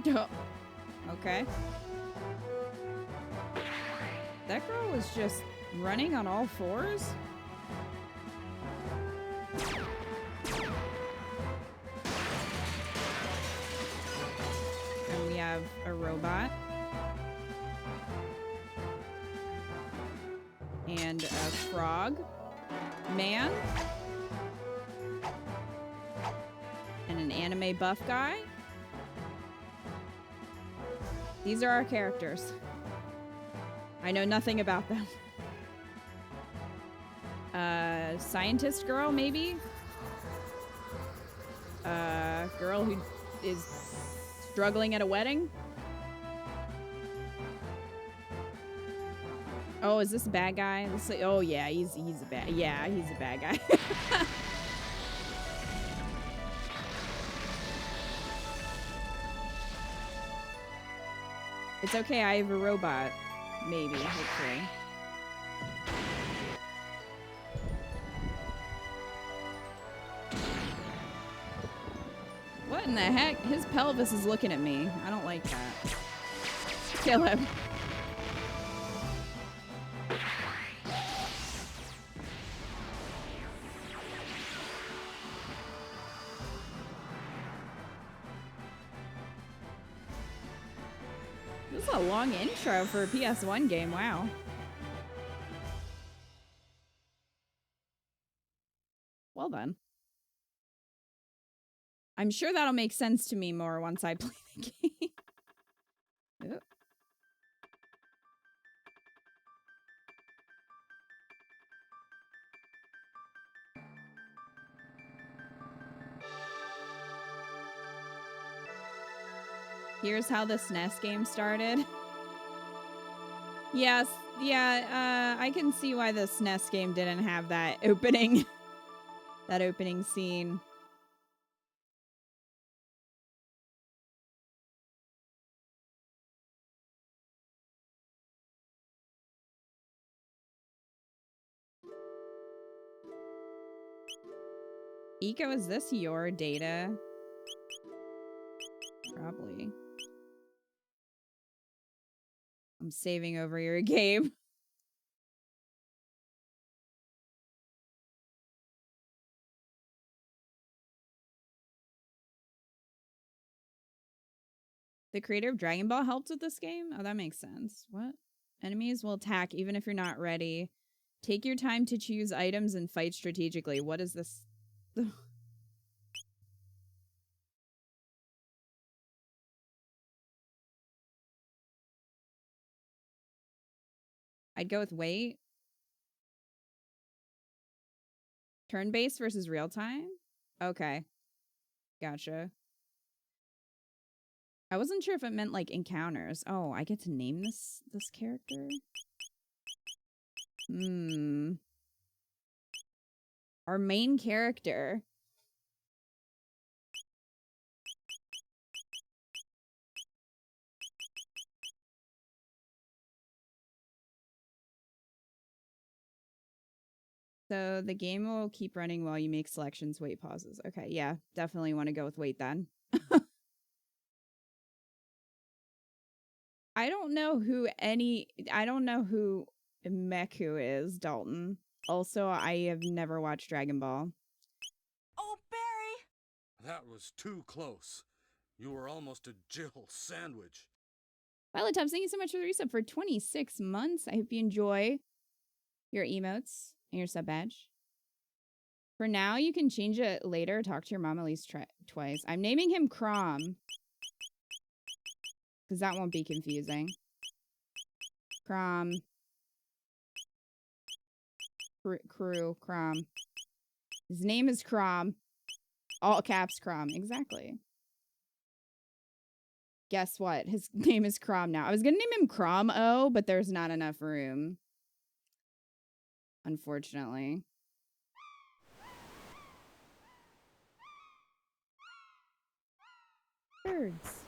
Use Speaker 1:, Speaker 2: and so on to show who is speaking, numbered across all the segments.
Speaker 1: Oh. Okay. That girl was just running on all fours? And we have a robot. And a frog. Man. And an anime buff guy. These are our characters. I know nothing about them. Scientist girl, maybe? Girl who is struggling at a wedding? Oh, is this a bad guy? Oh yeah, he's a bad. Yeah, he's a bad guy. It's okay, I have a robot. Maybe, hopefully. What in the heck? His pelvis is looking at me. I don't like that. Kill him. This is a long intro for a PS1 game. Wow. Well done. I'm sure that'll make sense to me more once I play the game. Oh. Here's how the SNES game started. Yes, yeah, I can see why the SNES game didn't have that opening, that opening scene. Eco, is this your data? Probably. I'm saving over your game. The creator of Dragon Ball helped with this game? Oh, that makes sense. What? Enemies will attack even if you're not ready. Take your time to choose items and fight strategically. What is this? I'd go with wait. Turn-based versus real-time? Okay. Gotcha. I wasn't sure if it meant, like, encounters. Oh, I get to name this character? Our main character. So the game will keep running while you make selections, wait pauses. Okay, yeah, definitely want to go with wait then. I don't know who Meku is, Dalton. Also, I have never watched Dragon Ball.
Speaker 2: Oh, Barry!
Speaker 3: That was too close. You were almost a Jill sandwich.
Speaker 1: Violet Tubbs, thank you so much for the resub for 26 months. I hope you enjoy your emotes and your sub badge. For now, you can change it later. Talk to your mom at least twice. I'm naming him Crom. Because that won't be confusing. Crom. Crom. His name is Crom. All caps Crom. Exactly. Guess what? His name is Crom now. I was going to name him Crom-O, but there's not enough room. Unfortunately. Birds.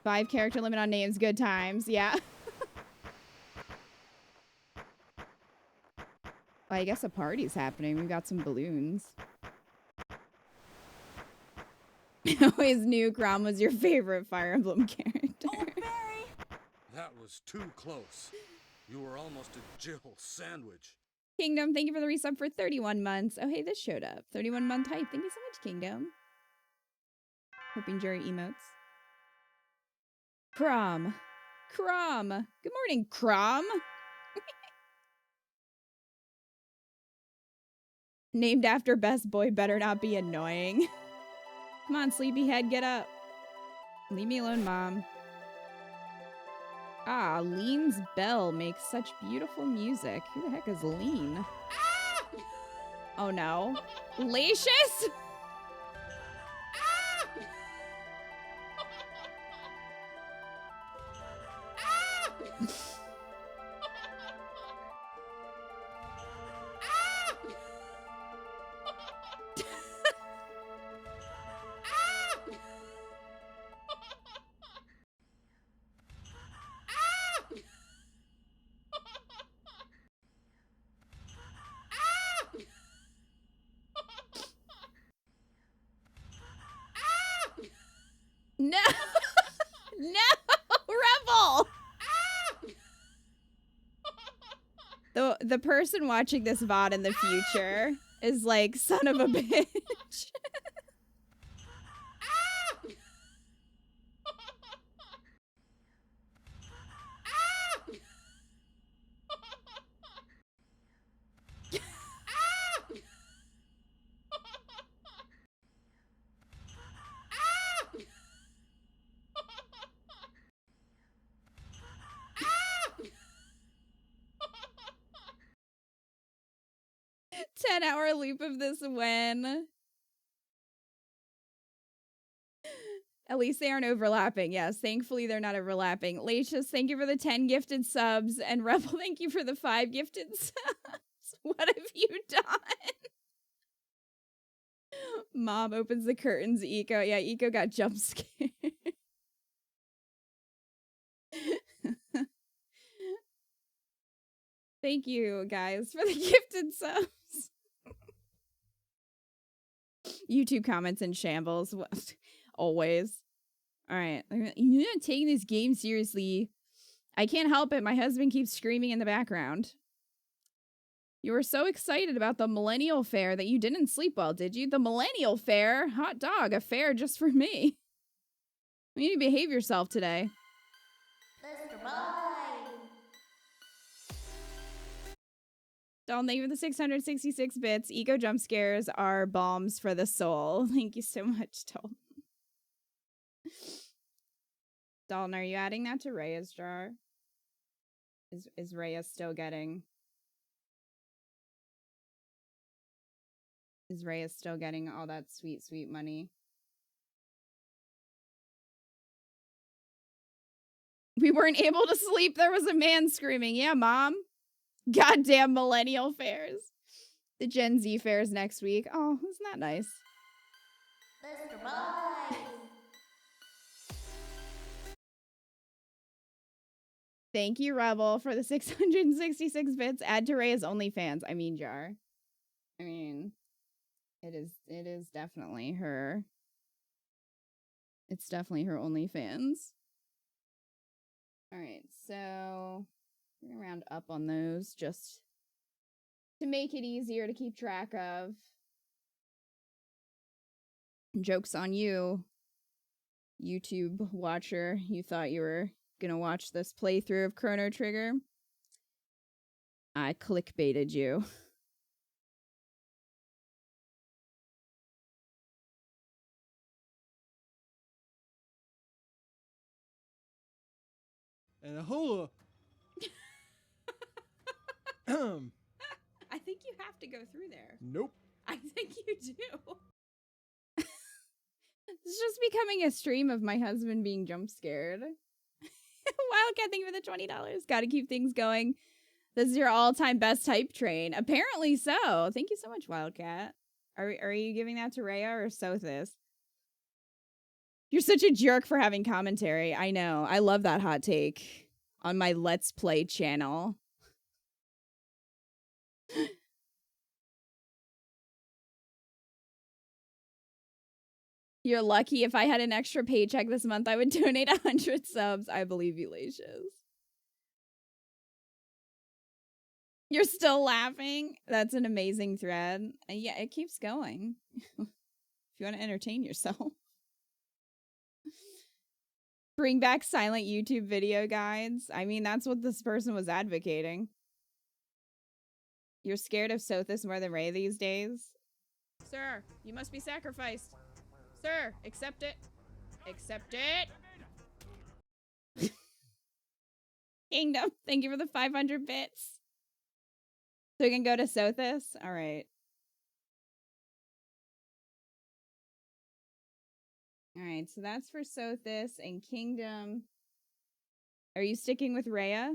Speaker 1: 5 character limit on names. Good times. Yeah. Well, I guess a party's happening. We've got some balloons. always knew Crom was your favorite Fire Emblem character.
Speaker 2: Oh, Barry!
Speaker 3: That was too close. You were almost a Jill sandwich.
Speaker 1: Kingdom, thank you for the resub for 31 months. Oh, hey, this showed up. 31-month hype. Thank you so much, Kingdom. Hope you enjoy your emotes. Crom. Crom. Good morning, Crom. Named after best boy better not be annoying. Come on, sleepyhead, get up. Leave me alone, Mom. Ah, Lean's bell makes such beautiful music. Who the heck is Lean? Oh no. Lacious? No! No! Rebel! The person watching this VOD in the future is like, son of a bitch. Ten-hour loop of this when. At least they aren't overlapping. Yes, thankfully they're not overlapping. Lacious, thank you for the 10 gifted subs. And Rebel, thank you for the 5 gifted subs. What have you done? Mom opens the curtains, Eco. Yeah, Eco got jump scared. Thank you, guys, for the gifted subs. YouTube comments in shambles. Always. All right. You're not taking this game seriously. I can't help it. My husband keeps screaming in the background. You were so excited about the Millennial Fair that you didn't sleep well, did you? The Millennial Fair? Hot dog, a fair just for me. You need to behave yourself today.
Speaker 2: Mr. Boy!
Speaker 1: Dalton, thank you for the 666 bits. Eco jump scares are bombs for the soul. Thank you so much, Dalton. Dalton, are you adding that to Raya's jar? Is Raya still getting... Is Raya still getting all that sweet, sweet money? We weren't able to sleep. There was a man screaming. Yeah, Mom. Goddamn millennial fairs. The Gen Z fairs next week. Oh, isn't that nice?
Speaker 2: Mr. Boy!
Speaker 1: Thank you, Rebel, for the 666 bits. Add to Raya's OnlyFans. I mean, Jar. I mean, it is definitely her. It's definitely her OnlyFans. All right, so we're gonna round up on those just to make it easier to keep track of. Joke's on you, YouTube watcher. You thought you were gonna watch this playthrough of Chrono Trigger. I clickbaited you.
Speaker 4: And a whole...
Speaker 1: I think you have to go through there.
Speaker 4: Nope.
Speaker 1: I think you do. It's just becoming a stream of my husband being jump scared. Wildcat, thank you for the $20. Gotta keep things going. This is your all-time best hype train. Apparently so. Thank you so much, Wildcat. Are you giving that to Rhea or Sothis? You're such a jerk for having commentary. I know. I love that hot take on my Let's Play channel. You're lucky. If I had an extra paycheck this month, I would donate 100 subs. I believe you, Lacious. You're still laughing? That's an amazing thread. Yeah, it keeps going. If you want to entertain yourself. Bring back silent YouTube video guides. I mean, that's what this person was advocating. You're scared of Sothis more than Ray these days? Sir, you must be sacrificed. Sir, accept it. Accept it. Kingdom, thank you for the 500 bits. So we can go to Sothis? All right. All right, so that's for Sothis and Kingdom. Are you sticking with Rhea?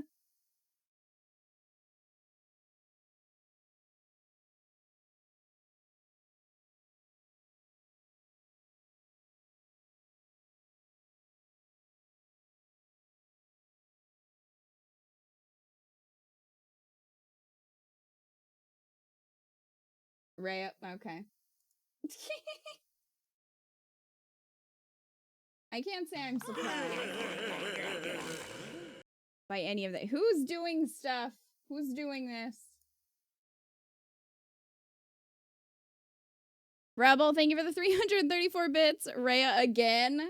Speaker 1: Rhea, okay. I can't say I'm surprised by any of that. Who's doing stuff? Who's doing this? Rebel, thank you for the 334 bits. Rhea again.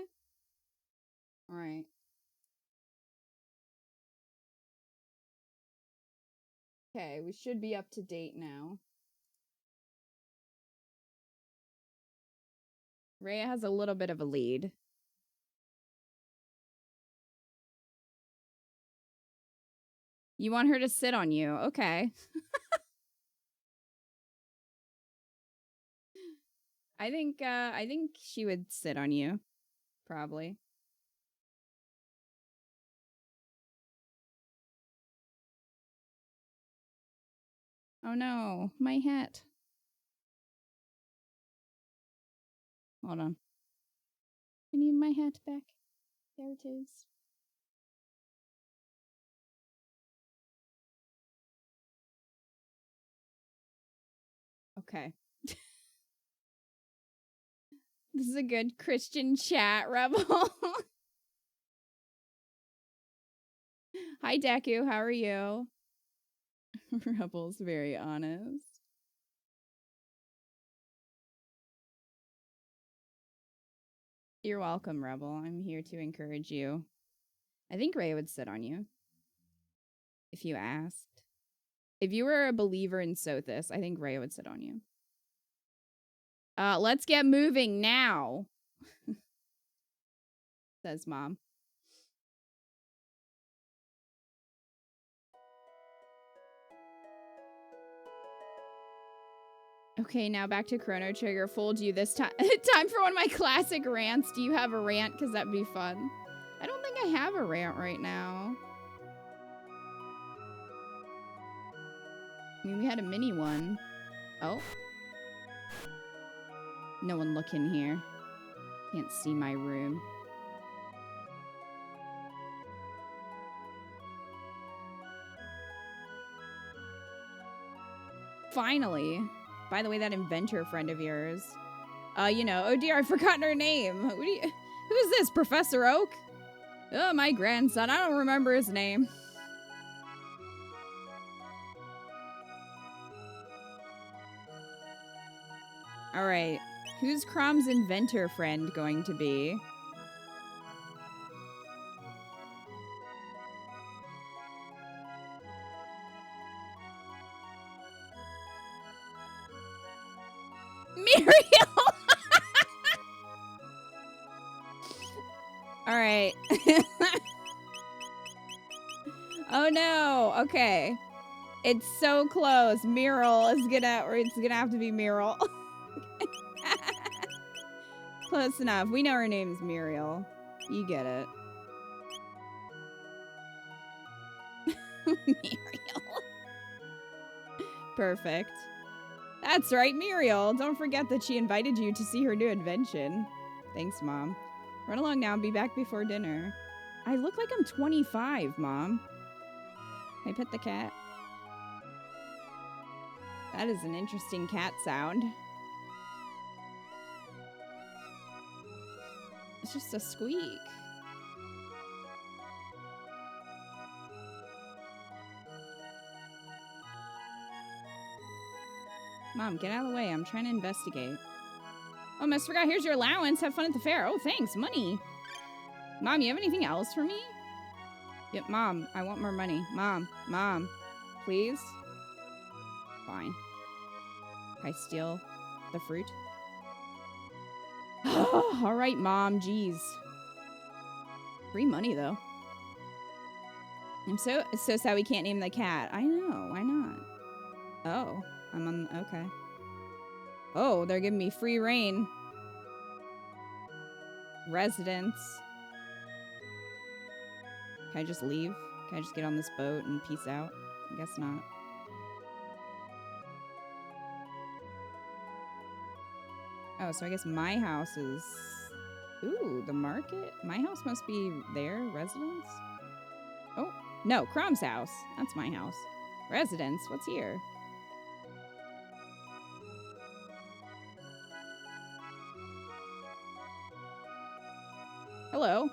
Speaker 1: All right. Okay, we should be up to date now. Rhea has a little bit of a lead. You want her to sit on you. Okay. I think she would sit on you. Probably. Oh no, my hat. Hold on. I need my hat back. There it is. Okay. This is a good Christian chat, Rebel. Hi, Deku. How are you? Rebel's very honest. You're welcome, Rebel. I'm here to encourage you. I think Ray would sit on you. If you asked. If you were a believer in Sothis, I think Ray would sit on you. Let's get moving now. Says Mom. Okay, now back to Chrono Trigger. Fold you this time. Time for one of my classic rants. Do you have a rant? Because that'd be fun. I don't think I have a rant right now. I mean, we had a mini one. Oh. No one look in here. Can't see my room. Finally. By the way, that inventor friend of yours. You know, oh dear, I've forgotten her name. Who's this, Professor Oak? Oh, my grandson. I don't remember his name. All right. Who's Crom's inventor friend going to be? Muriel! All right. Oh no. Okay. It's so close. Muriel is it's gonna have to be Muriel. Close enough. We know her name's Muriel. You get it. Muriel. Perfect. That's right, Muriel. Don't forget that she invited you to see her new invention. Thanks, Mom. Run along now and be back before dinner. I look like I'm 25, Mom. Can I pet the cat? That is an interesting cat sound. It's just a squeak. Mom, get out of the way. I'm trying to investigate. Oh, must forgot. Here's your allowance. Have fun at the fair. Oh, thanks. Money. Mom, you have anything else for me? Yep, Mom. I want more money. Mom. Mom. Please? Fine. I steal the fruit. All right, Mom. Jeez. Free money, though. I'm so sad we can't name the cat. I know. Why not? Oh. I'm on... Okay. Oh, they're giving me free reign. Residence. Can I just leave? Can I just get on this boat and peace out? I guess not. Oh, so I guess my house is... Ooh, the market? My house must be their residence? Oh, no, Crom's house. That's my house. Residence? What's here? Hello.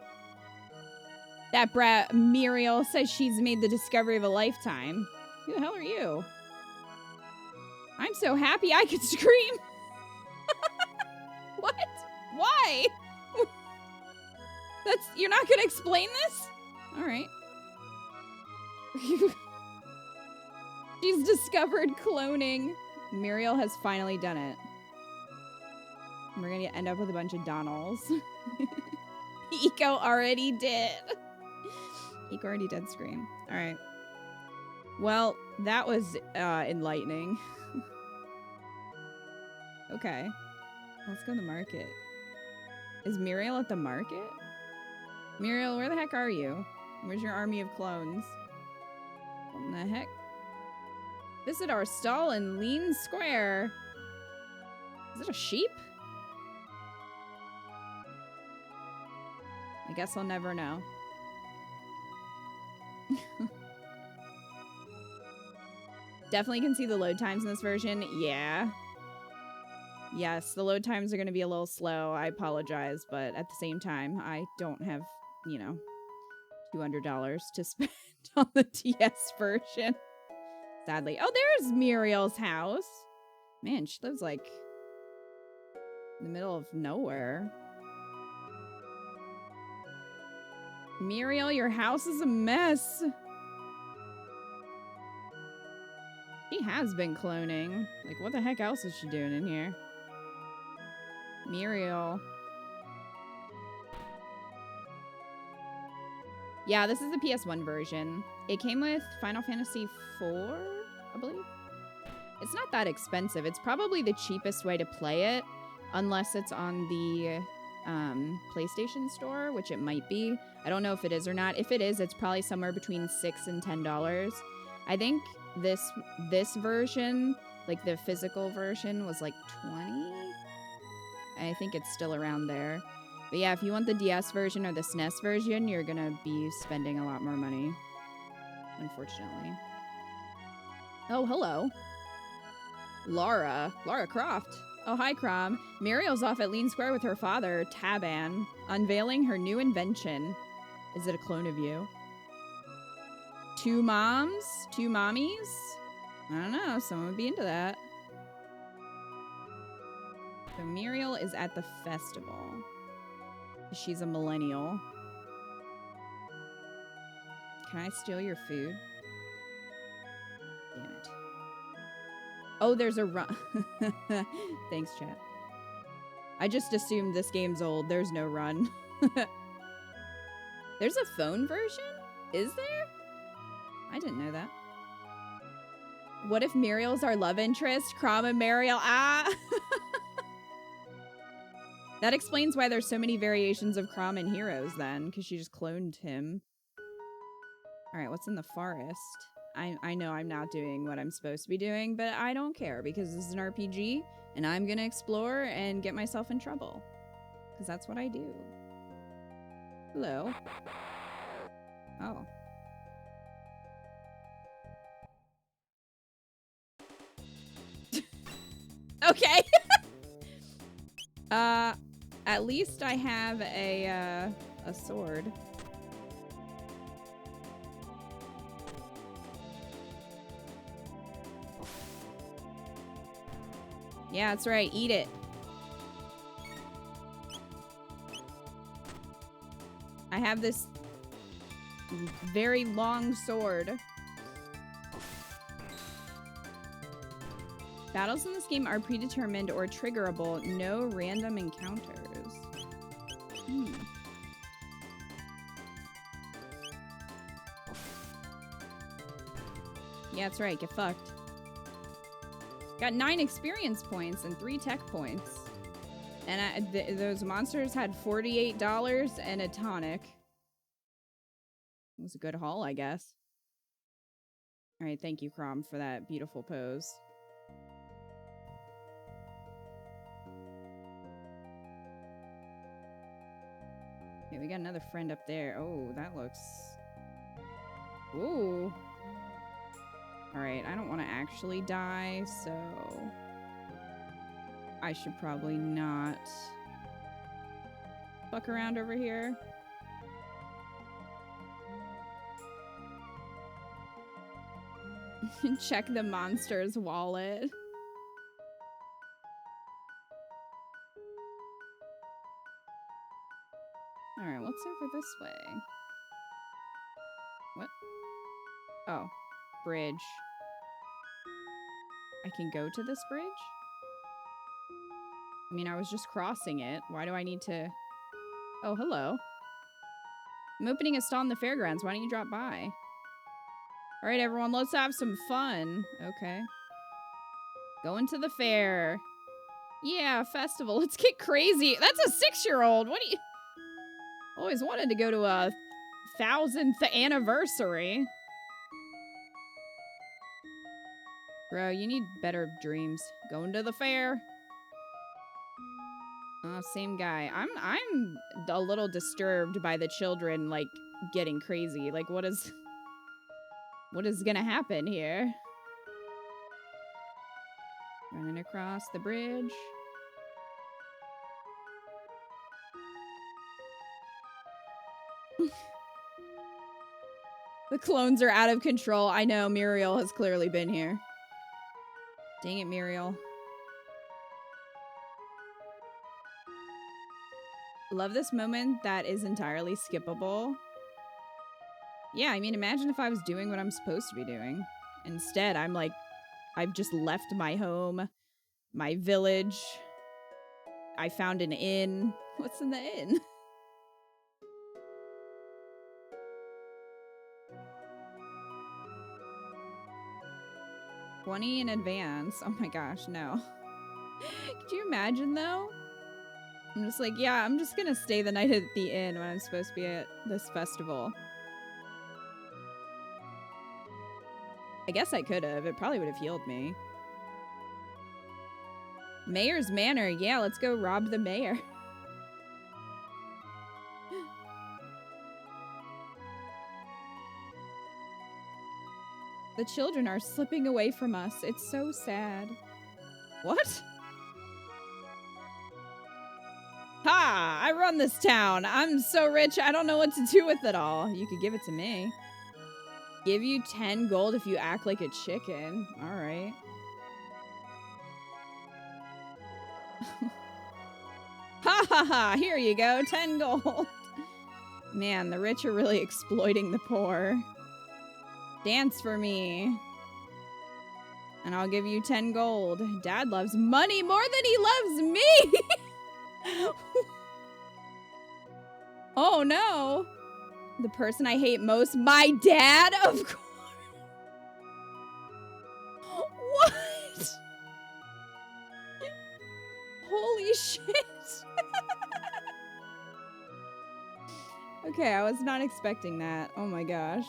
Speaker 1: That brat Muriel says she's made the discovery of a lifetime. Who the hell are you? I'm so happy I could scream. What? Why? You're not gonna explain this? All right. She's discovered cloning. Muriel has finally done it. We're gonna end up with a bunch of Donalds. Eco already did. Eco already did scream. All right. Well, that was enlightening. Okay. Let's go to the market. Is Muriel at the market? Muriel, where the heck are you? Where's your army of clones? What in the heck? Visit our stall in Lean Square. Is it a sheep? I guess I'll never know. Definitely can see the load times in this version. Yeah. Yes, the load times are going to be a little slow. I apologize, but at the same time, I don't have, you know, $200 to spend on the DS version. Sadly. Oh, there's Muriel's house. Man, she lives like in the middle of nowhere. Muriel, your house is a mess. She has been cloning. Like, what the heck else is she doing in here? Muriel. Yeah, this is the PS1 version. It came with Final Fantasy IV, I believe. It's not that expensive. It's probably the cheapest way to play it, unless it's on the PlayStation Store, which it might be. I don't know if it is or not. If it is, it's probably somewhere between $6 and $10. I think this version, like the physical version, was like $20. I think it's still around there. But yeah, if you want the DS version or the SNES version, you're gonna be spending a lot more money. Unfortunately. Oh, hello. Laura Croft. Oh, hi, Crom. Muriel's off at Lean Square with her father, Taban, unveiling her new invention. Is it a clone of you? Two moms? Two mommies? I don't know. Someone would be into that. So Muriel is at the festival. She's a millennial. Can I steal your food? Damn it. Oh, there's a run. Thanks, chat. I just assumed this game's old. There's no run. There's a phone version? Is there? I didn't know that. What if Muriel's our love interest? Crom and Muriel. Ah! That explains why there's so many variations of Crom in Heroes then, because she just cloned him. Alright, what's in the forest? I know I'm not doing what I'm supposed to be doing, but I don't care because this is an RPG and I'm gonna explore and get myself in trouble. Because that's what I do. Hello. Oh. Okay. At least I have a sword. Yeah, that's right. Eat it. I have this very long sword. Battles in this game are predetermined or triggerable. No random encounters. Yeah, that's right. Get fucked. Got 9 experience points and 3 tech points. And those monsters had $48 and a tonic. It was a good haul, I guess. Alright, thank you, Crom, for that beautiful pose. Okay, we got another friend up there. Oh, that looks... Ooh. Alright, I don't want to actually die, so... I should probably not fuck around over here. Check the monster's wallet. Alright, what's over this way? What? Oh, bridge. I can go to this bridge? I mean, I was just crossing it. Why do I need to... Oh, hello. I'm opening a stall in the fairgrounds. Why don't you drop by? All right, everyone, let's have some fun. Okay. Going to the fair. Yeah, festival. Let's get crazy. That's a 6-year-old. What do you... Always wanted to go to a 1000th anniversary. Bro, you need better dreams. Going to the fair. Oh, same guy. I'm a little disturbed by the children, like, getting crazy. Like, what is gonna happen here? Running across the bridge. The clones are out of control. I know, Muriel has clearly been here. Dang it, Muriel. Love this moment that is entirely skippable. Yeah, I mean, imagine if I was doing what I'm supposed to be doing. Instead, I'm like, I've just left my home, my village. I found an inn. What's in the inn? $20 in advance. Oh my gosh, no. Could you imagine, though? I'm just like, yeah, I'm just gonna stay the night at the inn when I'm supposed to be at this festival. I guess I could have. It probably would have healed me. Mayor's Manor. Yeah, let's go rob the mayor. The children are slipping away from us. It's so sad. What? Ha! I run this town. I'm so rich, I don't know what to do with it all. You could give it to me. Give you 10 gold if you act like a chicken. All right. Ha ha ha! Here you go, 10 gold. Man, the rich are really exploiting the poor. Dance for me. And I'll give you 10 gold. Dad loves money more than he loves me! Oh no! The person I hate most, my dad? Of course. What? Holy shit. Okay, I was not expecting that. Oh my gosh.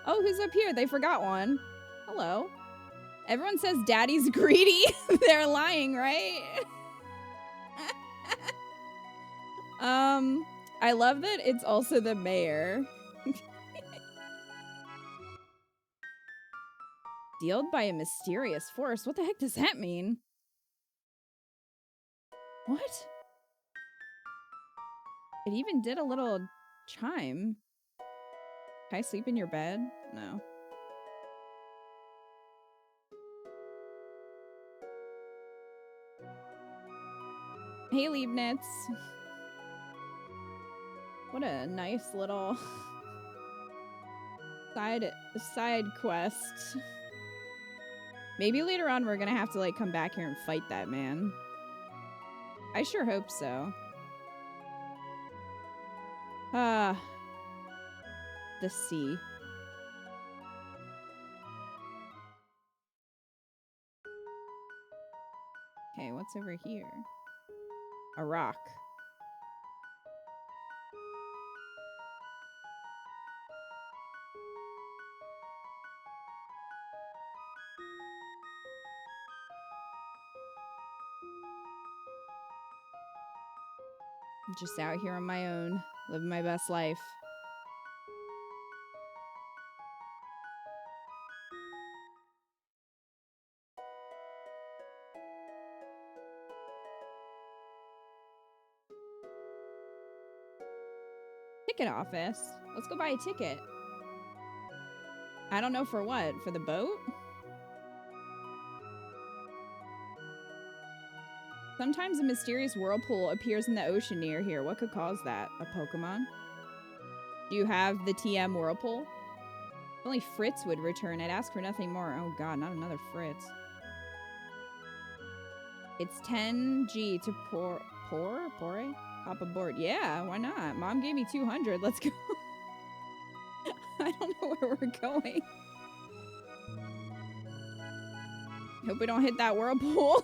Speaker 1: Oh, who's up here? They forgot one. Hello. Everyone says daddy's greedy. They're lying, right? I love that it's also the mayor. Sealed by a mysterious force. What the heck does that mean? What? It even did a little chime. Can I sleep in your bed? No. Hey, Leibniz. What a nice little side quest. Maybe later on we're gonna have to, like, come back here and fight that man. I sure hope so. Ah. The sea. Okay, what's over here? A rock. I'm just out here on my own, living my best life. Ticket office. Let's go buy a ticket. I don't know for what. For the boat? Sometimes a mysterious whirlpool appears in the ocean near here. What could cause that? A Pokemon? Do you have the TM whirlpool? If only Fritz would return. I'd ask for nothing more. Oh god, not another Fritz. It's 10G to pour? Hop aboard. Yeah, why not? Mom gave me 200. Let's go. I don't know where we're going. Hope we don't hit that whirlpool.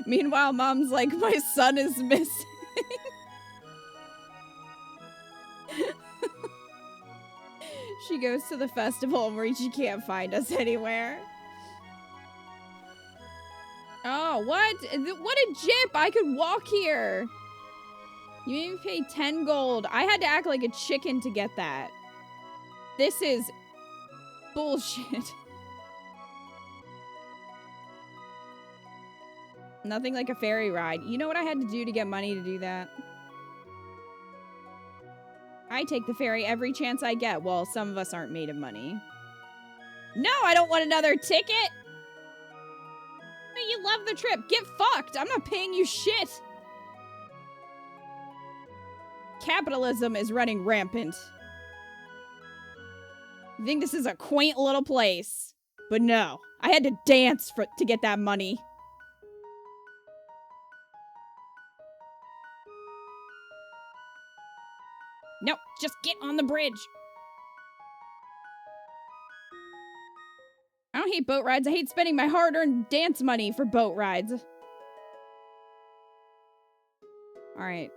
Speaker 1: Meanwhile, Mom's like, my son is missing. She goes to the festival where she can't find us anywhere. Oh, what? What a jip! I could walk here. You made me pay 10 gold. I had to act like a chicken to get that. This is bullshit. Nothing like a ferry ride. You know what I had to do to get money to do that? I take the ferry every chance I get. Well, some of us aren't made of money. No, I don't want another ticket. You love the trip. Get fucked. I'm not paying you shit. Capitalism is running rampant. You think this is a quaint little place? But no, I had to dance to get that money. Nope, just get on the bridge. I don't hate boat rides. I hate spending my hard-earned dance money for boat rides. Alright.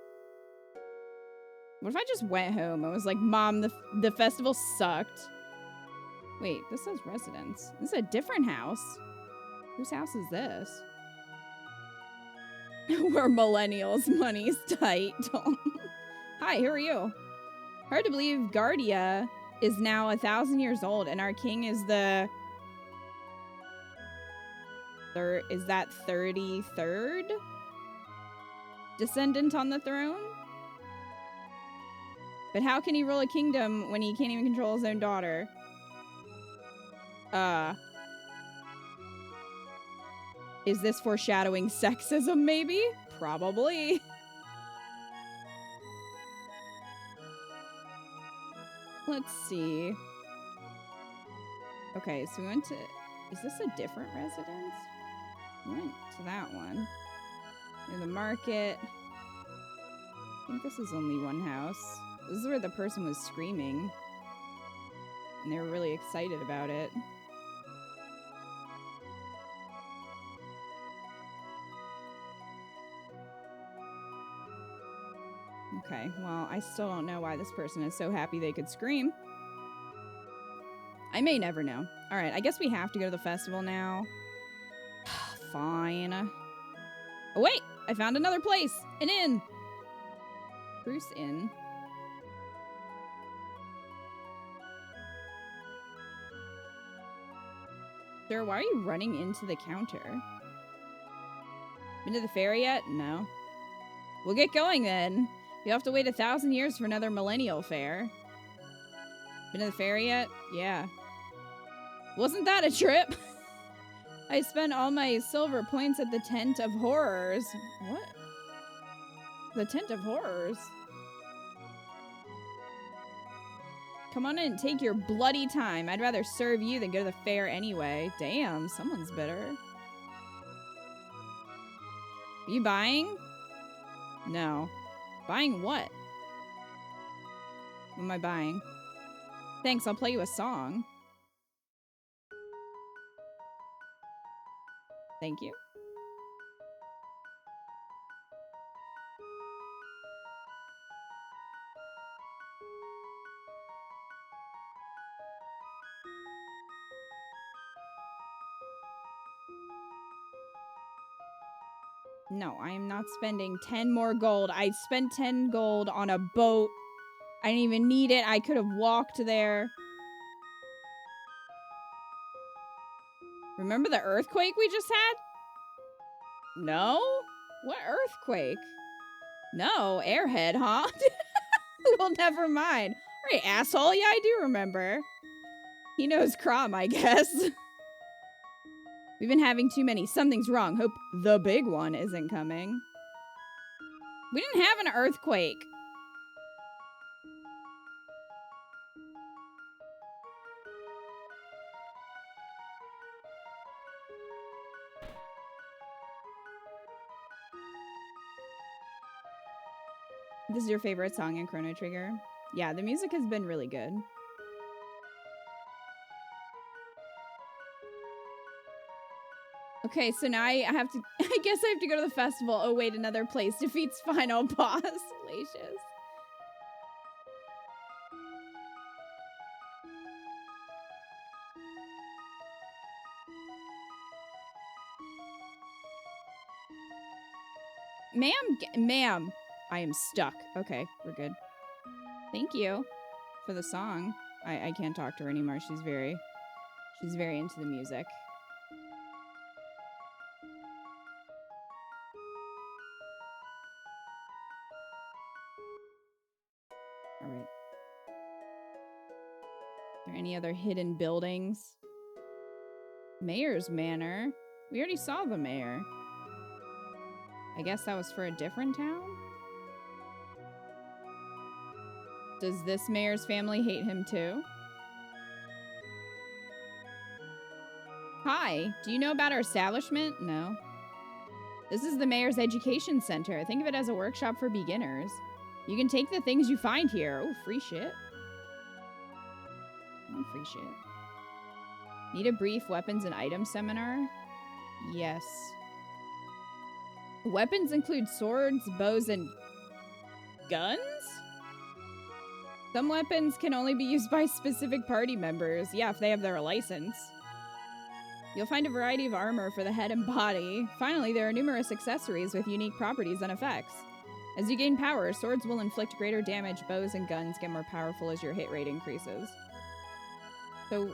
Speaker 1: What if I just went home and was like, Mom, the festival sucked. Wait, this says residence. This is a different house. Whose house is this? We're millennials. Money's tight. Hi, who are you? Hard to believe Guardia is now 1,000 years old and our king is the... Is that 33rd descendant on the throne? But how can he rule a kingdom when he can't even control his own daughter? Is this foreshadowing sexism, maybe? Probably. Let's see. Okay, so we went to... Is this a different residence? We went to that one. Near the market. I think this is only one house. This is where the person was screaming. And they were really excited about it. Okay, well, I still don't know why this person is so happy they could scream. I may never know. Alright, I guess we have to go to the festival now. Fine. Oh, wait! I found another place! An inn! Bruce Inn. Sir, why are you running into the counter? Been to the fair yet? No. We'll get going then. You'll have to wait 1,000 years for another millennial fair. Been to the fair yet? Yeah. Wasn't that a trip? I spent all my silver points at the Tent of Horrors. What? The Tent of Horrors? Come on in, take your bloody time. I'd rather serve you than go to the fair anyway. Damn, someone's bitter. Are you buying? No. Buying what? What am I buying? Thanks, I'll play you a song. Thank you. No, I am not spending 10 more gold. I spent 10 gold on a boat. I didn't even need it. I could have walked there. Remember the earthquake we just had? No? What earthquake? No, airhead, huh? Well, never mind. All right, asshole. Yeah, I do remember. He knows Crom, I guess. We've been having too many. Something's wrong. Hope the big one isn't coming. We didn't have an earthquake. This is your favorite song in Chrono Trigger? Yeah, the music has been really good. Okay, so now I have to... I guess I have to go to the festival. Oh, wait, another place defeats final boss. Lacious. Ma'am, I am stuck. Okay, we're good. Thank you for the song. I can't talk to her anymore. She's very into the music. All right. Are there any other hidden buildings? Mayor's Manor. We already saw the mayor. I guess that was for a different town? Does this mayor's family hate him too? Hi, do you know about our establishment? No. This is the mayor's education center. Think of it as a workshop for beginners. You can take the things you find here. Oh, free shit. Oh, free shit. Need a brief weapons and items seminar? Yes. Weapons include swords, bows, and guns? Some weapons can only be used by specific party members. Yeah, if they have their license. You'll find a variety of armor for the head and body. Finally, there are numerous accessories with unique properties and effects. As you gain power, swords will inflict greater damage, bows and guns get more powerful as your hit rate increases. So,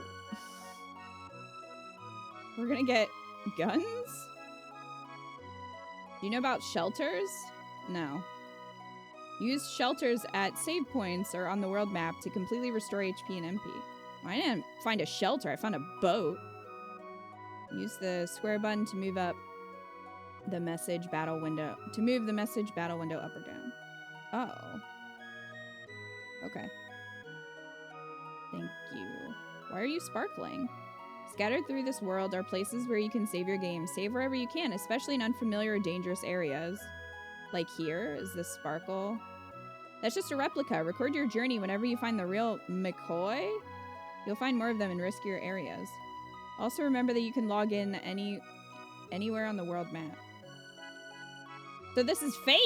Speaker 1: we're gonna get guns? Do you know about shelters? No. Use shelters at save points or on the world map to completely restore HP and MP. Well, I didn't find a shelter, I found a boat. Use the square button to move up the message battle window. To move the message battle window up or down. Oh. Okay. Thank you. Why are you sparkling? Scattered through this world are places where you can save your game. Save wherever you can, especially in unfamiliar or dangerous areas. Like here, is this sparkle? That's just a replica. Record your journey whenever you find the real McCoy. You'll find more of them in riskier areas. Also remember that you can log in anywhere on the world map. So this is fake!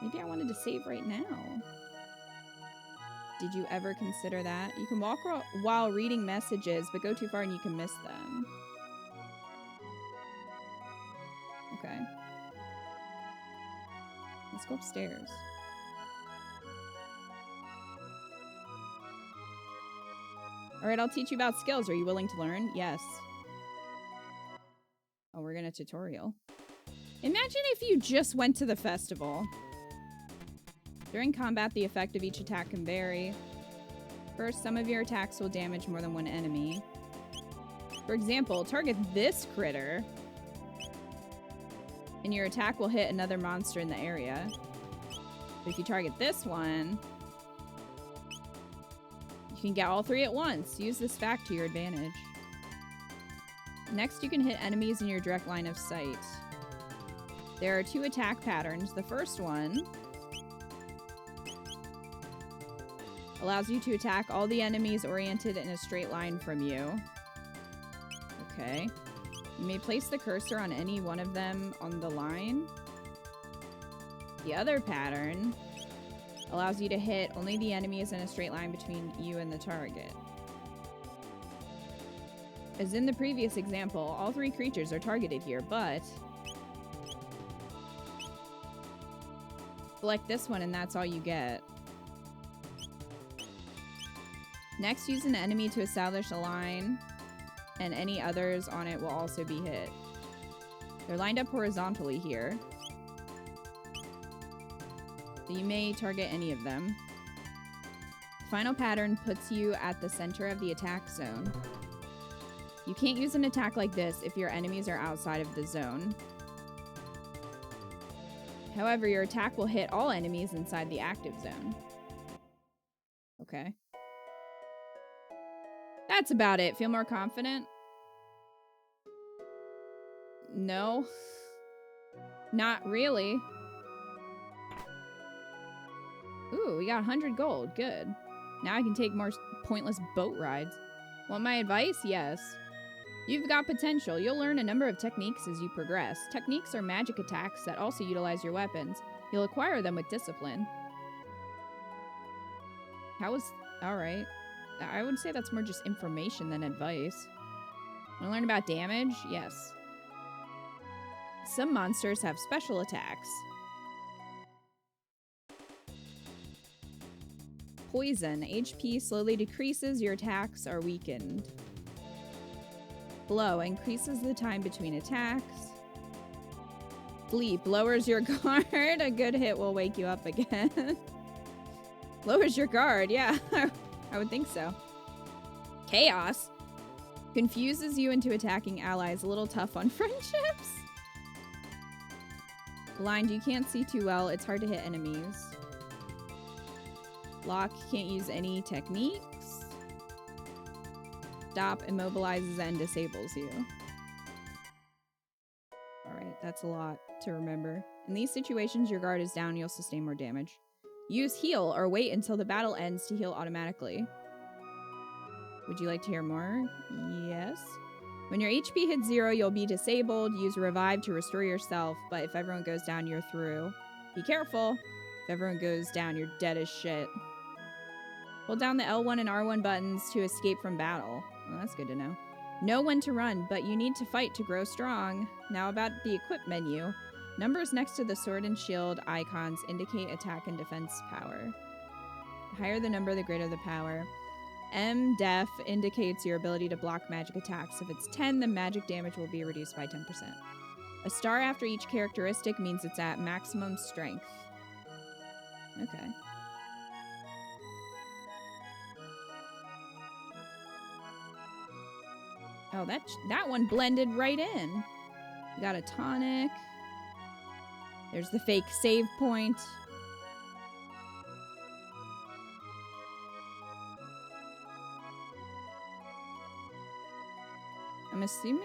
Speaker 1: Maybe I wanted to save right now. Did you ever consider that? You can walk while reading messages, but go too far and you can miss them. Okay. Let's go upstairs. Alright, I'll teach you about skills. Are you willing to learn? Yes. Oh, we're gonna tutorial. Imagine if you just went to the festival. During combat, the effect of each attack can vary. First, some of your attacks will damage more than one enemy. For example, target this critter, and your attack will hit another monster in the area. But if you target this one, you can get all three at once. Use this fact to your advantage. Next, you can hit enemies in your direct line of sight. There are two attack patterns. The first one allows you to attack all the enemies oriented in a straight line from you. Okay. You may place the cursor on any one of them on the line. The other pattern allows you to hit only the enemies in a straight line between you and the target. As in the previous example, all three creatures are targeted here, but select this one and that's all you get. Next, use an enemy to establish a line, and any others on it will also be hit. They're lined up horizontally here, so you may target any of them. The final pattern puts you at the center of the attack zone. You can't use an attack like this if your enemies are outside of the zone. However, your attack will hit all enemies inside the active zone. Okay. That's about it. Feel more confident? No. Not really. Ooh, we got 100 gold. Good. Now I can take more pointless boat rides. Want my advice? Yes. You've got potential. You'll learn a number of techniques as you progress. Techniques are magic attacks that also utilize your weapons. You'll acquire them with discipline. Alright. I would say that's more just information than advice. Want to learn about damage? Yes. Some monsters have special attacks. Poison. HP slowly decreases. Your attacks are weakened. Blow. Increases the time between attacks. Bleep. Lowers your guard. A good hit will wake you up again. Lowers your guard. Yeah, I would think so. Chaos. Confuses you into attacking allies. A little tough on friendships. Blind. You can't see too well. It's hard to hit enemies. Lock. Can't use any techniques. Stop. Immobilizes and disables you. Alright, that's a lot to remember. In these situations, your guard is down. You'll sustain more damage. Use heal or wait until the battle ends to heal automatically. Would you like to hear more? Yes. When your HP hits 0, you'll be disabled. Use revive to restore yourself, but if everyone goes down, you're through. Be careful. If everyone goes down, you're dead as shit. Hold down the L1 and R1 buttons to escape from battle. Well, that's good to know. Know when to run, but you need to fight to grow strong. Now about the equip menu. Numbers next to the sword and shield icons indicate attack and defense power. The higher the number, the greater the power. M-Def indicates your ability to block magic attacks. If it's 10, the magic damage will be reduced by 10%. A star after each characteristic means it's at maximum strength. Okay. Oh, that one blended right in. We got a tonic. There's the fake save point. I'm assuming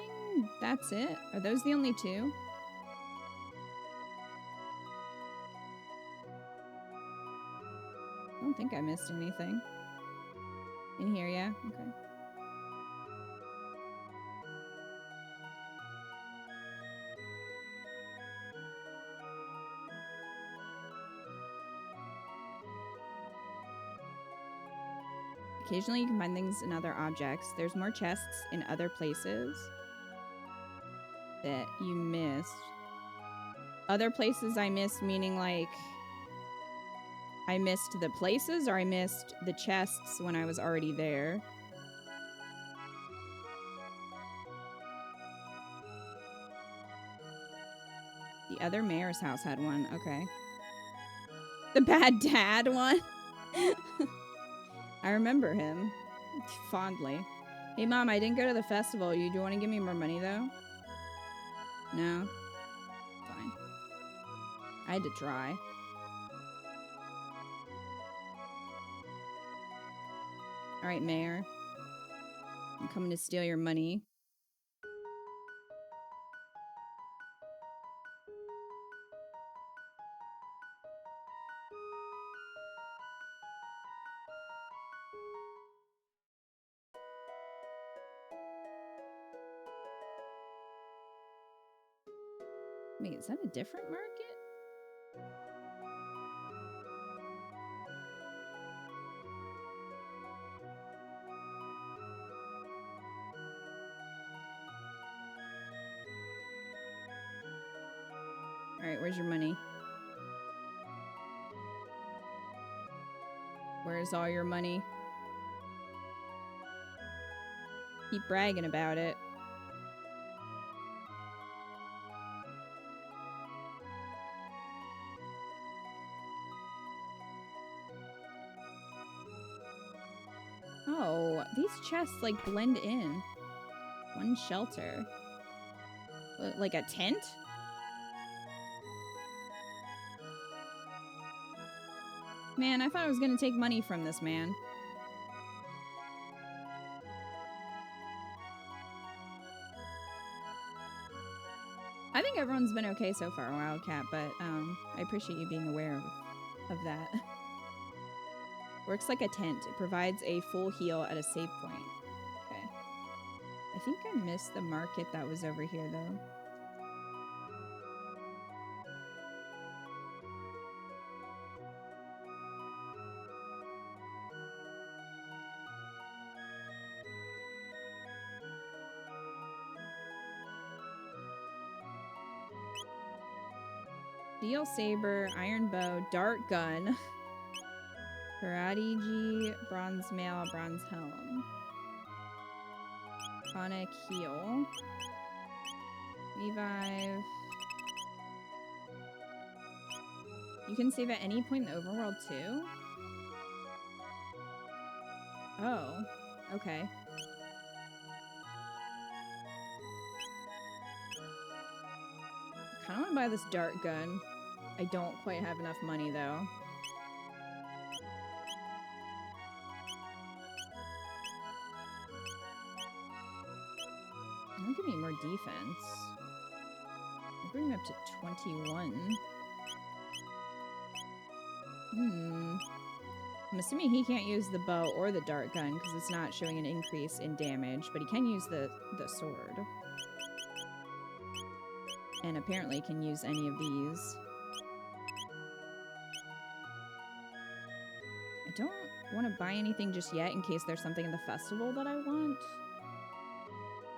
Speaker 1: that's it. Are those the only two? I don't think I missed anything. In here, yeah? Okay. Occasionally you can find things in other objects. There's more chests in other places that you missed. Other places I missed meaning like I missed the places or I missed the chests when I was already there. The other mayor's house had one. Okay. The bad dad one? I remember him fondly. Hey, Mom, I didn't go to the festival. Do you want to give me more money, though? No? Fine. I had to try. Alright, Mayor. I'm coming to steal your money. Wait, is that a different market? Alright, where's your money? Where's all your money? Keep bragging about it. Oh, these chests, like, blend in. One shelter. Like a tent? Man, I thought I was gonna take money from this man. I think everyone's been okay so far, Wildcat, but I appreciate you being aware of that. Works like a tent. It provides a full heal at a save point. Okay. I think I missed the market that was over here, though. Steel saber, iron bow, dart gun, karate gi, bronze mail, bronze helm, chronic heal, revive. You can save at any point in the overworld too? Oh, okay. I kind of want to buy this dart gun. I don't quite have enough money, though. That'll give me more defense. I'll bring me up to 21. I'm assuming he can't use the bow or the dart gun because it's not showing an increase in damage, but he can use the sword. And apparently can use any of these. I don't want to buy anything just yet in case there's something in the festival that I want.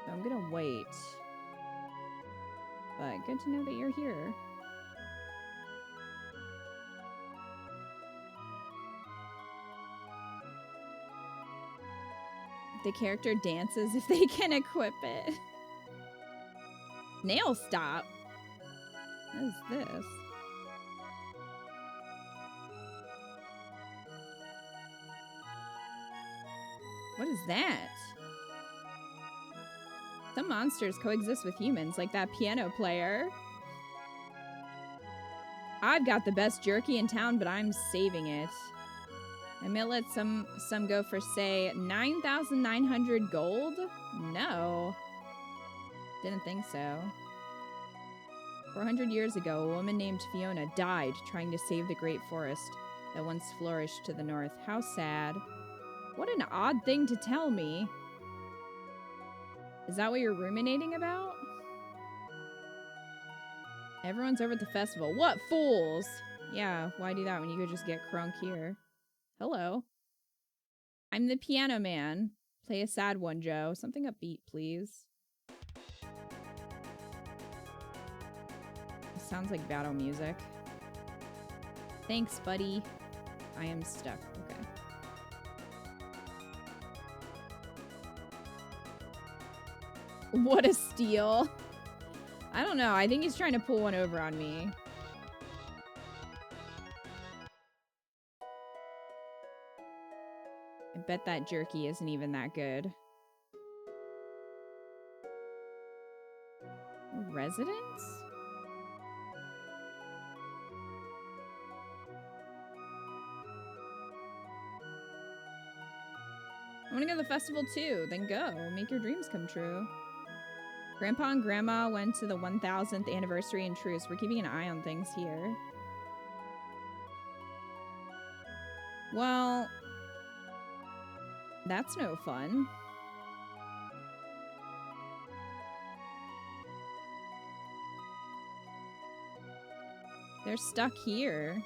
Speaker 1: So I'm gonna wait. But good to know that you're here. The character dances if they can equip it. Nail stop? What is this? What is that? Some monsters coexist with humans, like that piano player. I've got the best jerky in town, but I'm saving it. I may let some go for, say, 9,900 gold? No. Didn't think so. 400 years ago, a woman named Fiona died trying to save the great forest that once flourished to the north. How sad. What an odd thing to tell me. Is that what you're ruminating about? Everyone's over at the festival. What fools? Yeah, why do that when you could just get crunk here? Hello. I'm the piano man. Play a sad one, Joe. Something upbeat, please. Sounds like battle music. Thanks, buddy. I am stuck. Okay. What a steal. I don't know. I think he's trying to pull one over on me. I bet that jerky isn't even that good. Residence? I want to go to the festival too. Then go. Make your dreams come true. Grandpa and Grandma went to the 1000th anniversary in Truce. We're keeping an eye on things here. Well, that's no fun. They're stuck here.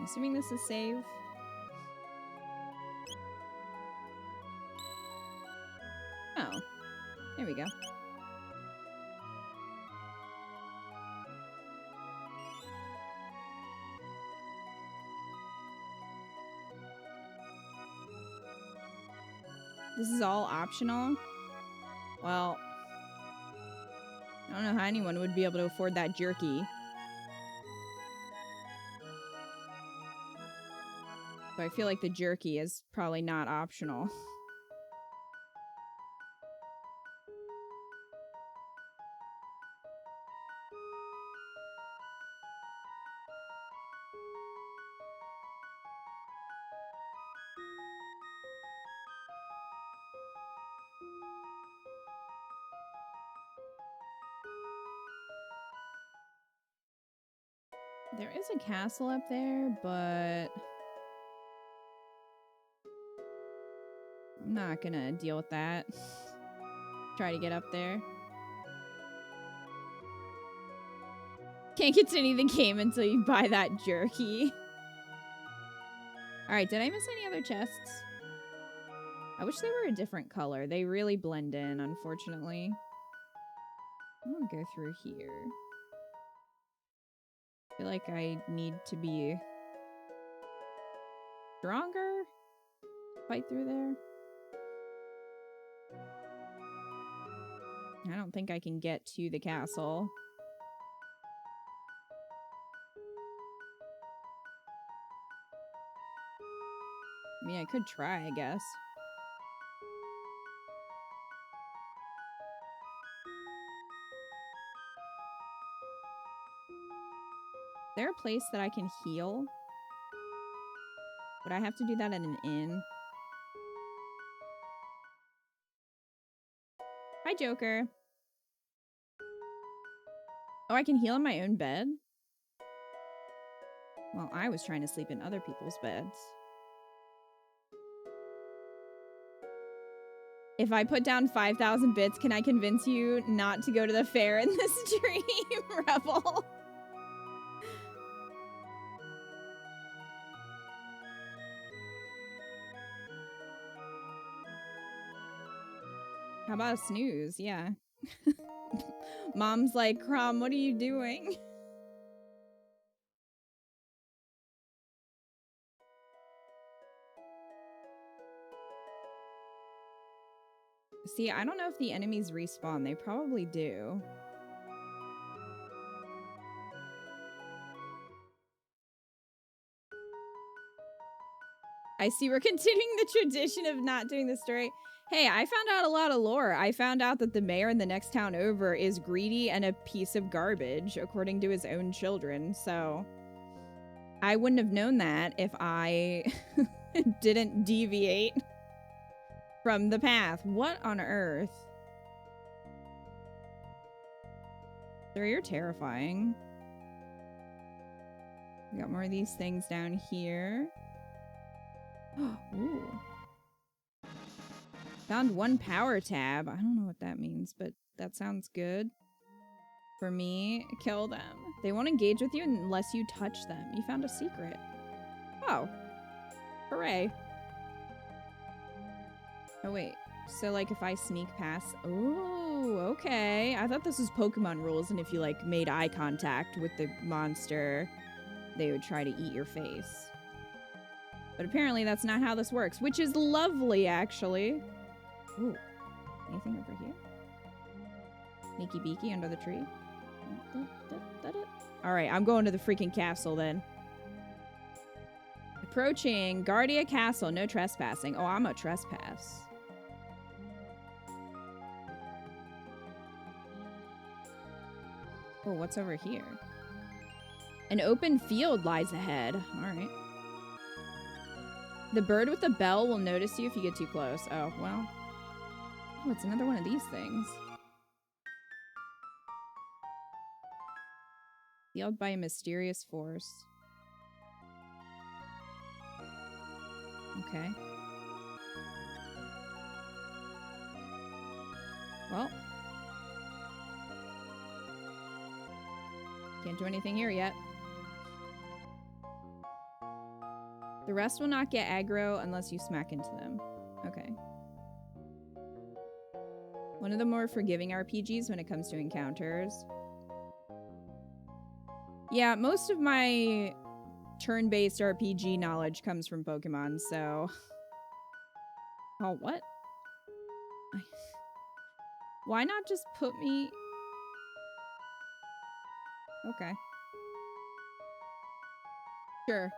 Speaker 1: Assuming this is save. Oh, there we go. This is all optional? Well, I don't know how anyone would be able to afford that jerky. But I feel like the jerky is probably not optional. There is a castle up there, but I'm not gonna deal with that. Try to get up there. Can't continue the game until you buy that jerky. Alright, did I miss any other chests? I wish they were a different color. They really blend in, unfortunately. I'm gonna go through here. I feel like I need to be stronger to fight through there. I don't think I can get to the castle. I mean, I could try, I guess. Is there a place that I can heal? Would I have to do that at an inn? Hi, Joker. Oh, I can heal in my own bed? Well, I was trying to sleep in other people's beds. If I put down 5,000 bits, can I convince you not to go to the fair in this stream, Rebel? How about a snooze? Yeah. Mom's like, Crom, what are you doing? See, I don't know if the enemies respawn. They probably do. I see we're continuing the tradition of not doing the story. Hey, I found out a lot of lore. I found out that the mayor in the next town over is greedy and a piece of garbage, according to his own children. So I wouldn't have known that if I didn't deviate from the path. What on earth? Sir, you're terrifying. We got more of these things down here. Ooh. Found one power tab. I don't know what that means, but that sounds good. For me, kill them. They won't engage with you unless you touch them. You found a secret. Oh. Hooray. Oh, wait. So, like, if I sneak past... Oh, okay. I thought this was Pokemon rules, and if you, like, made eye contact with the monster, they would try to eat your face. But apparently that's not how this works, which is lovely, actually. Ooh. Anything over here? Sneaky beaky under the tree. Alright, I'm going to the freaking castle then. Approaching Guardia Castle. No trespassing. Oh, I'm a trespass. Oh, what's over here? An open field lies ahead. Alright. The bird with the bell will notice you if you get too close. Oh, well. Oh, it's another one of these things. Sealed by a mysterious force. Okay. Well. Can't do anything here yet. The rest will not get aggro unless you smack into them. Okay. One of the more forgiving RPGs when it comes to encounters. Yeah, most of my turn-based RPG knowledge comes from Pokemon, so... Oh, what? Why not just put me... Okay. Sure.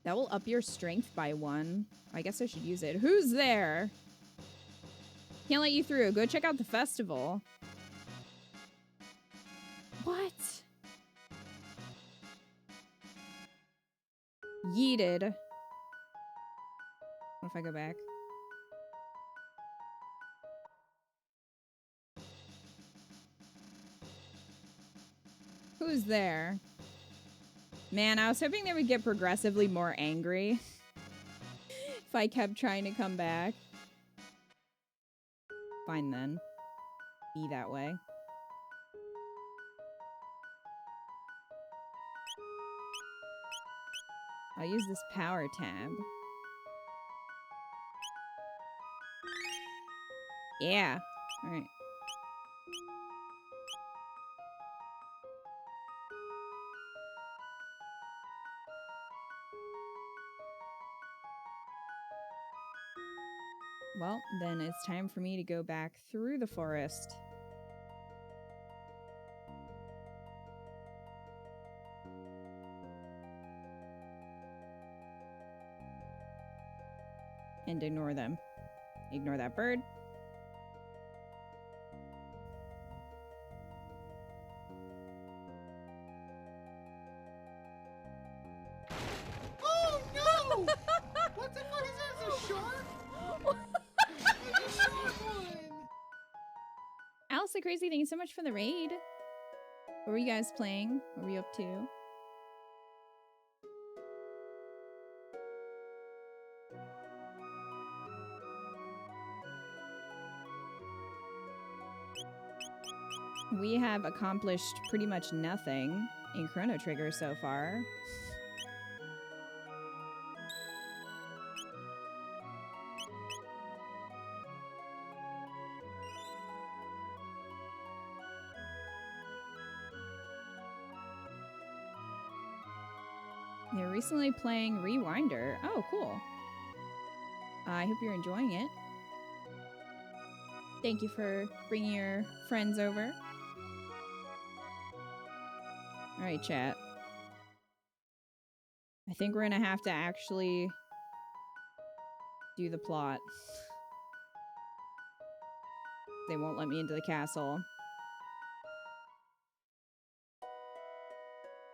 Speaker 1: That will up your strength by 1. I guess I should use it. Who's there? Can't let you through. Go check out the festival. What? Yeeted. What if I go back? Who's there? Man, I was hoping they would get progressively more angry if I kept trying to come back. Fine then. Be that way. I'll use this power tab. Yeah. Alright. Well, then it's time for me to go back through the forest. And ignore them. Ignore that bird.
Speaker 4: Oh no! What the fuck is that? Is a shark? It's a shark one!
Speaker 1: Alice the Crazy, thank you so much for the raid. What were you guys playing? What were you up to? We have accomplished pretty much nothing in Chrono Trigger so far. They're recently playing Rewinder. Oh, cool. I hope you're enjoying it. Thank you for bringing your friends over. Alright, chat. I think we're gonna have to actually do the plot. They won't let me into the castle.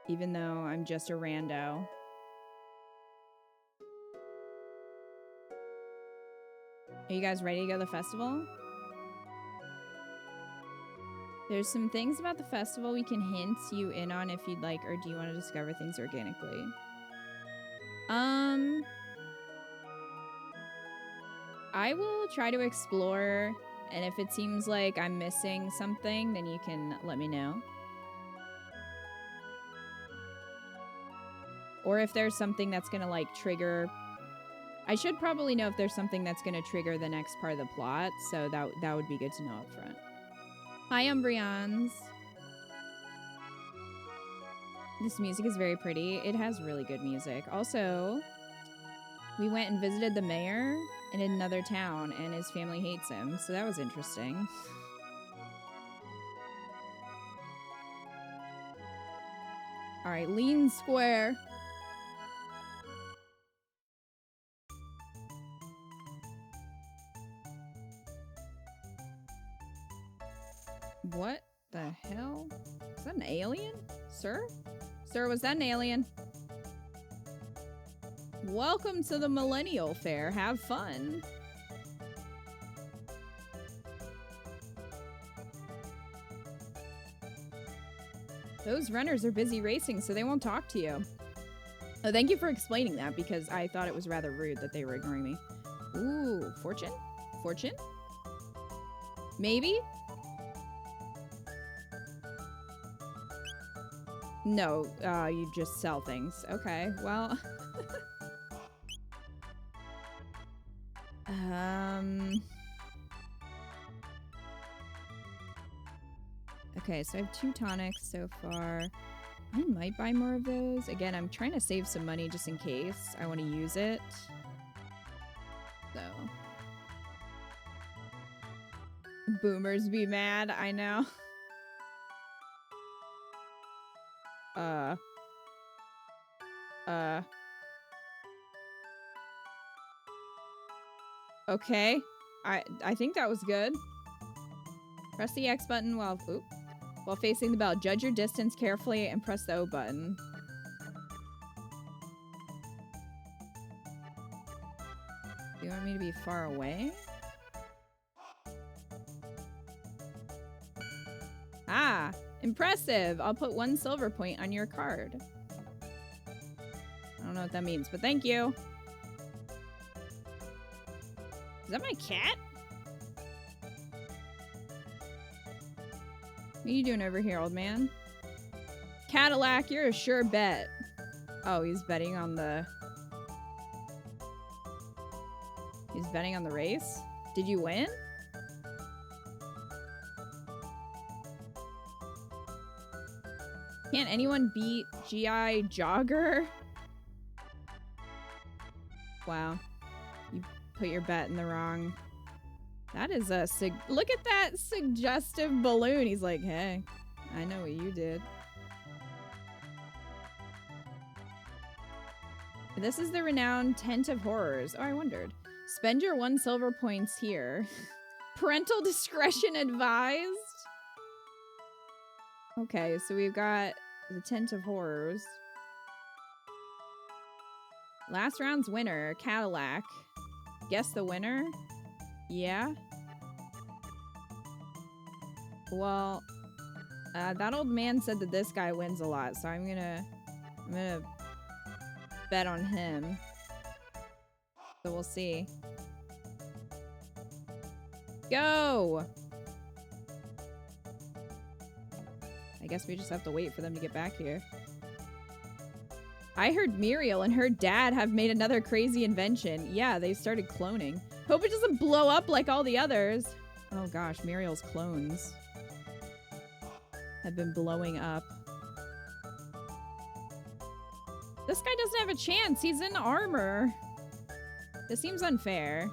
Speaker 1: Even though I'm just a rando. Are you guys ready to go to the festival? There's some things about the festival we can hint you in on if you'd like, or do you want to discover things organically? I will try to explore, and if it seems like I'm missing something, then you can let me know. Or if there's something that's gonna, like, trigger... I should probably know if there's something that's gonna trigger the next part of the plot, so that would be good to know up front. Hi, Umbreons. This music is very pretty. It has really good music. Also, we went and visited the mayor in another town, and his family hates him, so that was interesting. Alright, lean square. What the hell? Is that an alien? Sir? Sir, was that an alien? Welcome to the Millennial Fair. Have fun. Those runners are busy racing, so they won't talk to you. Oh, thank you for explaining that, because I thought it was rather rude that they were ignoring me. Ooh, fortune? Fortune? Maybe? No, you just sell things. Okay, well... Okay, so I have 2 tonics so far. I might buy more of those. Again, I'm trying to save some money just in case I want to use it. So... Boomers be mad, I know. Okay. I think that was good. Press the X button while facing the bell. Judge your distance carefully and press the O button. You want me to be far away? Ah, impressive. I'll put 1 silver point on your card. I don't know what that means, but thank you. Is that my cat? What are you doing over here, old man? Cadillac, you're a sure bet. Oh, he's betting on the... He's betting on the race? Did you win? Can't anyone beat GI Jogger? Wow. You put your bet in the wrong... That is a look at that suggestive balloon. He's like, hey, I know what you did. This is the renowned Tent of Horrors. Oh, I wondered. Spend your 1 silver points here. Parental discretion advised. Okay, so we've got the Tent of Horrors. Last round's winner, Cadillac. Guess the winner? Yeah? Well, that old man said that this guy wins a lot, so I'm gonna bet on him. So we'll see. Go! I guess we just have to wait for them to get back here. I heard Muriel and her dad have made another crazy invention. Yeah, they started cloning. Hope it doesn't blow up like all the others. Oh gosh, Muriel's clones have been blowing up. This guy doesn't have a chance. He's in armor. This seems unfair.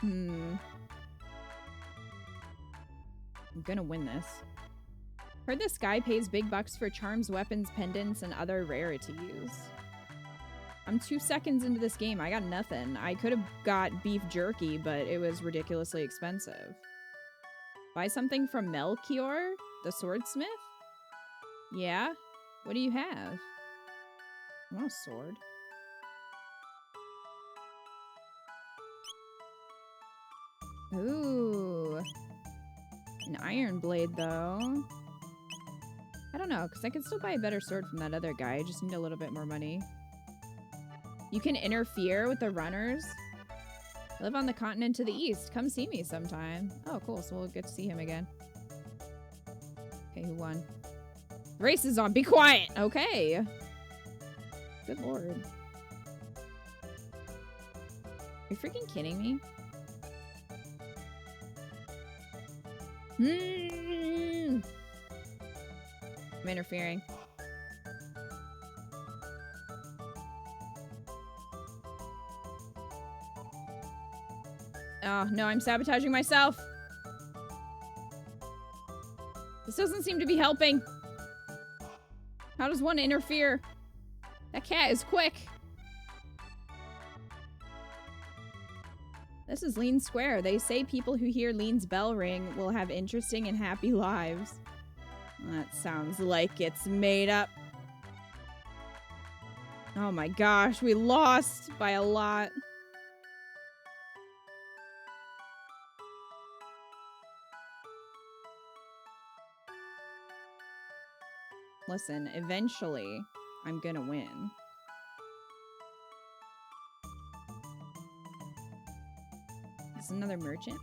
Speaker 1: I'm gonna win this. Heard this guy pays big bucks for charms, weapons, pendants, and other rarities. I'm 2 seconds into this game. I got nothing. I could have got beef jerky, but it was ridiculously expensive. Buy something from Melchior, the swordsmith? Yeah? What do you have? I want a sword. Ooh. An iron blade, though. I don't know, because I can still buy a better sword from that other guy. I just need a little bit more money. You can interfere with the runners. I live on the continent to the east. Come see me sometime. Oh, cool. So we'll get to see him again. Okay, who won? Race is on. Be quiet. Okay. Good lord. Are you freaking kidding me? I'm interfering. Oh, no, I'm sabotaging myself. This doesn't seem to be helping. How does one interfere? That cat is quick. This is Lean Square. They say people who hear Lean's bell ring will have interesting and happy lives. That sounds like it's made up. Oh my gosh, we lost by a lot. Listen, eventually, I'm gonna win. This is another merchant.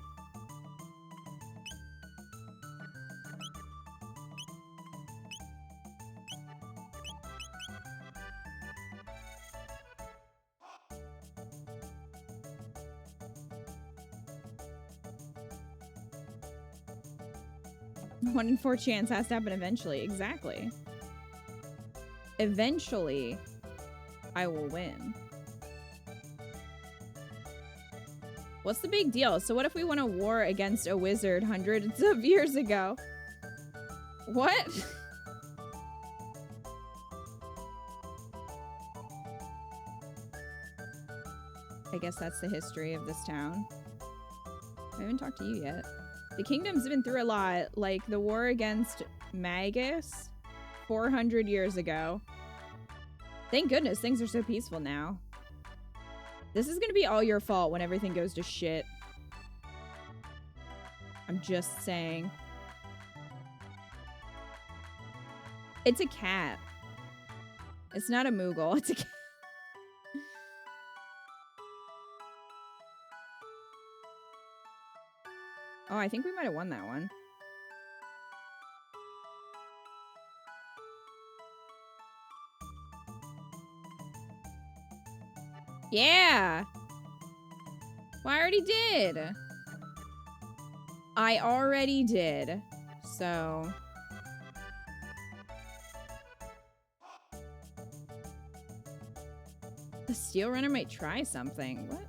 Speaker 1: One in 4 chance has to happen eventually. Exactly. Eventually, I will win. What's the big deal? So what if we won a war against a wizard hundreds of years ago? What? I guess that's the history of this town. I haven't talked to you yet. The kingdom's been through a lot, like the war against Magus 400 years ago. Thank goodness things are so peaceful now. This is gonna be all your fault when everything goes to shit. I'm just saying. It's a cat. It's not a Moogle. It's a cat. Oh, I think we might have won that one. Yeah! Well, I already did. I already did. So... The Steel Runner might try something. What?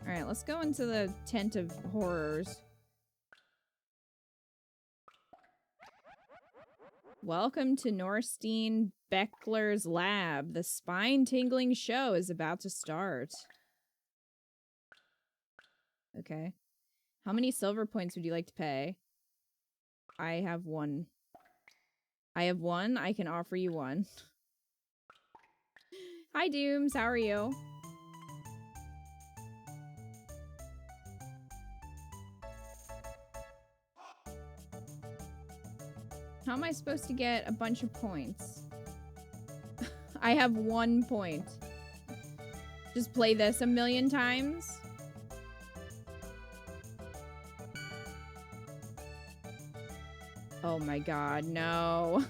Speaker 1: Alright, let's go into the Tent of Horrors. Welcome to Norstein Beckler's lab. The spine-tingling show is about to start. Okay. How many silver points would you like to pay? I have 1. I have 1. I can offer you 1. Hi, Dooms. How are you? How am I supposed to get a bunch of points? I have 1 point. Just play this a million times? Oh my god, no.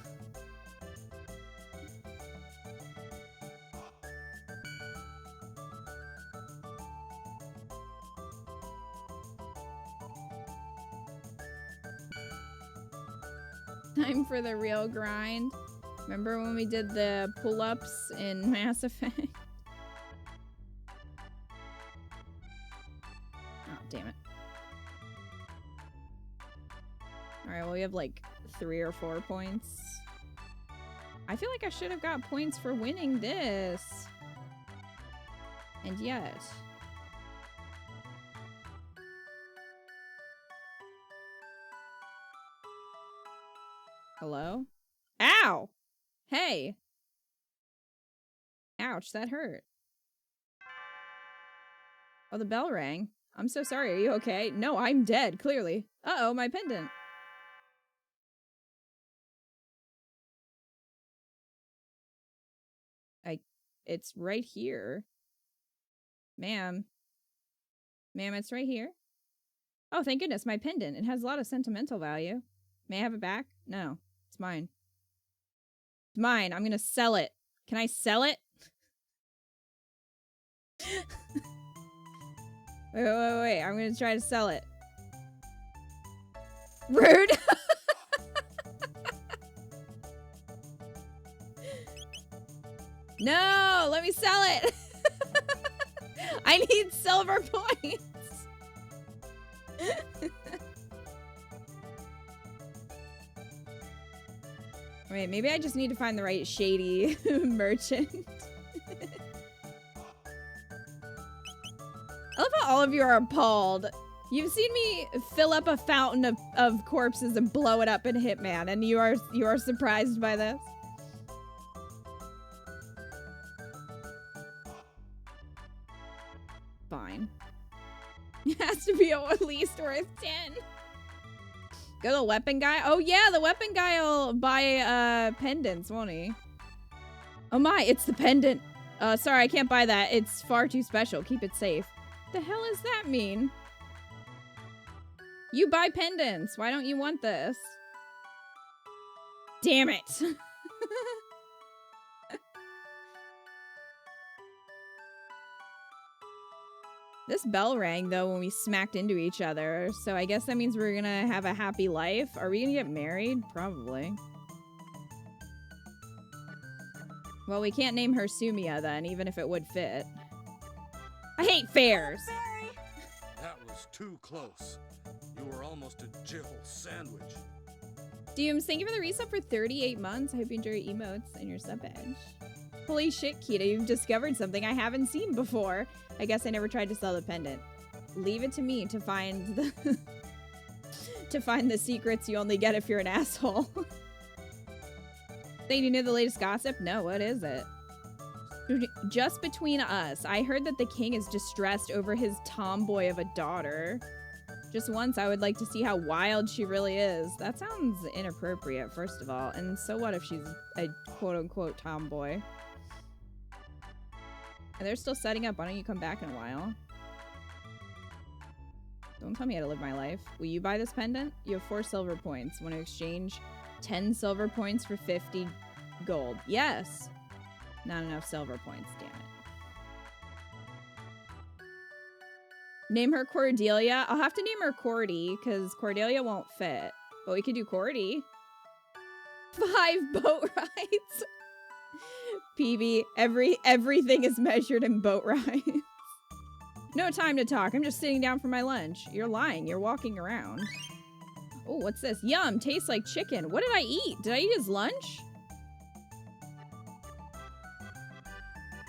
Speaker 1: Time for the real grind. Remember when we did the pull-ups in Mass Effect? Oh, damn it. Alright, well we have like 3 or 4 points. I feel like I should have got points for winning this. And yet... Hello? Ow! Hey! Ouch, that hurt. Oh, the bell rang. I'm so sorry, are you okay? No, I'm dead, clearly. Uh-oh, my pendant. It's right here. Ma'am. Ma'am, it's right here. Oh, thank goodness, my pendant. It has a lot of sentimental value. May I have it back? No, it's mine. It's mine. I'm gonna sell it. Can I sell it? Wait. I'm gonna try to sell it. Rude. No, let me sell it. I need silver points. Wait, maybe I just need to find the right shady merchant. I love how all of you are appalled. You've seen me fill up a fountain of corpses and blow it up in Hitman, and you are surprised by this? Fine. It has to be at least worth 10. Go to the weapon guy. Oh yeah, the weapon guy will buy pendants, won't he? Oh my, it's the pendant. Sorry, I can't buy that. It's far too special. Keep it safe. The hell does that mean? You buy pendants. Why don't you want this? Damn it. This bell rang, though, when we smacked into each other, so I guess that means we're gonna have a happy life. Are we gonna get married? Probably. Well, we can't name her Sumia, then, even if it would fit. I hate fairs!
Speaker 3: That was too close. You were almost a Jill sandwich.
Speaker 1: Dooms, thank you for the resub for 38 months. I hope you enjoy your emotes and your sub edge. Holy shit, Kita, you've discovered something I haven't seen before. I guess I never tried to sell the pendant. Leave it to me to find the to find the secrets you only get if you're an asshole. Think you knew the latest gossip? No, what is it? Just between us, I heard that the king is distressed over his tomboy of a daughter. Just once, I would like to see how wild she really is. That sounds inappropriate, first of all. And so what if she's a quote-unquote tomboy? And they're still setting up. Why don't you come back in a while? Don't tell me how to live my life. Will you buy this pendant? You have 4 silver points. Want to exchange 10 silver points for 50 gold? Yes. Not enough silver points, damn it. Name her Cordelia. I'll have to name her Cordy, because Cordelia won't fit. But we could do Cordy. 5 boat rides. PB, everything is measured in boat rides. No time to talk. I'm just sitting down for my lunch. You're lying. You're walking around. Oh, what's this? Yum, tastes like chicken. What did I eat? Did I eat his lunch?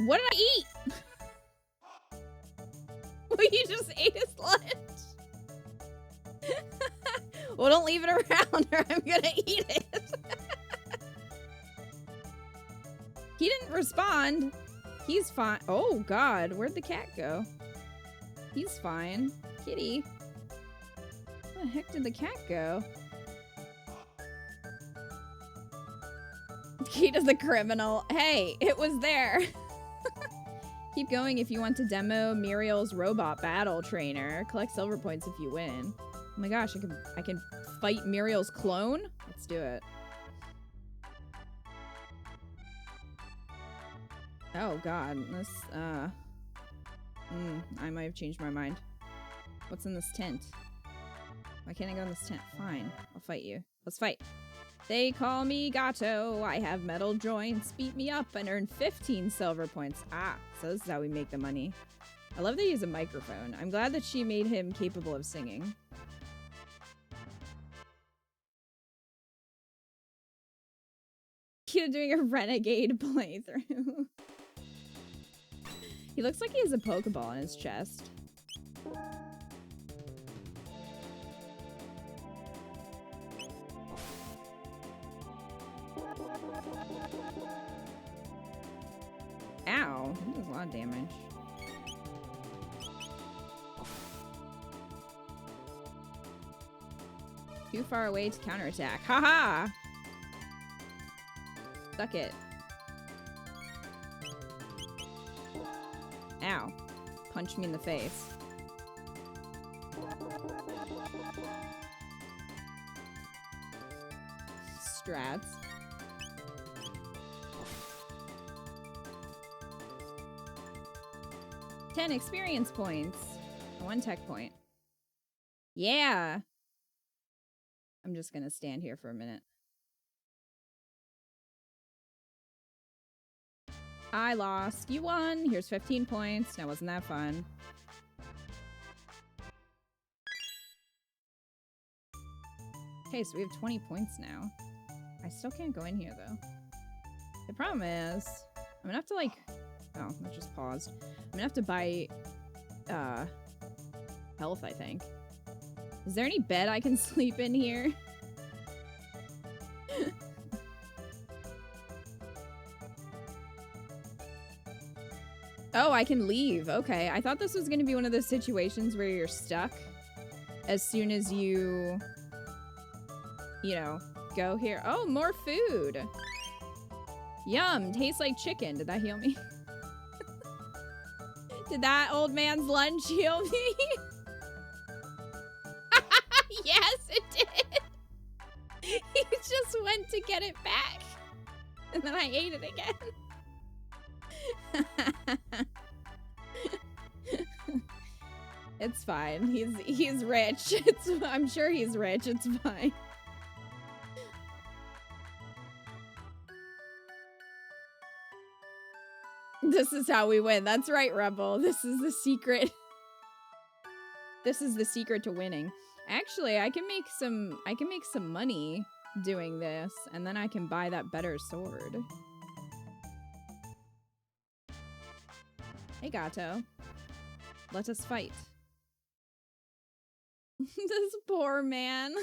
Speaker 1: What did I eat? Well, you just ate his lunch. Well, don't leave it around or I'm gonna eat it. He didn't respond. He's fine. Oh, God. Where'd the cat go? He's fine. Kitty. Where the heck did the cat go? Kita's the criminal. Hey, it was there. Keep going if you want to demo Muriel's robot battle trainer. Collect silver points if you win. Oh my gosh, I can fight Muriel's clone? Let's do it. Oh god, this, I might have changed my mind. What's in this tent? Why can't I go in this tent? Fine, I'll fight you. Let's fight. They call me Gato. I have metal joints. Beat me up and earn 15 silver points. Ah, so this is how we make the money. I love they use a microphone. I'm glad that she made him capable of singing. Kita doing a renegade playthrough. He looks like he has a Pokeball in his chest. Ow, that does a lot of damage. Too far away to counterattack. Haha! Suck it. Ow. Punch me in the face. Strats. $10 experience points. 1 tech point. Yeah! I'm just gonna stand here for a minute. I lost. You won. Here's 15 points. Now, wasn't that fun? Okay, so we have 20 points now. I still can't go in here, though. The problem is, I'm gonna have to, like... Oh, that just paused. I'm gonna have to buy, health, I think. Is there any bed I can sleep in here? Oh, I can leave. Okay. I thought this was going to be one of those situations where you're stuck as soon as you know, go here. Oh, more food. Yum. Tastes like chicken. Did that heal me? Did that old man's lunch heal me? Yes, it did. He just went to get it back. And then I ate it again. It's fine. He's rich. I'm sure he's rich. It's fine. This is how we win. That's right, Rebel. This is the secret. This is the secret to winning. Actually, I can make some money doing this, and then I can buy that better sword. Hey, Gato. Let us fight. This poor man.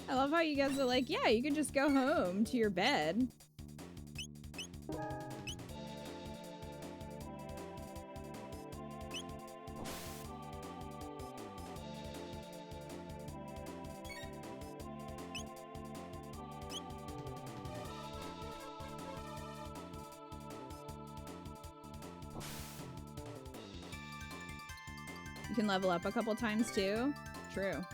Speaker 1: I love how you guys are like, yeah, you can just go home to your bed. You can level up a couple times too. True.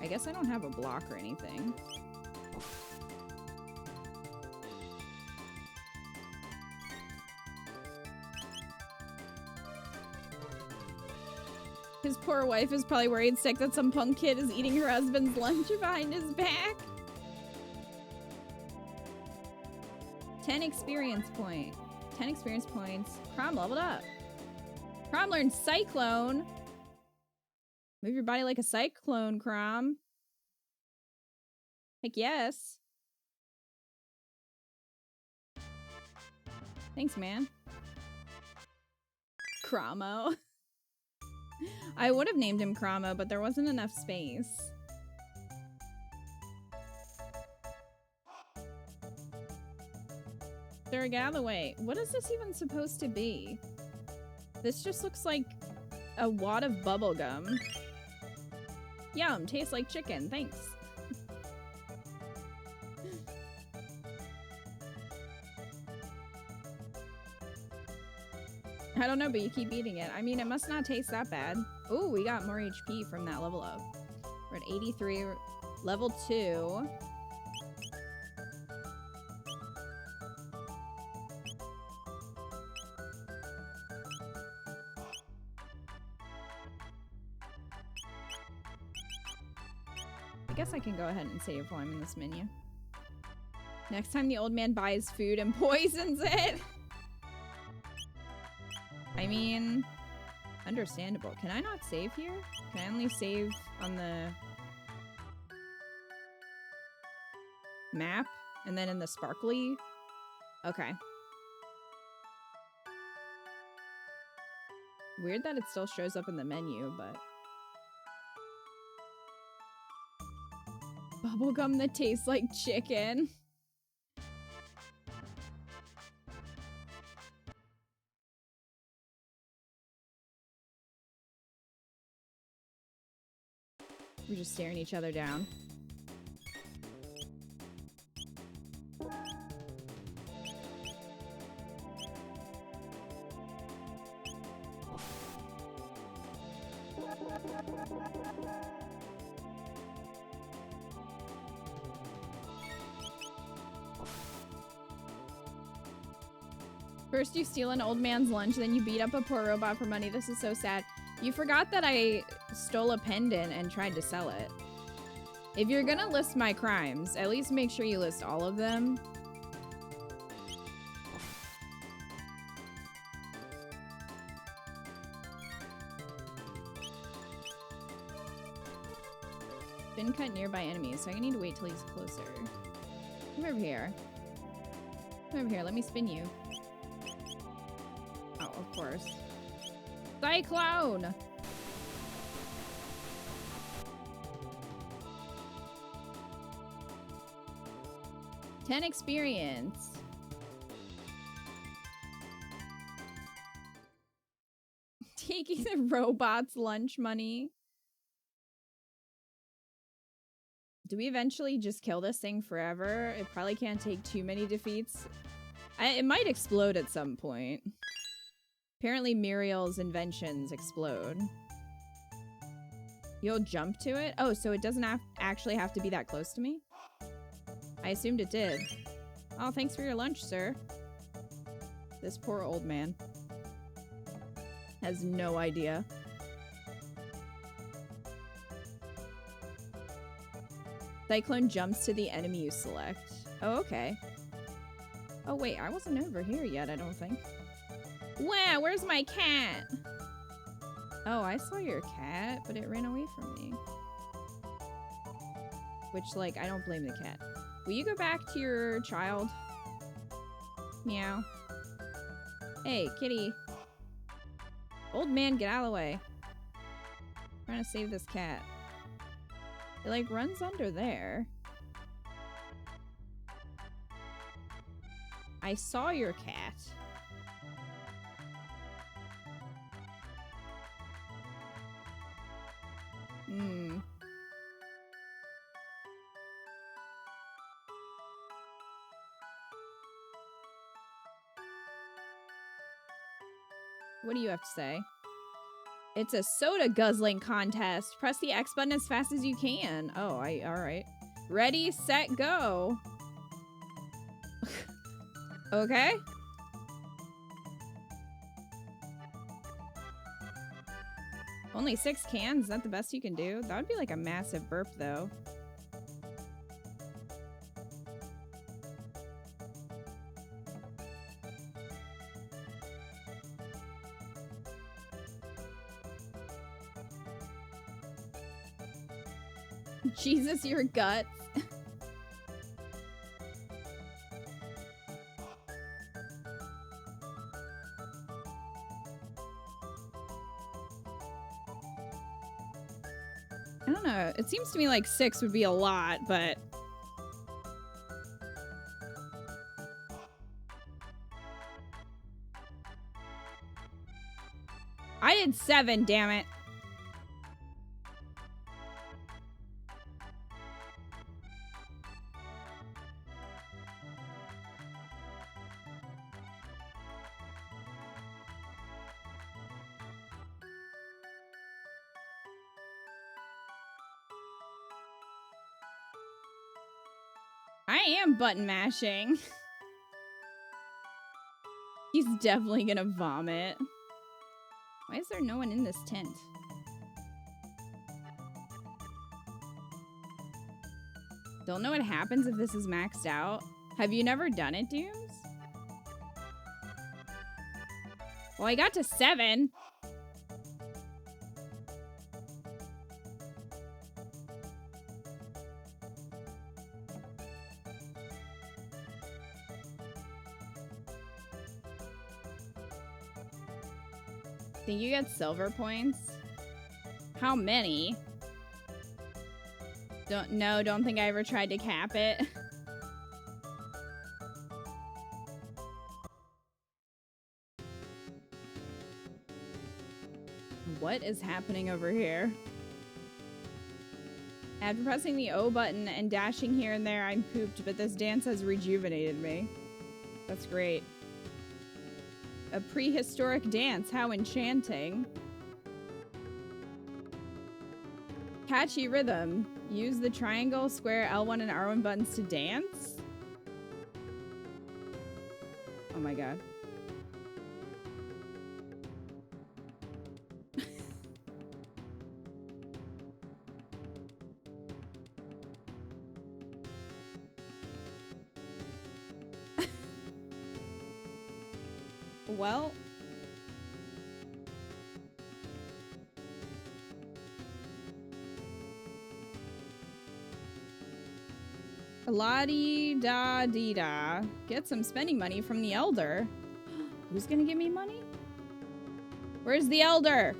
Speaker 1: I guess I don't have a block or anything. His poor wife is probably worried sick that some punk kid is eating her husband's lunch behind his back. 10 experience point. 10 experience points. Crom leveled up. Crom learned Cyclone. Move your body like a cyclone, Crom. Heck yes. Thanks, man. Cromo. I would have named him Cromo, but there wasn't enough space. Sarah, get out of the way. What is this even supposed to be? This just looks like a wad of bubble gum. Yum, tastes like chicken. Thanks. I don't know, but you keep eating it. I mean, it must not taste that bad. Ooh, we got more HP from that level up. We're at 83, level 2. I guess I can go ahead and save while I'm in this menu. Next time the old man buys food and poisons it. I mean, understandable. Can I not save here? Can I only save on the map and then in the sparkly? Okay. Weird that it still shows up in the menu, but... Bubblegum that tastes like chicken. We're just staring each other down. First you steal an old man's lunch, then you beat up a poor robot for money. This is so sad. You forgot that I stole a pendant and tried to sell it. If you're gonna list my crimes, at least make sure you list all of them. Been cut nearby enemies, so I need to wait till he's closer. Come over here. Come over here, let me spin you. Oh, of course. Cyclone! $10 experience. Taking the robot's lunch money. Do we eventually just kill this thing forever? It probably can't take too many defeats. It might explode at some point. Apparently Muriel's inventions explode. You'll jump to it? Oh, so it doesn't actually have to be that close to me? I assumed it did. Oh, thanks for your lunch, sir. This poor old man has no idea. Cyclone jumps to the enemy you select. Oh, okay. Oh, wait, I wasn't over here yet, I don't think. Wow, where's my cat? Oh, I saw your cat, but it ran away from me. Which, like, I don't blame the cat. Will you go back to your child? Meow. Hey, kitty. Old man, get out of the way. I'm trying to save this cat. It, like, runs under there. I saw your cat. Hmm. What do you have to say? It's a soda guzzling contest. Press the X button as fast as you can. Oh, alright. Ready, set, go. Okay. Only 6 cans? Is that the best you can do? That would be like a massive burp, though. Jesus, your guts. I don't know. It seems to me like 6 would be a lot, but... I did 7, damn it. I am button mashing. He's definitely gonna vomit. Why is there no one in this tent? Don't know what happens if this is maxed out. Have you never done it, Dooms? Well, I got to 7. Think you get silver points? How many? Don't think I ever tried to cap it. What is happening over here? After pressing the O button and dashing here and there, I'm pooped, but this dance has rejuvenated me. That's great. A prehistoric dance, how enchanting. catchy rhythm. Use the triangle, square, L1, and R1 buttons to dance? Oh my god. Well... La-dee-da-dee-da. Get some spending money from the elder. Who's gonna give me money? Where's the elder?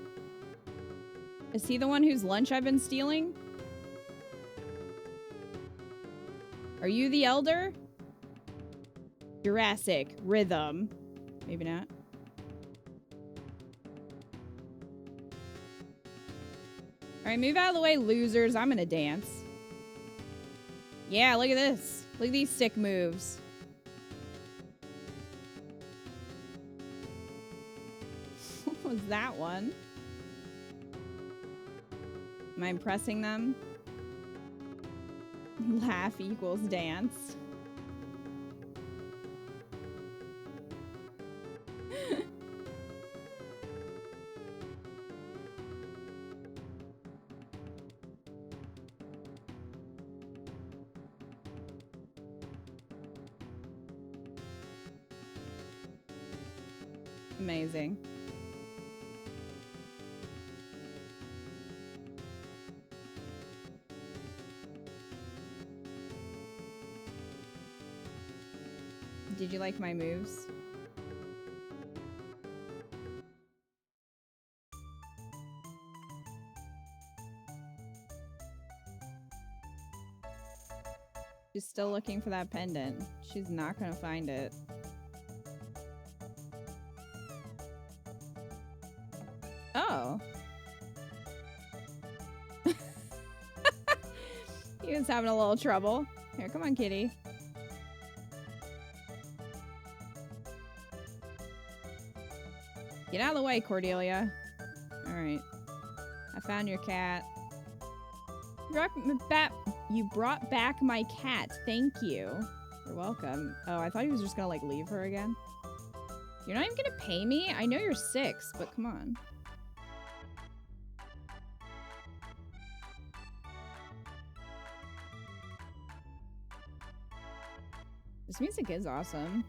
Speaker 1: Is he the one whose lunch I've been stealing? Are you the elder? Jurassic rhythm. Maybe not. Alright, move out of the way, losers. I'm gonna dance. Yeah, look at this. Look at these sick moves. What was that one? Am I impressing them? Laugh equals dance. Amazing. Did you like my moves? She's still looking for that pendant. She's not gonna find it. Oh. He was having a little trouble. Here, come on, kitty. Get out of the way, Cordelia. Alright. I found your cat. You brought back my cat. Thank you. You're welcome. Oh, I thought he was just gonna, like, leave her again. You're not even gonna pay me? I know you're 6, but come on. This music is awesome.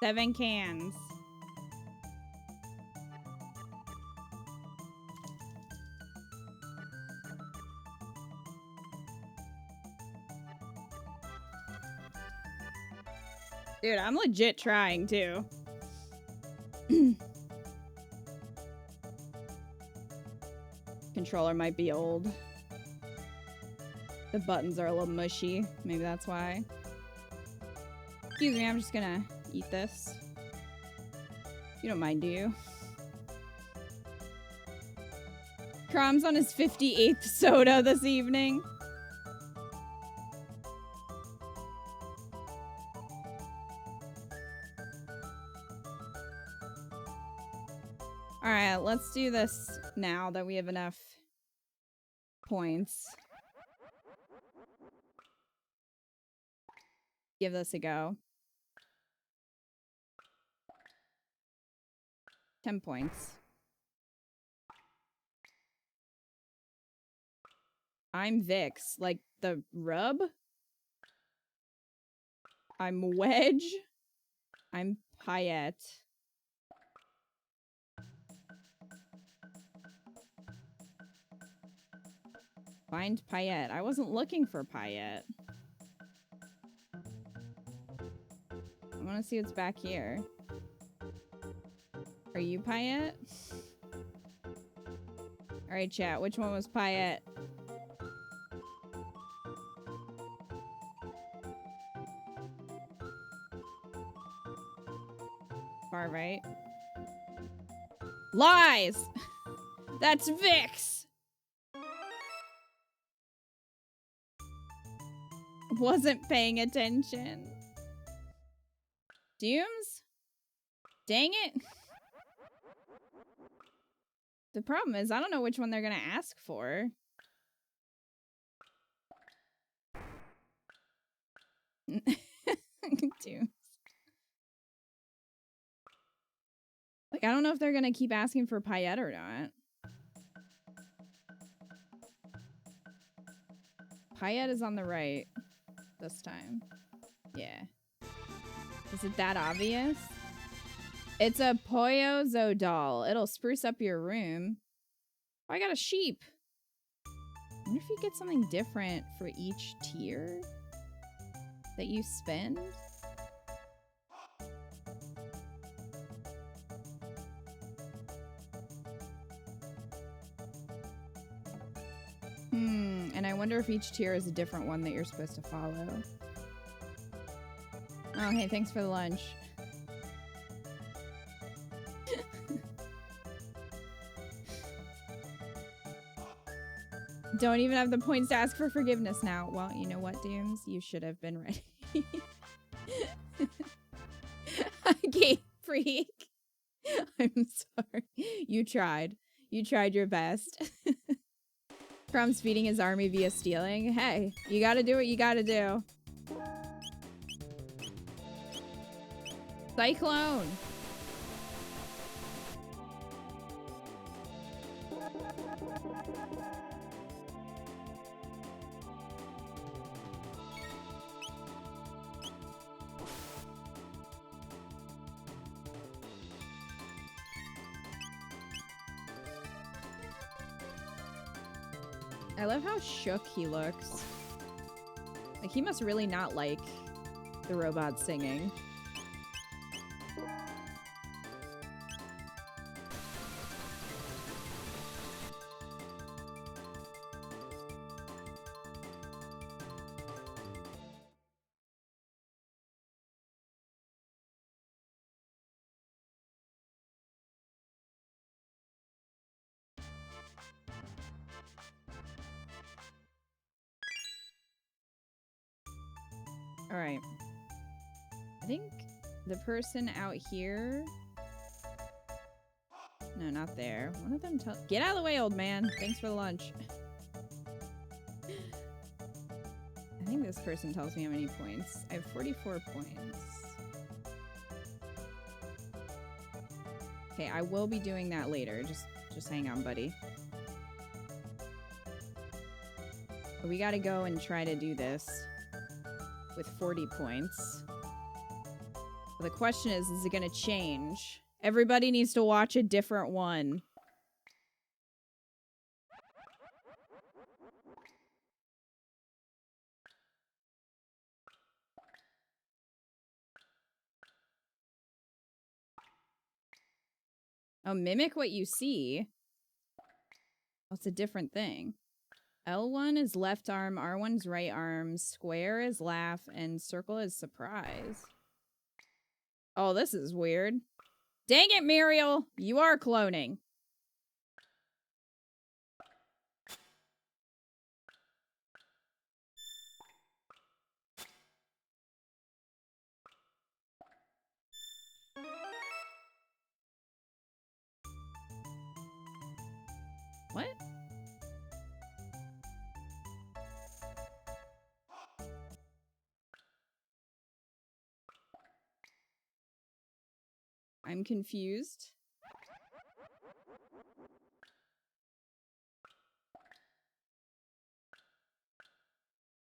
Speaker 1: Seven cans. Dude, I'm legit trying too. Controller might be old. The buttons are a little mushy. Maybe that's why. Excuse me, I'm just gonna eat this. You don't mind, do you? Crom's on his 58th soda this evening. Alright, let's do this now that we have enough points. Give this a go. 10 points. I'm Vix, like the rub. I'm Wedge. I'm Payette. Find Payette. I wasn't looking for Payette. I want to see what's back here. Are you Payette? Alright, chat. Which one was Payette? Far right. Lies! That's Vix! Wasn't paying attention. Dooms? Dang it. The problem is, I don't know which one they're gonna ask for. Dooms. Like, I don't know if they're gonna keep asking for paillette or not. Paillette is on the right this time. Yeah. Is it that obvious? It's a Poyozo doll. It'll spruce up your room. Oh, I got a sheep. I wonder if you get something different for each tier that you spend. And I wonder if each tier is a different one that you're supposed to follow. Oh, hey, thanks for the lunch. Don't even have the points to ask for forgiveness now. Well, you know what, Dooms? You should have been ready. Game freak. I'm sorry. You tried. You tried your best. Crumb's feeding his army via stealing. Hey, you gotta do what you gotta do. Cyclone. I love how shook he looks. Like, he must really not like the robot singing. All right. I think the person out here... No, not there. One of them tell... Get out of the way, old man. Thanks for the lunch. I think this person tells me how many points. I have 44 points. Okay, I will be doing that later. Just hang on, buddy. But we gotta go and try to do this with 40 points. The question is it gonna change? Everybody needs to watch a different one. Oh, mimic what you see. Oh, it's a different thing. L1 is left arm, R1's right arm, square is laugh, and circle is surprise. Oh, this is weird. Dang it, Muriel! You are cloning. What? I'm confused.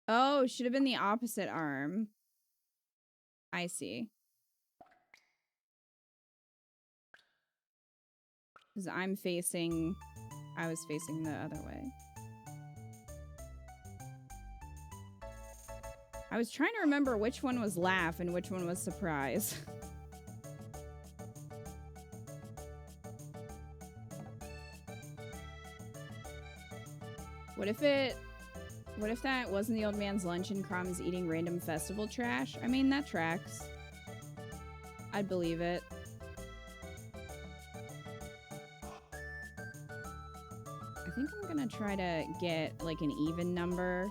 Speaker 1: Oh, should have been the opposite arm. I see. Because I was facing the other way. I was trying to remember which one was laugh and which one was surprise. What if that wasn't the old man's lunch and Crom's eating random festival trash? I mean, that tracks. I'd believe it. try to get like an even number.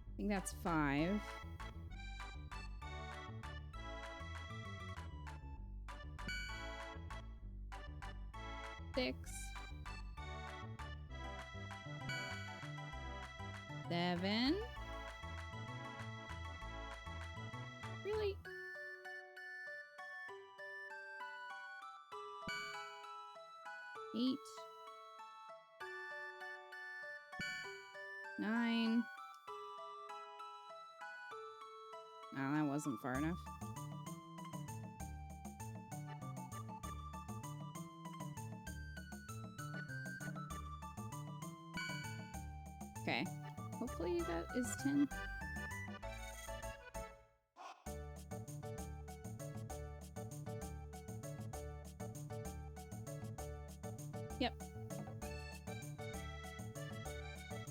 Speaker 1: I think that's 5. Six. 7. Really? 8. 9. Oh, that wasn't far enough. Okay. Hopefully that is 10. Yep.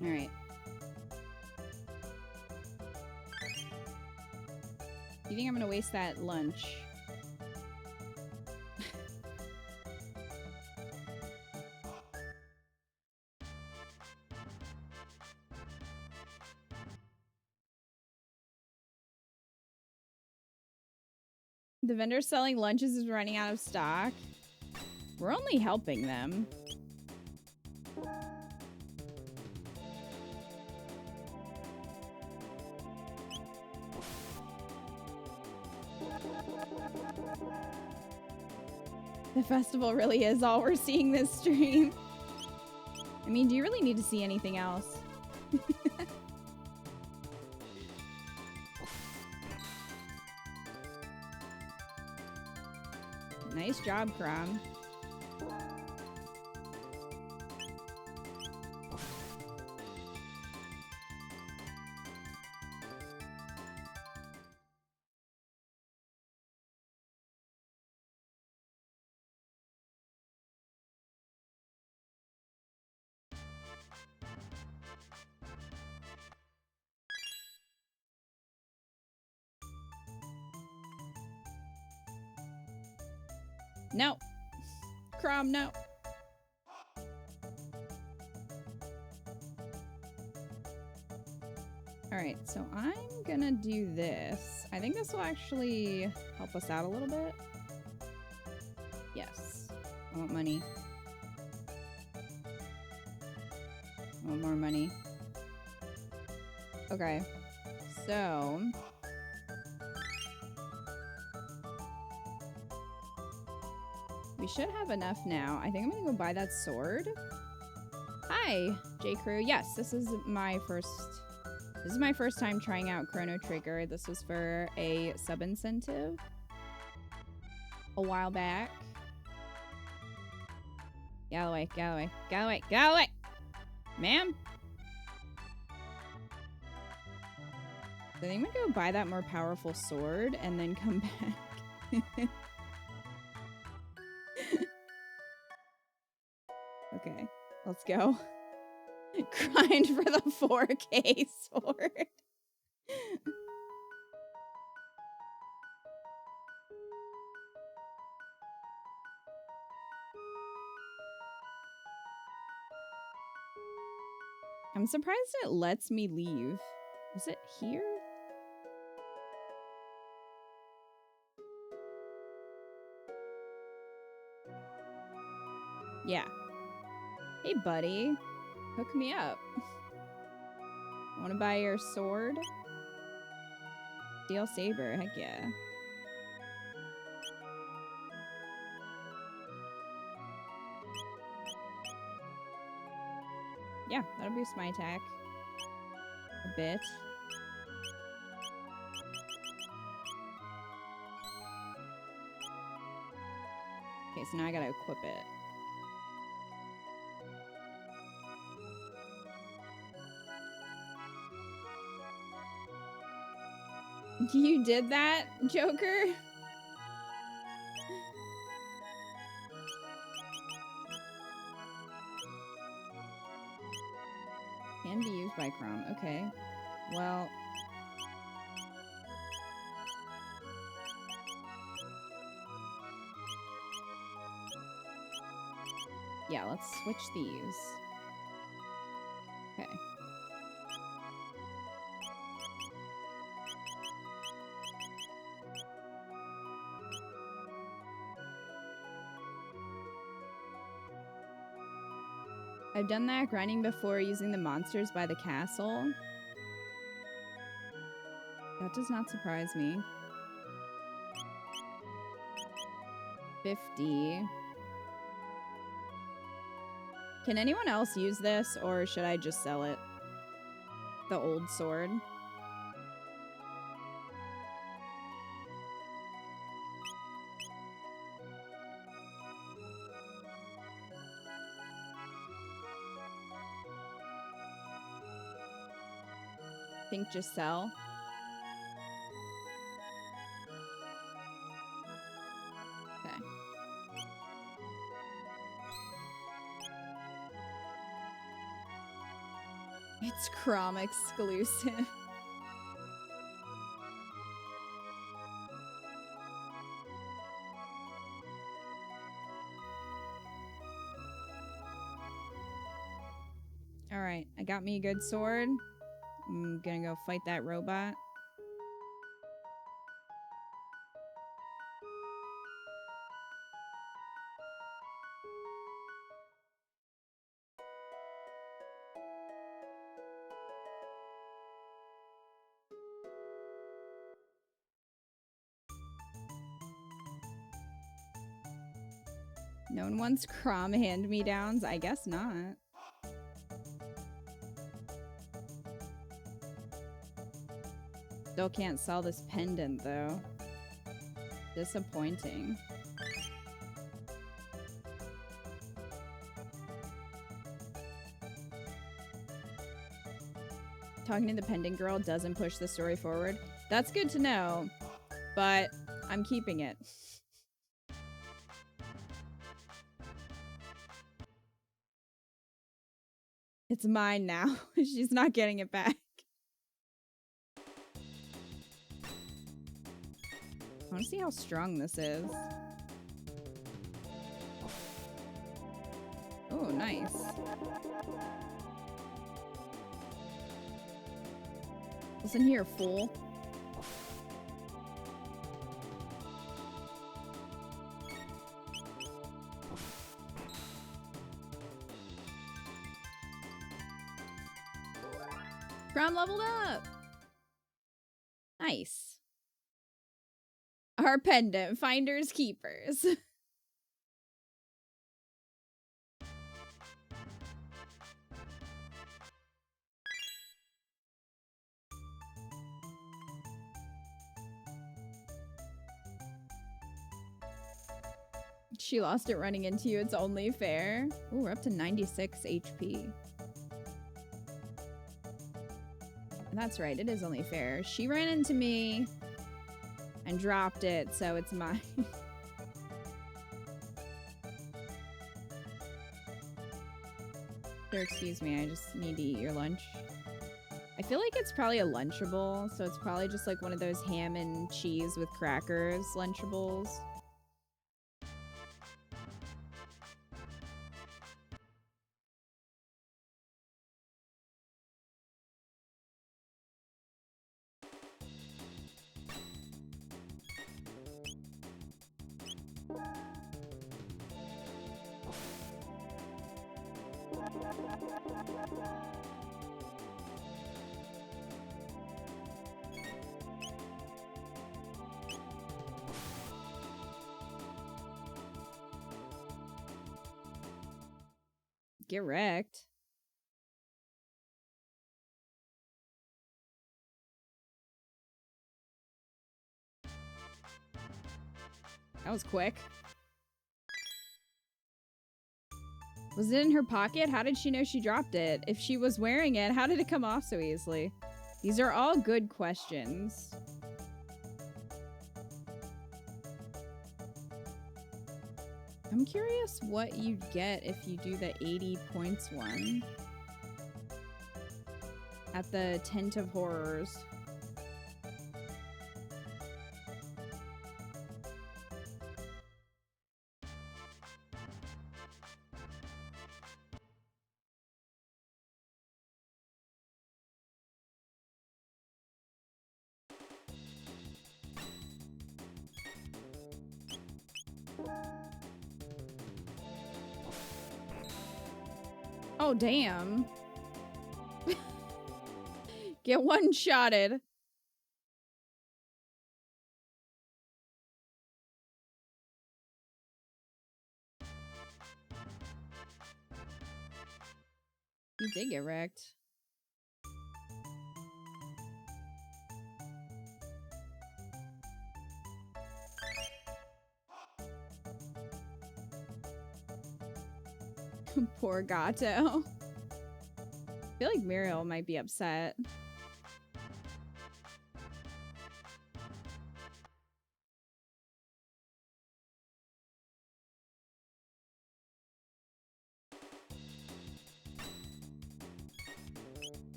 Speaker 1: All right. You think I'm gonna waste that lunch? The vendor selling lunches is running out of stock. We're only helping them. The festival really is all we're seeing this stream. I mean, do you really need to see anything else? Nice job, Crom. No. Crom, no. Alright, so I'm gonna do this. I think this will actually help us out a little bit. Yes. I want money. I want more money. Okay. So... we should have enough now. I think I'm gonna go buy that sword. Hi, J Crew. Yes, this is my first time trying out Chrono Trigger. This was for a sub incentive a while back. Galloway, Galloway, Galloway, Galloway! Ma'am? I think I'm gonna go buy that more powerful sword and then come back. Okay, let's go. Grind for the 4K sword. I'm surprised it lets me leave. Is it here? Yeah. Hey, buddy. Hook me up. Want to buy your sword? Steel saber. Heck yeah. Yeah, that'll boost my attack a bit. Okay, so now I gotta equip it. You did that, Joker? Can be used by Chrome. Okay. Well, Yeah, let's switch these. Okay. I've done that grinding before using the monsters by the castle. That does not surprise me. 50. Can anyone else use this, or should I just sell it? The old sword. Think just sell. Okay. It's Chrome exclusive. All right, I got me a good sword. I'm gonna go fight that robot. No one wants Crom hand-me-downs? I guess not. Still can't sell this pendant, though. Disappointing. Talking to the pendant girl doesn't push the story forward. That's good to know, but I'm keeping it. It's mine now. She's not getting it back. I want to see how strong this is. Oh, nice. Listen here, fool. Crom leveled up. Nice. Our pendant, finders keepers. She lost it running into you. It's only fair. Ooh, we're up to 96 HP. That's right. It is only fair. She ran into me and dropped it, so it's mine. Sir, excuse me. I just need to eat your lunch. I feel like it's probably a Lunchable, so it's probably just like one of those ham and cheese with crackers Lunchables. Get wrecked. That was quick. Was it in her pocket? How did she know she dropped it? If she was wearing it, how did it come off so easily? These are all good questions. I'm curious what you'd get if you do the 80 points one. At the Tent of Horrors. Oh, damn. Get one-shotted. You did get wrecked. Poor Gato. I feel like Muriel might be upset.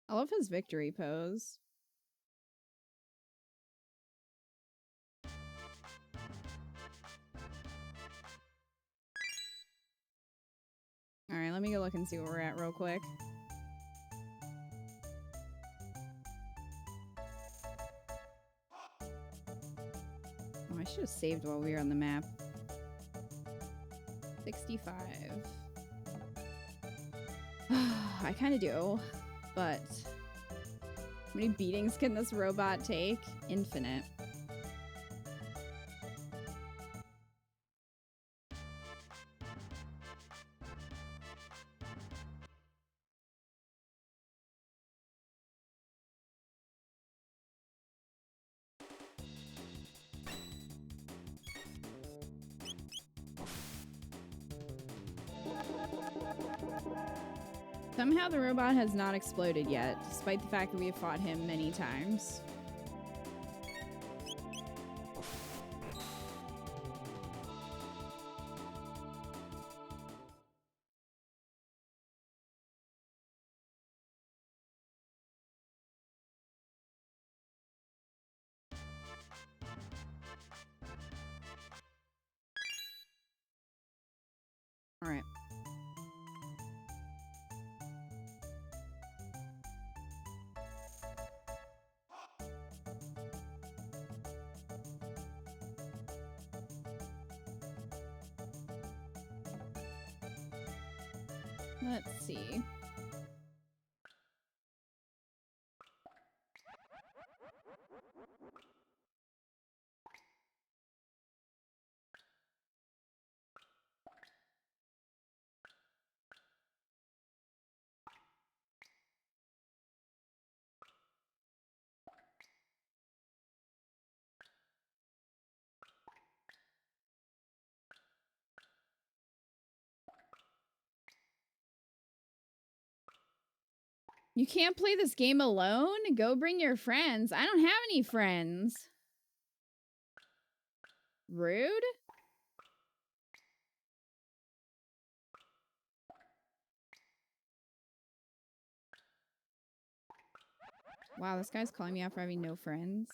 Speaker 1: I love his victory pose. Alright, let me go look and see where we're at real quick. Oh, I should have saved while we were on the map. 65. I kind of do, but how many beatings can this robot take? Infinite. Somehow the robot has not exploded yet, despite the fact that we have fought him many times. All right. Let's see. You can't play this game alone? Go bring your friends. I don't have any friends. Rude? Wow, this guy's calling me out for having no friends.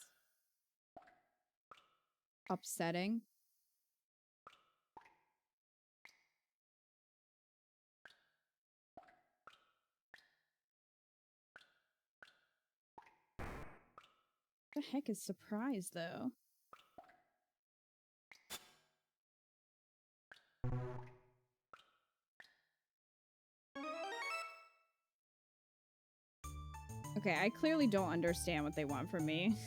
Speaker 1: Upsetting. What the heck is surprise, though? Okay, I clearly don't understand what they want from me.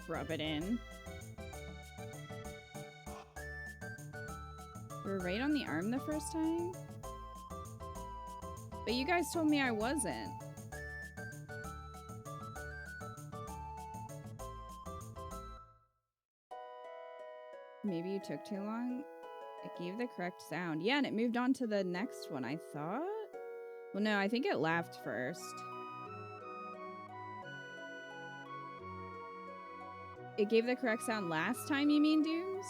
Speaker 1: Rub it in. We're right on the arm the first time? But you guys told me I wasn't. Maybe you took too long? It gave the correct sound. Yeah, and it moved on to the next one, I thought. Well, no, I think it laughed first. It gave the correct sound last time, you mean, Dooms?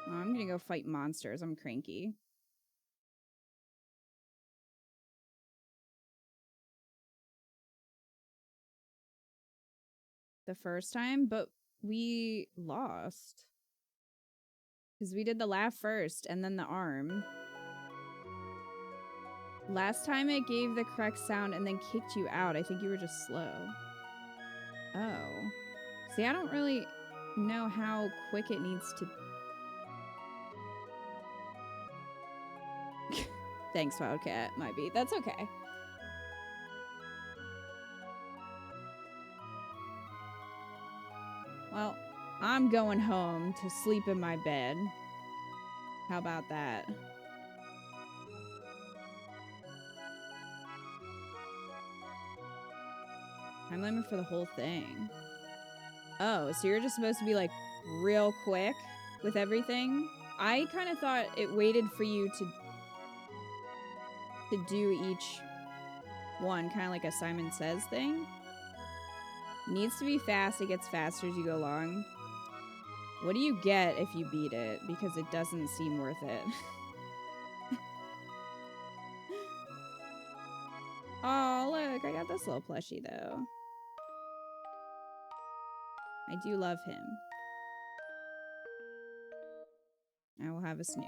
Speaker 1: Oh, I'm gonna go fight monsters. I'm cranky. The first time, but we lost. Because we did the laugh first and then the arm. Last time it gave the correct sound and then kicked you out. I think you were just slow. Oh. See, I don't really know how quick it needs to... Thanks, Wildcat. Might be. That's okay. Well, I'm going home to sleep in my bed. How about that? Time limit for the whole thing. Oh, so you're just supposed to be like real quick with everything? I kind of thought it waited for you to do each one, kind of like a Simon Says thing. Needs to be fast. It gets faster as you go along. What do you get if you beat it? Because it doesn't seem worth it. Oh, look. I got this little plushie, though. I do love him. I will have a snooze.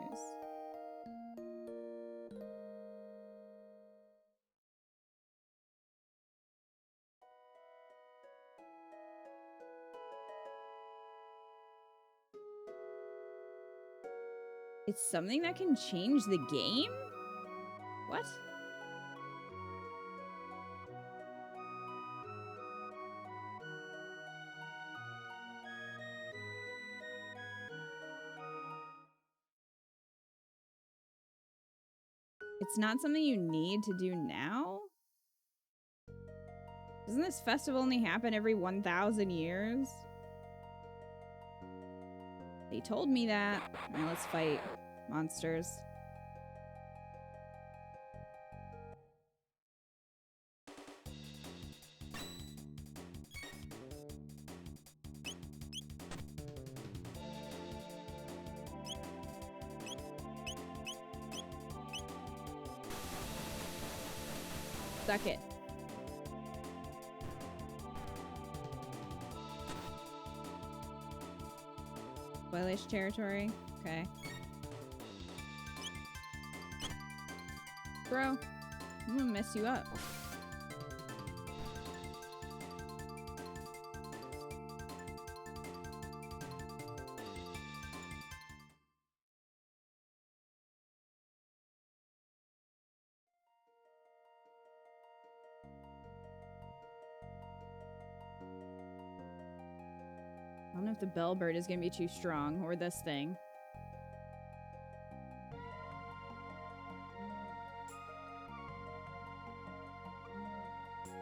Speaker 1: It's something that can change the game? What? It's not something you need to do now? Doesn't this festival only happen every 1,000 years? They told me that. Alright, let's fight monsters. Suck it. Spoilish territory. Okay. Bro, I'm gonna mess you up. I don't know if the bellbird is gonna be too strong, or this thing.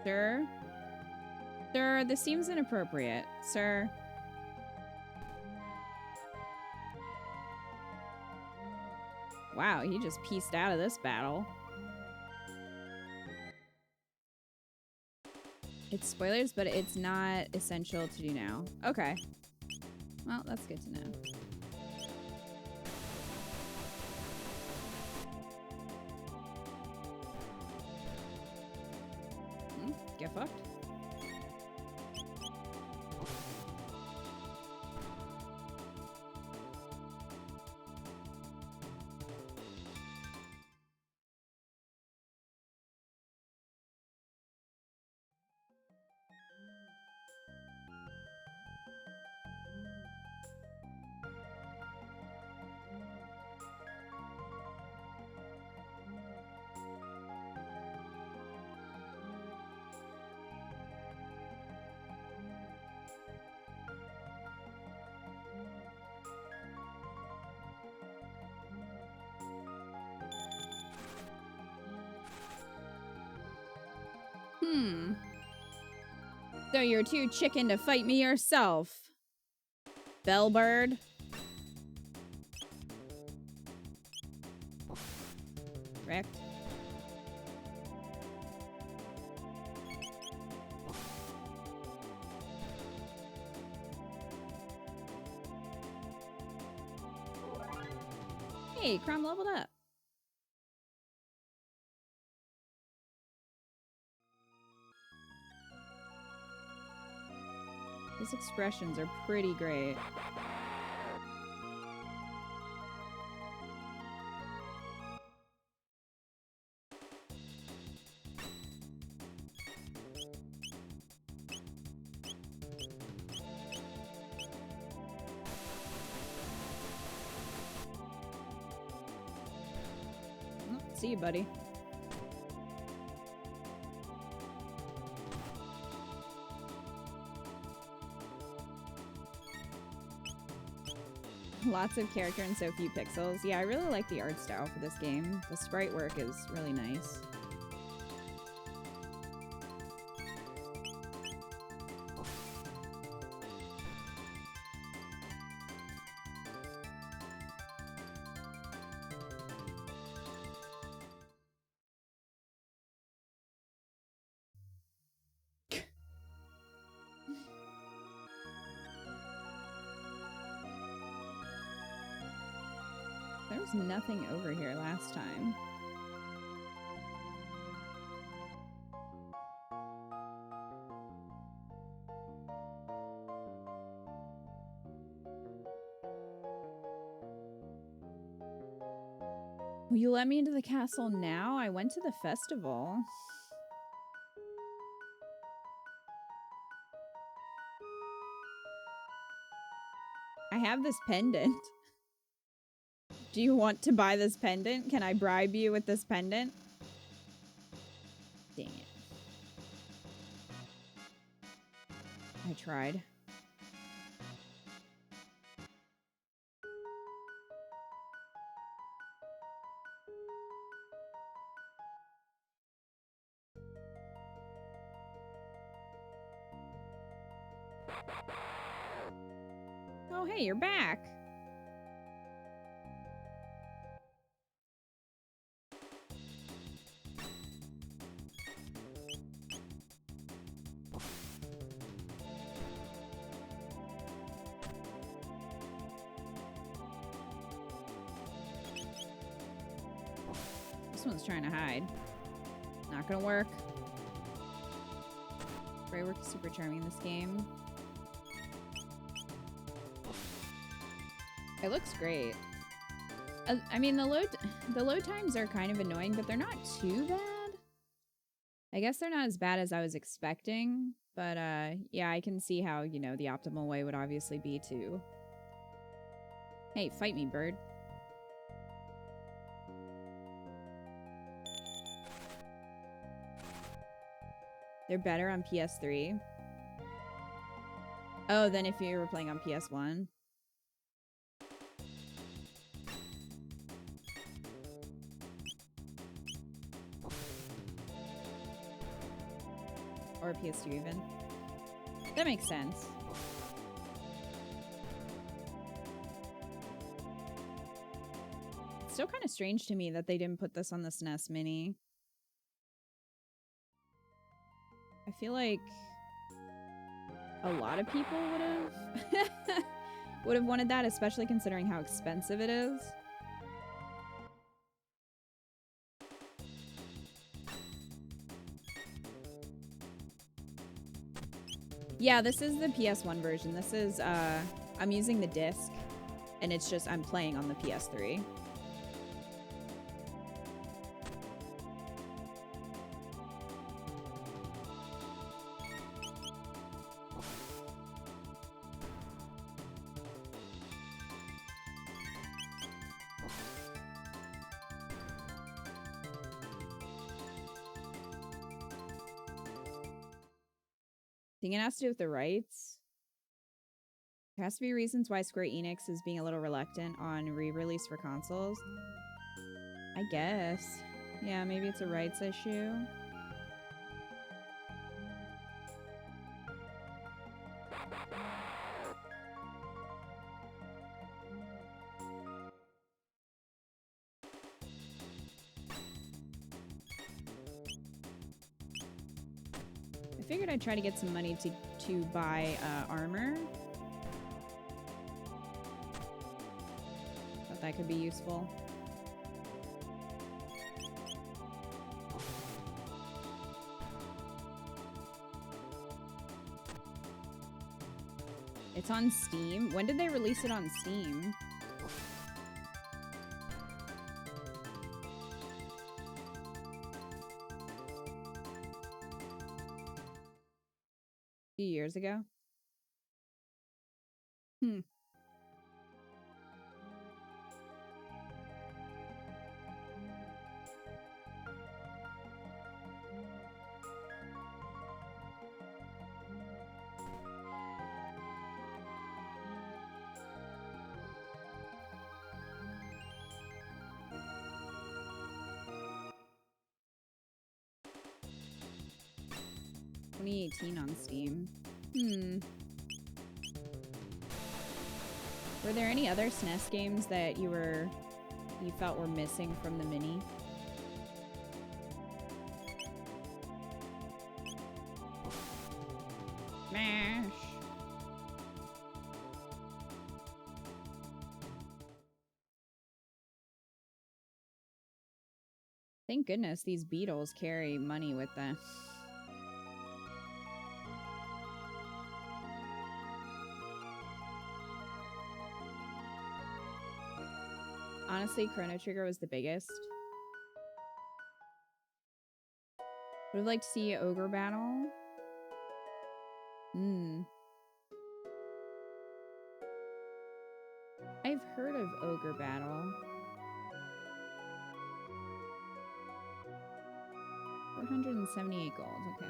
Speaker 1: Sir? Sir, this seems inappropriate. Sir? Wow, he just pieced out of this battle. It's spoilers, but it's not essential to do now. Okay. Well, that's good to know. Get fucked. Though you're too chicken to fight me yourself. Bellbird. Correct. Hey, Crom leveled up. His expressions are pretty great. Oh, see you, buddy. Lots of character and so few pixels. Yeah, I really like the art style for this game. The sprite work is really nice. There was nothing over here last time. Will you let me into the castle now? I went to the festival. I have this pendant. Do you want to buy this pendant? Can I bribe you with this pendant? Dang it. I tried. Oh, hey, you're back. This one's trying to hide. Not gonna work. Spray work is super charming in this game. It looks great. I mean, the load times are kind of annoying, but they're not too bad. I guess they're not as bad as I was expecting, but yeah, I can see how, you know, the optimal way would obviously be to... Hey, fight me, bird. They're better on PS3. Oh, than if you were playing on PS1. Or PS2 even. That makes sense. It's still kind of strange to me that they didn't put this on the SNES Mini. I feel like a lot of people would have wanted that, especially considering how expensive it is. Yeah, this is the PS1 version. This is, I'm using the disc, and it's just, I'm playing on the PS3. I think it has to do with the rights. There has to be reasons why Square Enix is being a little reluctant on re-release for consoles. I guess. Yeah, maybe it's a rights issue. figured I'd try to get some money to buy armor. Thought that could be useful. It's on Steam. When did they release it on Steam? A few years ago. Hmm. On Steam. Were there any other SNES games that you felt were missing from the mini? Smash. Thank goodness these beetles carry money with them. Honestly, Chrono Trigger was the biggest. Would have liked to see Ogre Battle. I've heard of Ogre Battle. 478 gold, okay.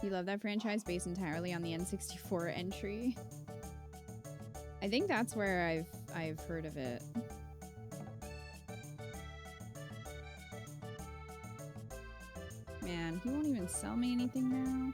Speaker 1: You love that franchise based entirely on the N64 entry? I think that's where I've heard of it. Man, he won't even sell me anything now.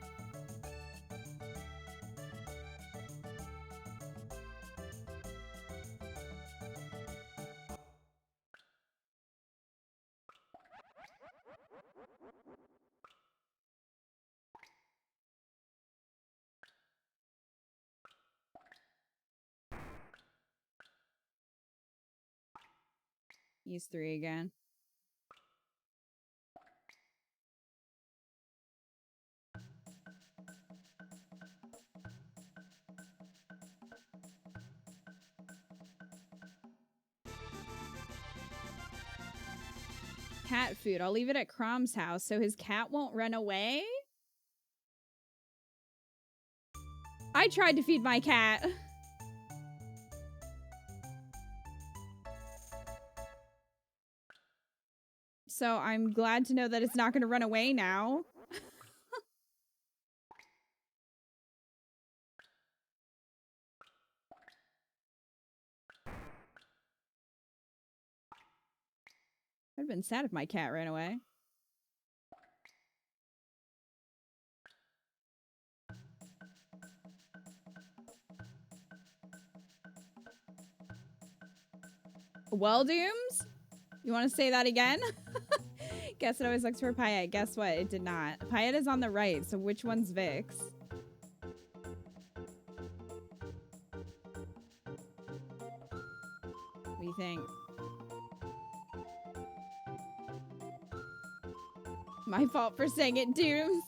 Speaker 1: He's 3 again. Cat food. I'll leave it at Crom's house so his cat won't run away. I tried to feed my cat. So I'm glad to know that it's not going to run away now. I'd have been sad if my cat ran away. Well, Dooms? You want to say that again? Guess it always looks for Payette. Guess what? It did not. Payette is on the right, so which one's Vix? What do you think? My fault for saying it, Dooms.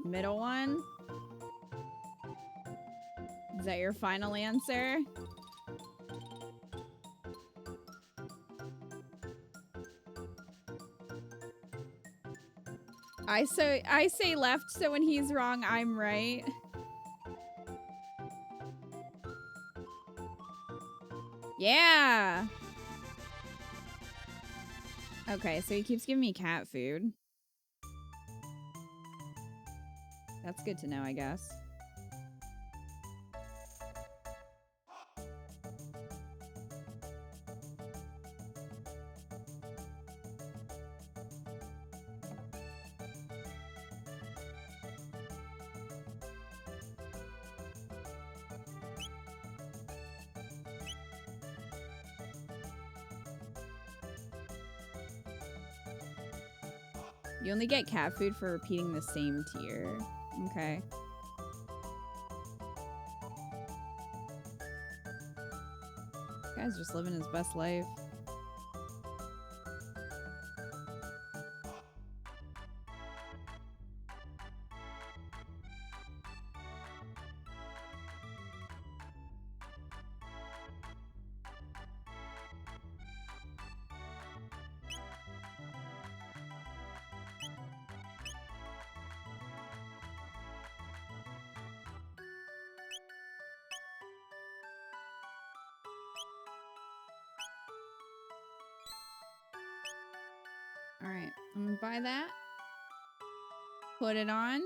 Speaker 1: Middle one? Is that your final answer? I say left, so when he's wrong, I'm right. Yeah. Okay, so he keeps giving me cat food. That's good to know, I guess. You only get cat food for repeating the same tier. Okay. Guy's just living his best life. Alright, I'm gonna buy that. Put it on.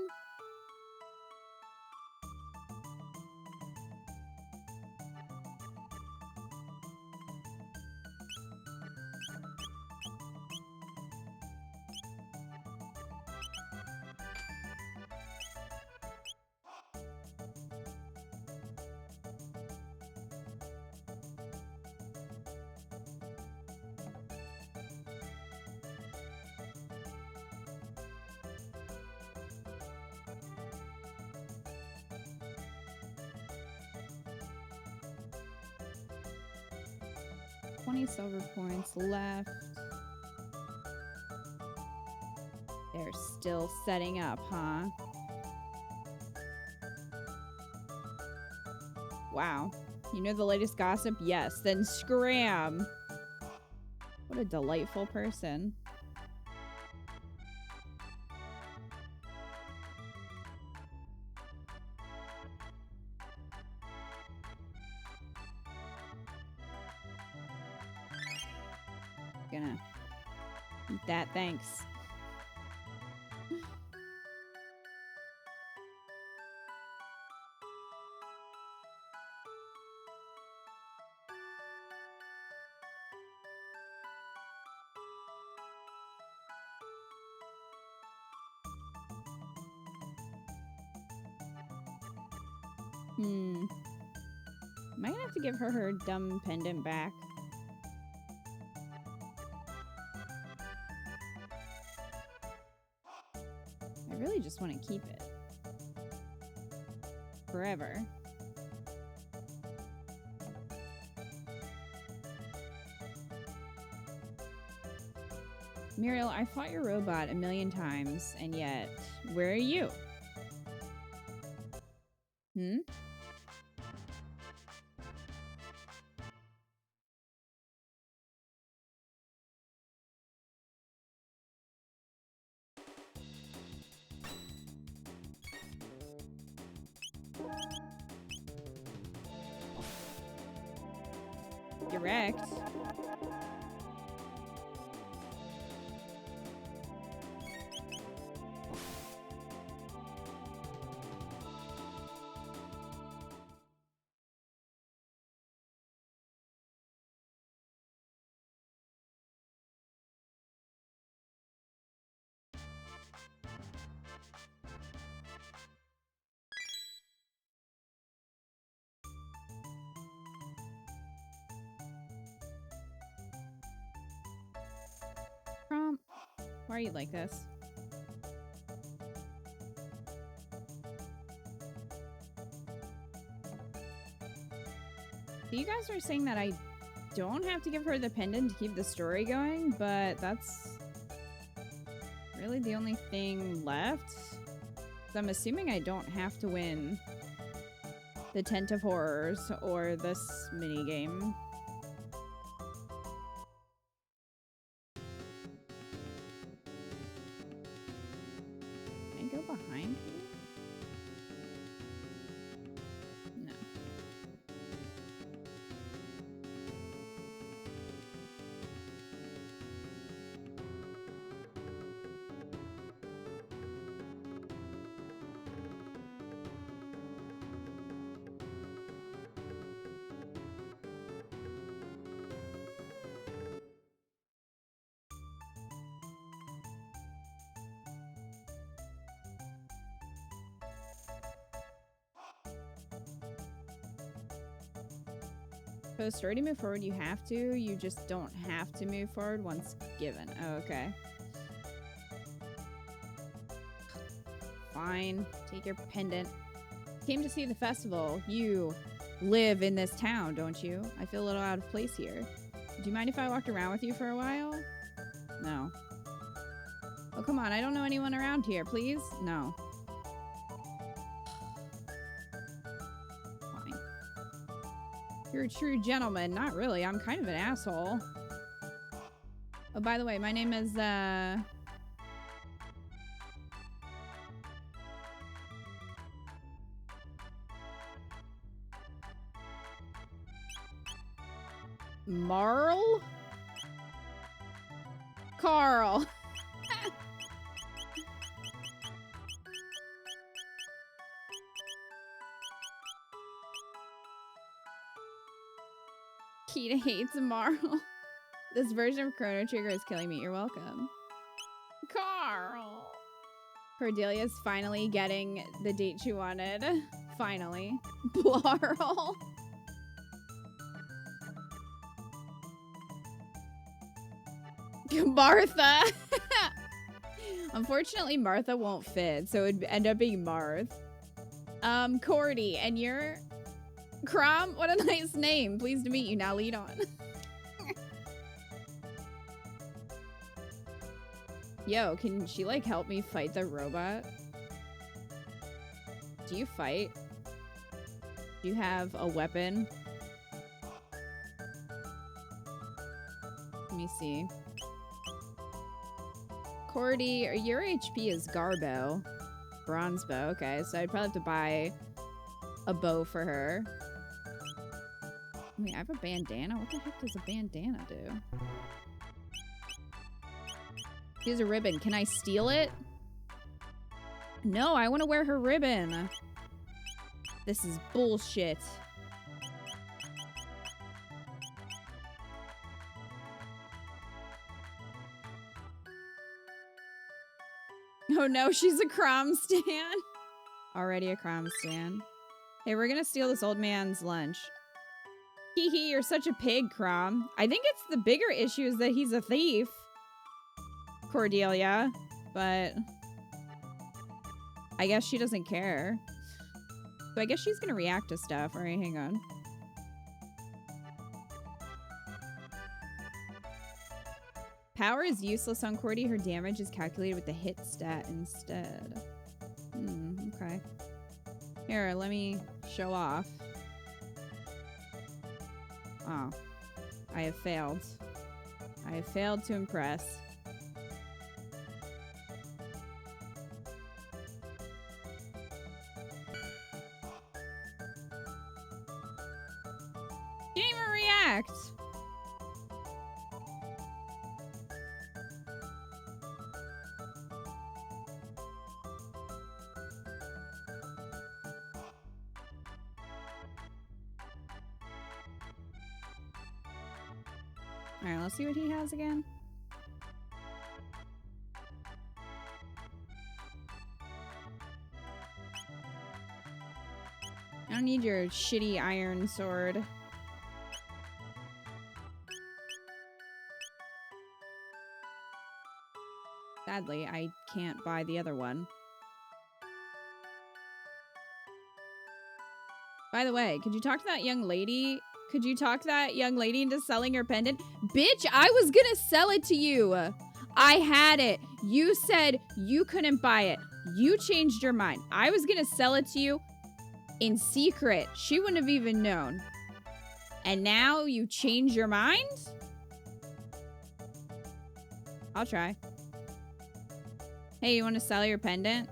Speaker 1: Silver points left. They're still setting up, huh? Wow. You know the latest gossip? Yes. Then scram. What a delightful person. Gonna eat that, thanks. Am I gonna have to give her her dumb pendant back? I really just want to keep it. Forever. Muriel, I fought your robot 1,000,000 times, and yet, where are you? Direct. Why are you like this? So you guys are saying that I don't have to give her the pendant to keep the story going, but that's really the only thing left. So I'm assuming I don't have to win the Tent of Horrors or this minigame. Behind you? No. For the story to move forward, you have to. You just don't have to move forward once given. Oh, okay. Fine. Take your pendant. Came to see the festival. You live in this town, don't you? I feel a little out of place here. Do you mind if I walked around with you for a while? No. Oh, come on. I don't know anyone around here. Please? No. Fine. You're a true gentleman. Not really. I'm kind of an asshole. Oh, by the way, my name is, Marl? Carl. Kita hates Marl. This version of Chrono Trigger is killing me. You're welcome. Carl. Cordelia's finally getting the date she wanted. Finally. Blarl. Martha. Unfortunately, Martha won't fit, so it'd end up being Marth. Cordy, and you're Crom? What a nice name. Pleased to meet you. Now lead on. Yo, can she, like, help me fight the robot? Do you fight? Do you have a weapon? Let me see. Cordy, or your HP is Garbo. Bronze bow, okay. So I'd probably have to buy a bow for her. Wait, I have a bandana? What the heck does a bandana do? Here's a ribbon. Can I steal it? No, I want to wear her ribbon. This is bullshit. Oh no, she's a Crom stan. Already a Crom stan. Hey, we're gonna steal this old man's lunch. Hee hee, you're such a pig, Crom. I think it's the bigger issue is that he's a thief. Cordelia. But I guess she doesn't care. So I guess she's gonna react to stuff. Alright, hang on. Power is useless on Cordy. Her damage is calculated with the hit stat instead. Okay. Here, let me show off. Oh. I have failed. I have failed to impress. Didn't even react! Alright, let's see what he has again. I don't need your shitty iron sword. Sadly, I can't buy the other one. By the way, could you talk to that young lady? Could you talk that young lady into selling her pendant? Bitch, I was gonna sell it to you. I had it. You said you couldn't buy it. You changed your mind. I was gonna sell it to you in secret. She wouldn't have even known. And now you change your mind? I'll try. Hey, you want to sell your pendant?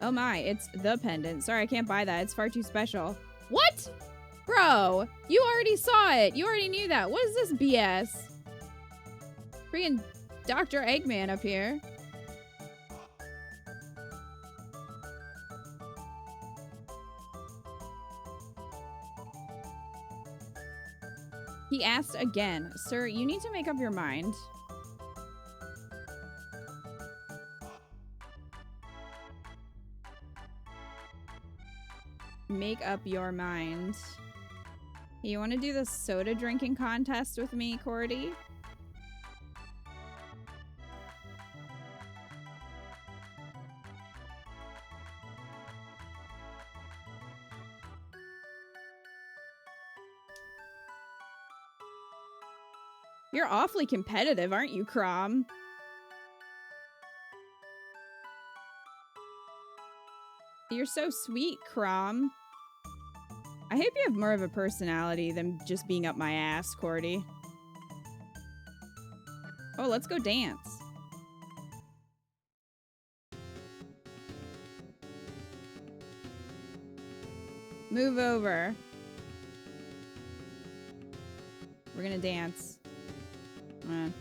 Speaker 1: Oh my, it's the pendant. Sorry, I can't buy that. It's far too special. What? Bro, you already saw it. You already knew that. What is this BS? Freaking Dr. Eggman up here. He asked again. Sir, you need to make up your mind. Make up your mind. You want to do the soda drinking contest with me, Cordy? You're awfully competitive, aren't you, Crom? You're so sweet, Crom. I hope you have more of a personality than just being up my ass, Cordy. Oh, let's go dance. Move over. We're gonna dance. There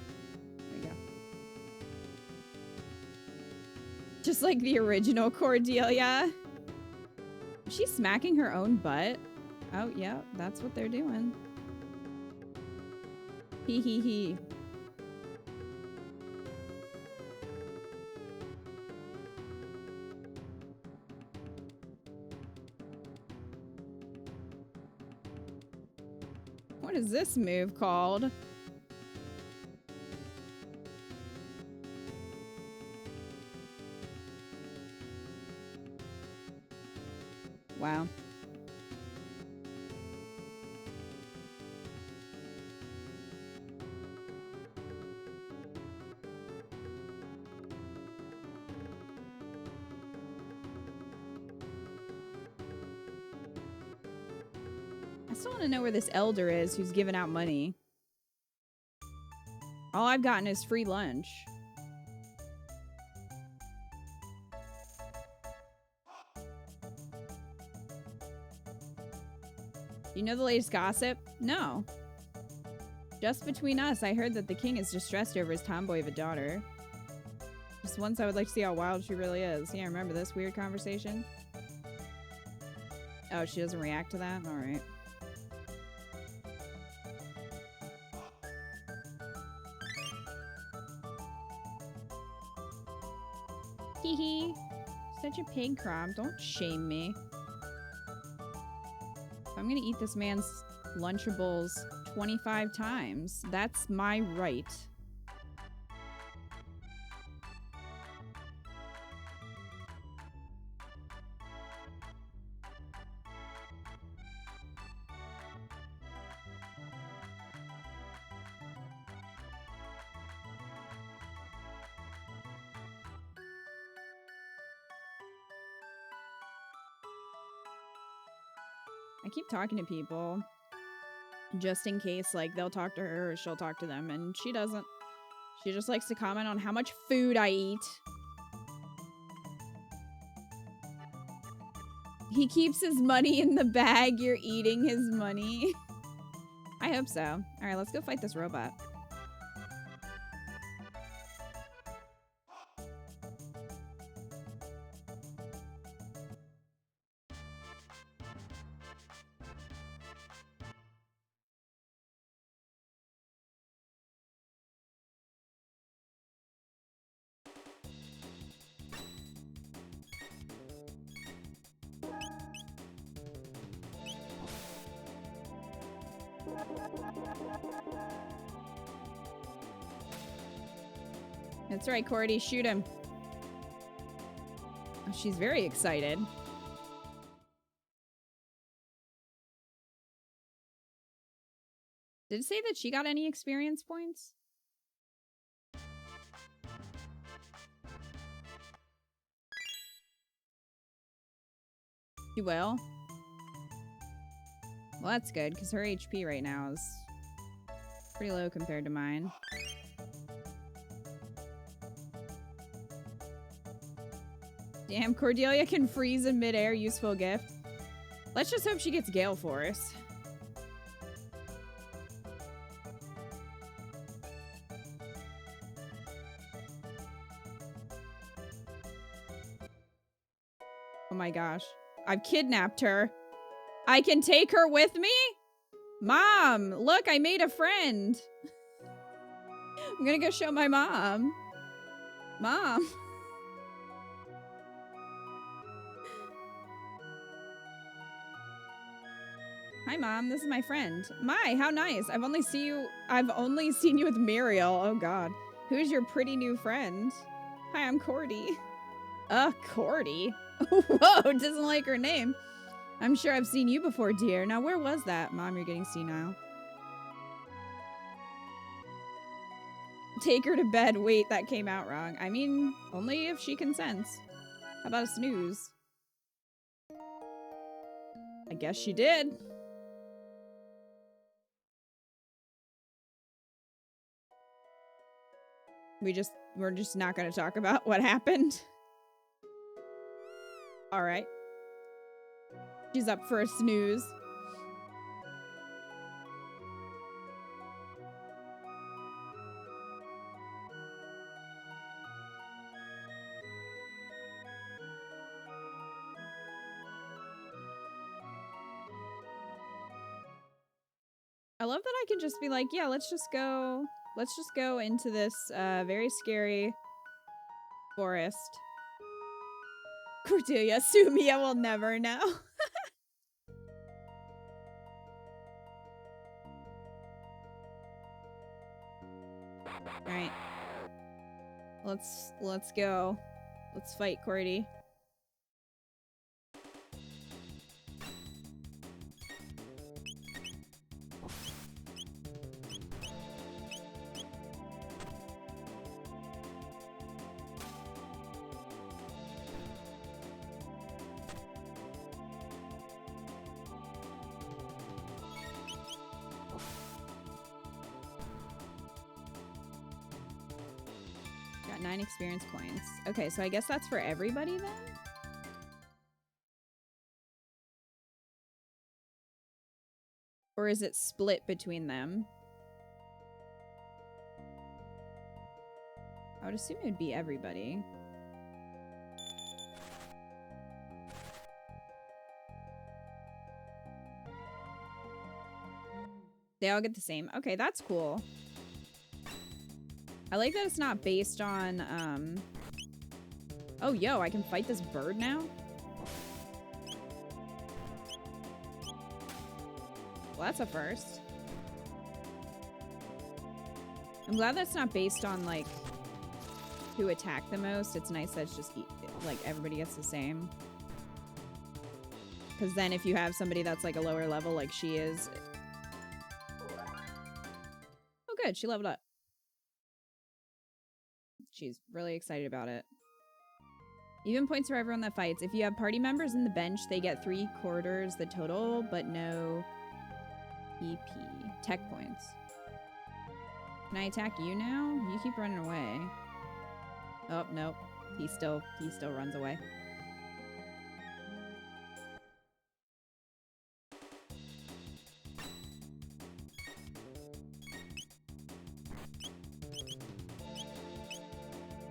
Speaker 1: we go. Just like the original Cordelia. Is she smacking her own butt? Oh, yeah, that's what they're doing. Hee hee hee. What is this move called? Wow. I still want to know where this elder is who's giving out money. All I've gotten is free lunch. You know the latest gossip? No. Just between us, I heard that the king is distressed over his tomboy of a daughter. Just once I would like to see how wild she really is. Yeah, remember this weird conversation? Oh, she doesn't react to that? Alright. Hee hee. Such a pig, Crom. Don't shame me. I'm gonna eat this man's Lunchables 25 times. That's my right. I keep talking to people just in case, like, they'll talk to her or she'll talk to them, and she doesn't. She just likes to comment on how much food I eat. He keeps his money in the bag. You're eating his money. I hope so. All right, let's go fight this robot. That's right, Cordy. Shoot him. Oh, she's very excited. Did it say that she got any experience points? She will. Well, that's good, because her HP right now is pretty low compared to mine. Damn, Cordelia can freeze in midair. Useful gift. Let's just hope she gets Gale Force. Oh my gosh. I've kidnapped her. I can take her with me? Mom, look, I made a friend. I'm gonna go show my mom. Mom. Hi, Mom. This is my friend. My, how nice. I've only seen you with Muriel. Oh, God. Who's your pretty new friend? Hi, I'm Cordy. Cordy? Whoa, doesn't like her name. I'm sure I've seen you before, dear. Now, where was that? Mom, you're getting senile. Take her to bed. Wait, that came out wrong. I mean, only if she consents. How about a snooze? I guess she did. We're just not gonna talk about what happened. Alright. She's up for a snooze. I love that I can just be like, yeah, let's just go into this very scary forest. Cordelia, sue me, I will never know. Alright. Let's go. Let's fight, Cordy. Got 9 experience points. Okay, so I guess that's for everybody then? Or is it split between them? I would assume it would be everybody. They all get the same. Okay, that's cool. I like that it's not based on, Oh, yo, I can fight this bird now? Well, that's a first. I'm glad that's not based on, like, who attacked the most. It's nice that it's just, like, everybody gets the same. Because then if you have somebody that's, like, a lower level, like she is... Oh, good. She leveled up. She's really excited about it. Even points for everyone that fights. If you have party members in the bench, they get 3/4 the total, but no EP. Tech points. Can I attack you now? You keep running away. Oh, nope. He still runs away.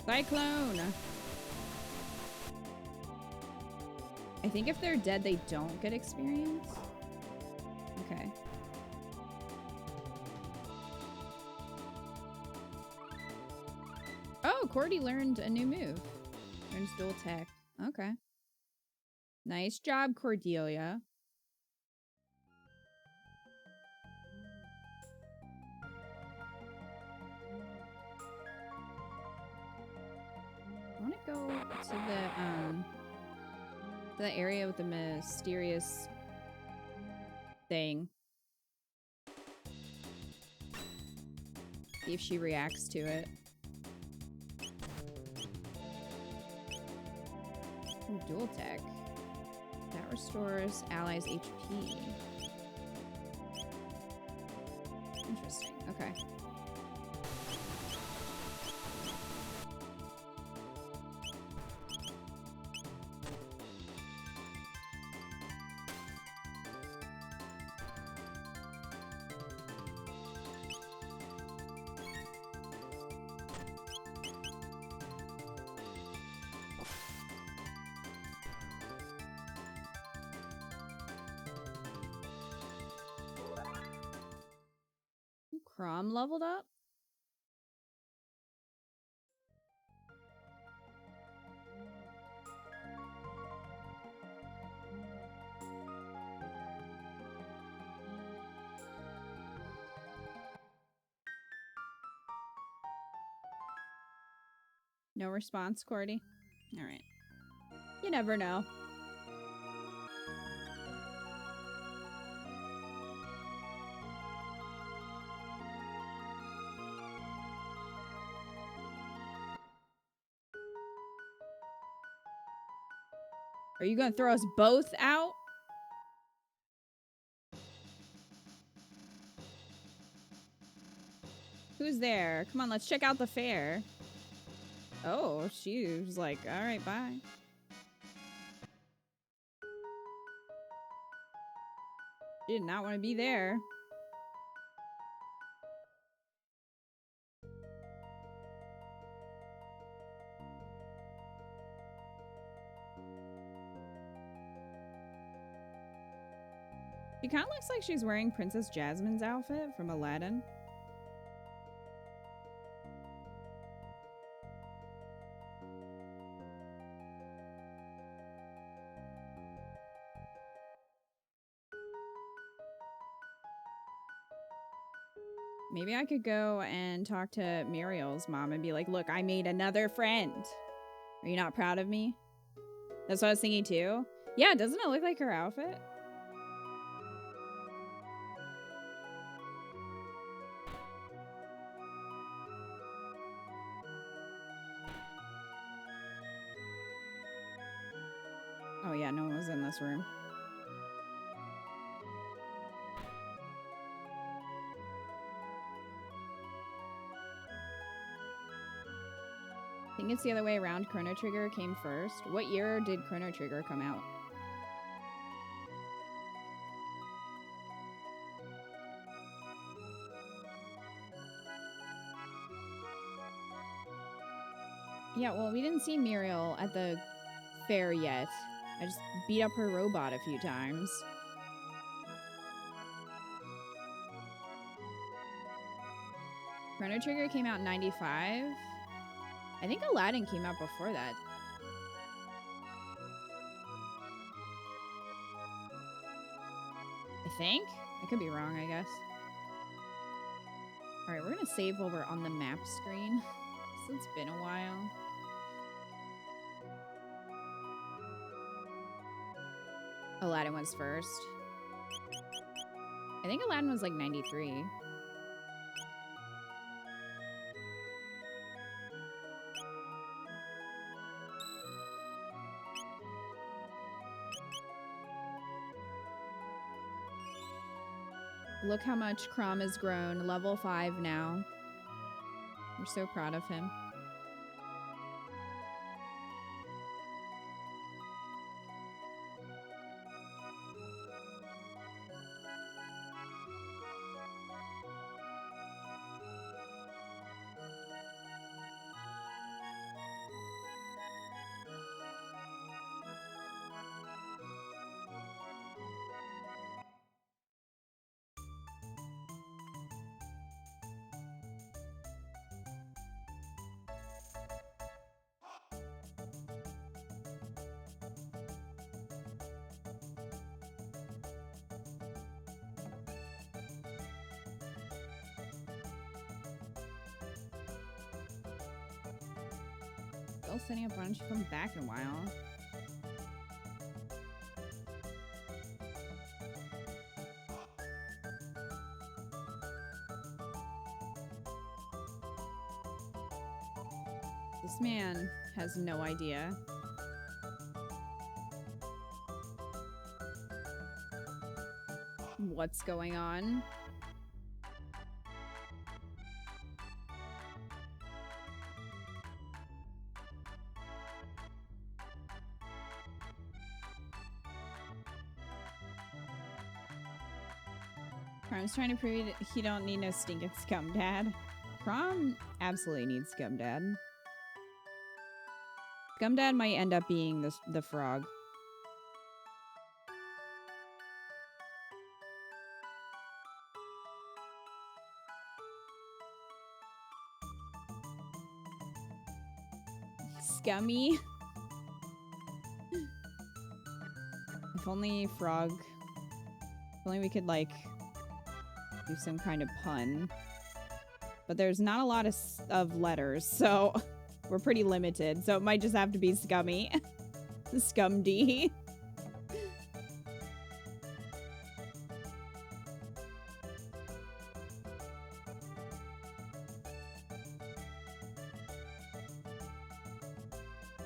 Speaker 1: Cyclone! I think if they're dead, they don't get experience. Okay. Oh, Cordy learned a new move. Learns dual tech. Okay. Nice job, Cordelia. I want to go to the area with the mysterious thing. See if she reacts to it. Ooh, dual tech. That restores allies' HP. Interesting. Okay. Crom leveled up? No response, Cordy? Alright. You never know. Are you gonna throw us both out? Who's there? Come on, let's check out the fair. Oh, she was like, all right, bye. She did not want to be there. She kind of looks like she's wearing Princess Jasmine's outfit from Aladdin. Maybe I could go and talk to Muriel's mom and be like, look, I made another friend. Are you not proud of me? That's what I was thinking too. Yeah, doesn't it look like her outfit? Oh yeah, no one was in this room. I think it's the other way around. Chrono Trigger came first. What year did Chrono Trigger come out? Yeah, well, we didn't see Muriel at the fair yet. I just beat up her robot a few times. Chrono Trigger came out in 95. I think Aladdin came out before that. I think? I could be wrong, I guess. Alright, we're gonna save while we're on the map screen. So it's been a while. Aladdin was first. I think Aladdin was like 93. Look how much Crom has grown. Level 5 now. We're so proud of him. Still setting up. Why don't you come back in a while? This man has no idea. What's going on? Crom's trying to prove he don't need no stinking scum dad. Crom absolutely needs scum dad. Scum dad might end up being the frog. Scummy. If only frog. If only we could like do some kind of pun. But there's not a lot of letters, so we're pretty limited. So it might just have to be scummy. Scum D.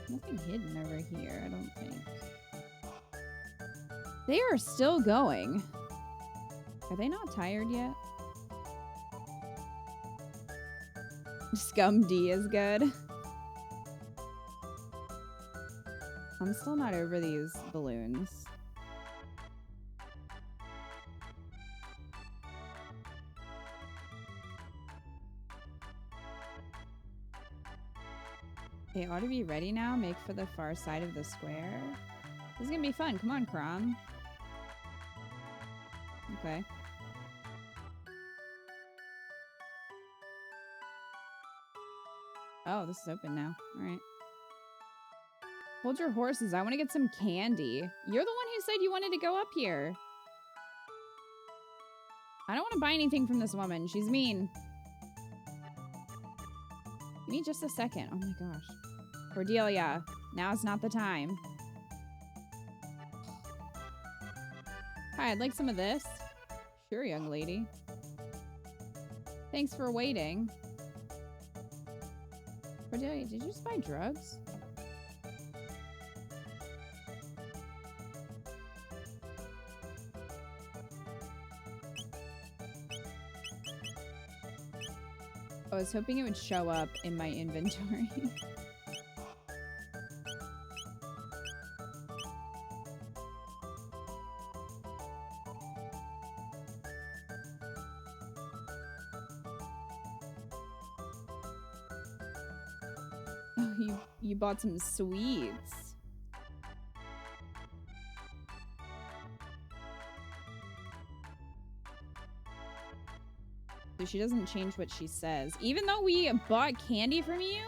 Speaker 1: Nothing hidden over here, I don't think. They are still going. Are they not tired yet? Scum D is good. I'm still not over these balloons. Okay, ought to be ready now. Make for the far side of the square. This is gonna be fun. Come on, Crom. Okay. Oh, this is open now. Alright. Hold your horses. I want to get some candy. You're the one who said you wanted to go up here. I don't want to buy anything from this woman. She's mean. Give me just a second. Oh my gosh. Cordelia, now's not the time. Hi, I'd like some of this. Sure, young lady. Thanks for waiting. Cordelia, did you just buy drugs? I was hoping it would show up in my inventory. Oh, you bought some sweets. So she doesn't change what she says. Even though we bought candy from you?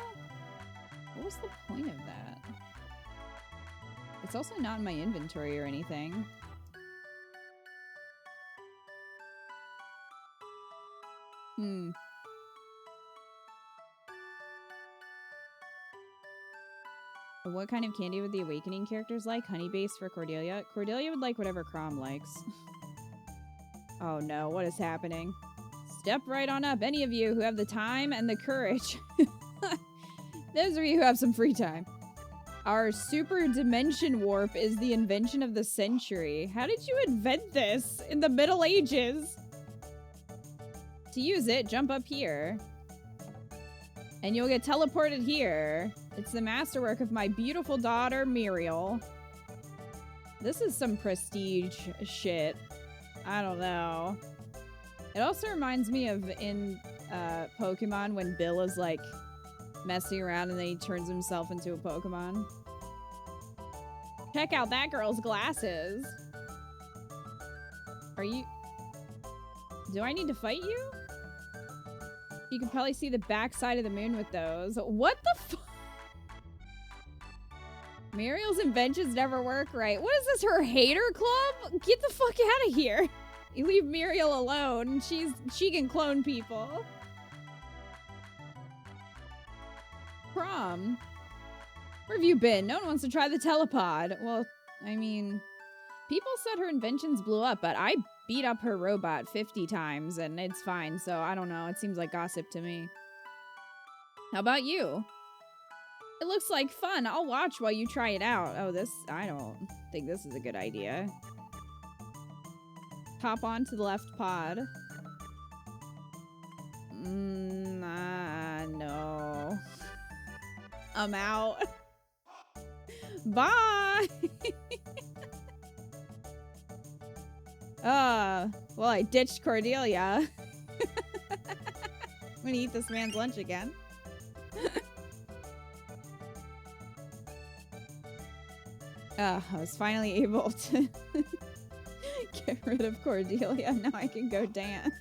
Speaker 1: What was the point of that? It's also not in my inventory or anything. What kind of candy would the Awakening characters like? Honey base for Cordelia? Cordelia would like whatever Crom likes. Oh no, what is happening? Step right on up, any of you who have the time and the courage. Those of you who have some free time. Our super dimension warp is the invention of the century. How did you invent this in the Middle Ages? To use it, jump up here. And you'll get teleported here. It's the masterwork of my beautiful daughter, Muriel. This is some prestige shit. I don't know. It also reminds me of in Pokemon when Bill is like messing around and then he turns himself into a Pokemon. Check out that girl's glasses. Are you... Do I need to fight you? You can probably see the backside of the moon with those. What the fuck? Muriel's inventions never work right. What is this, her hater club? Get the fuck out of here. You leave Muriel alone. She can clone people. Prom? Where have you been? No one wants to try the telepod. Well, I mean, people said her inventions blew up, but I beat up her robot 50 times and it's fine, so I don't know. It seems like gossip to me. How about you? It looks like fun. I'll watch while you try it out. Oh, I don't think this is a good idea. Hop on to the left pod. No. I'm out. Bye! Well, I ditched Cordelia. I'm gonna eat this man's lunch again. I was finally able to get rid of Cordelia. Now I can go dance.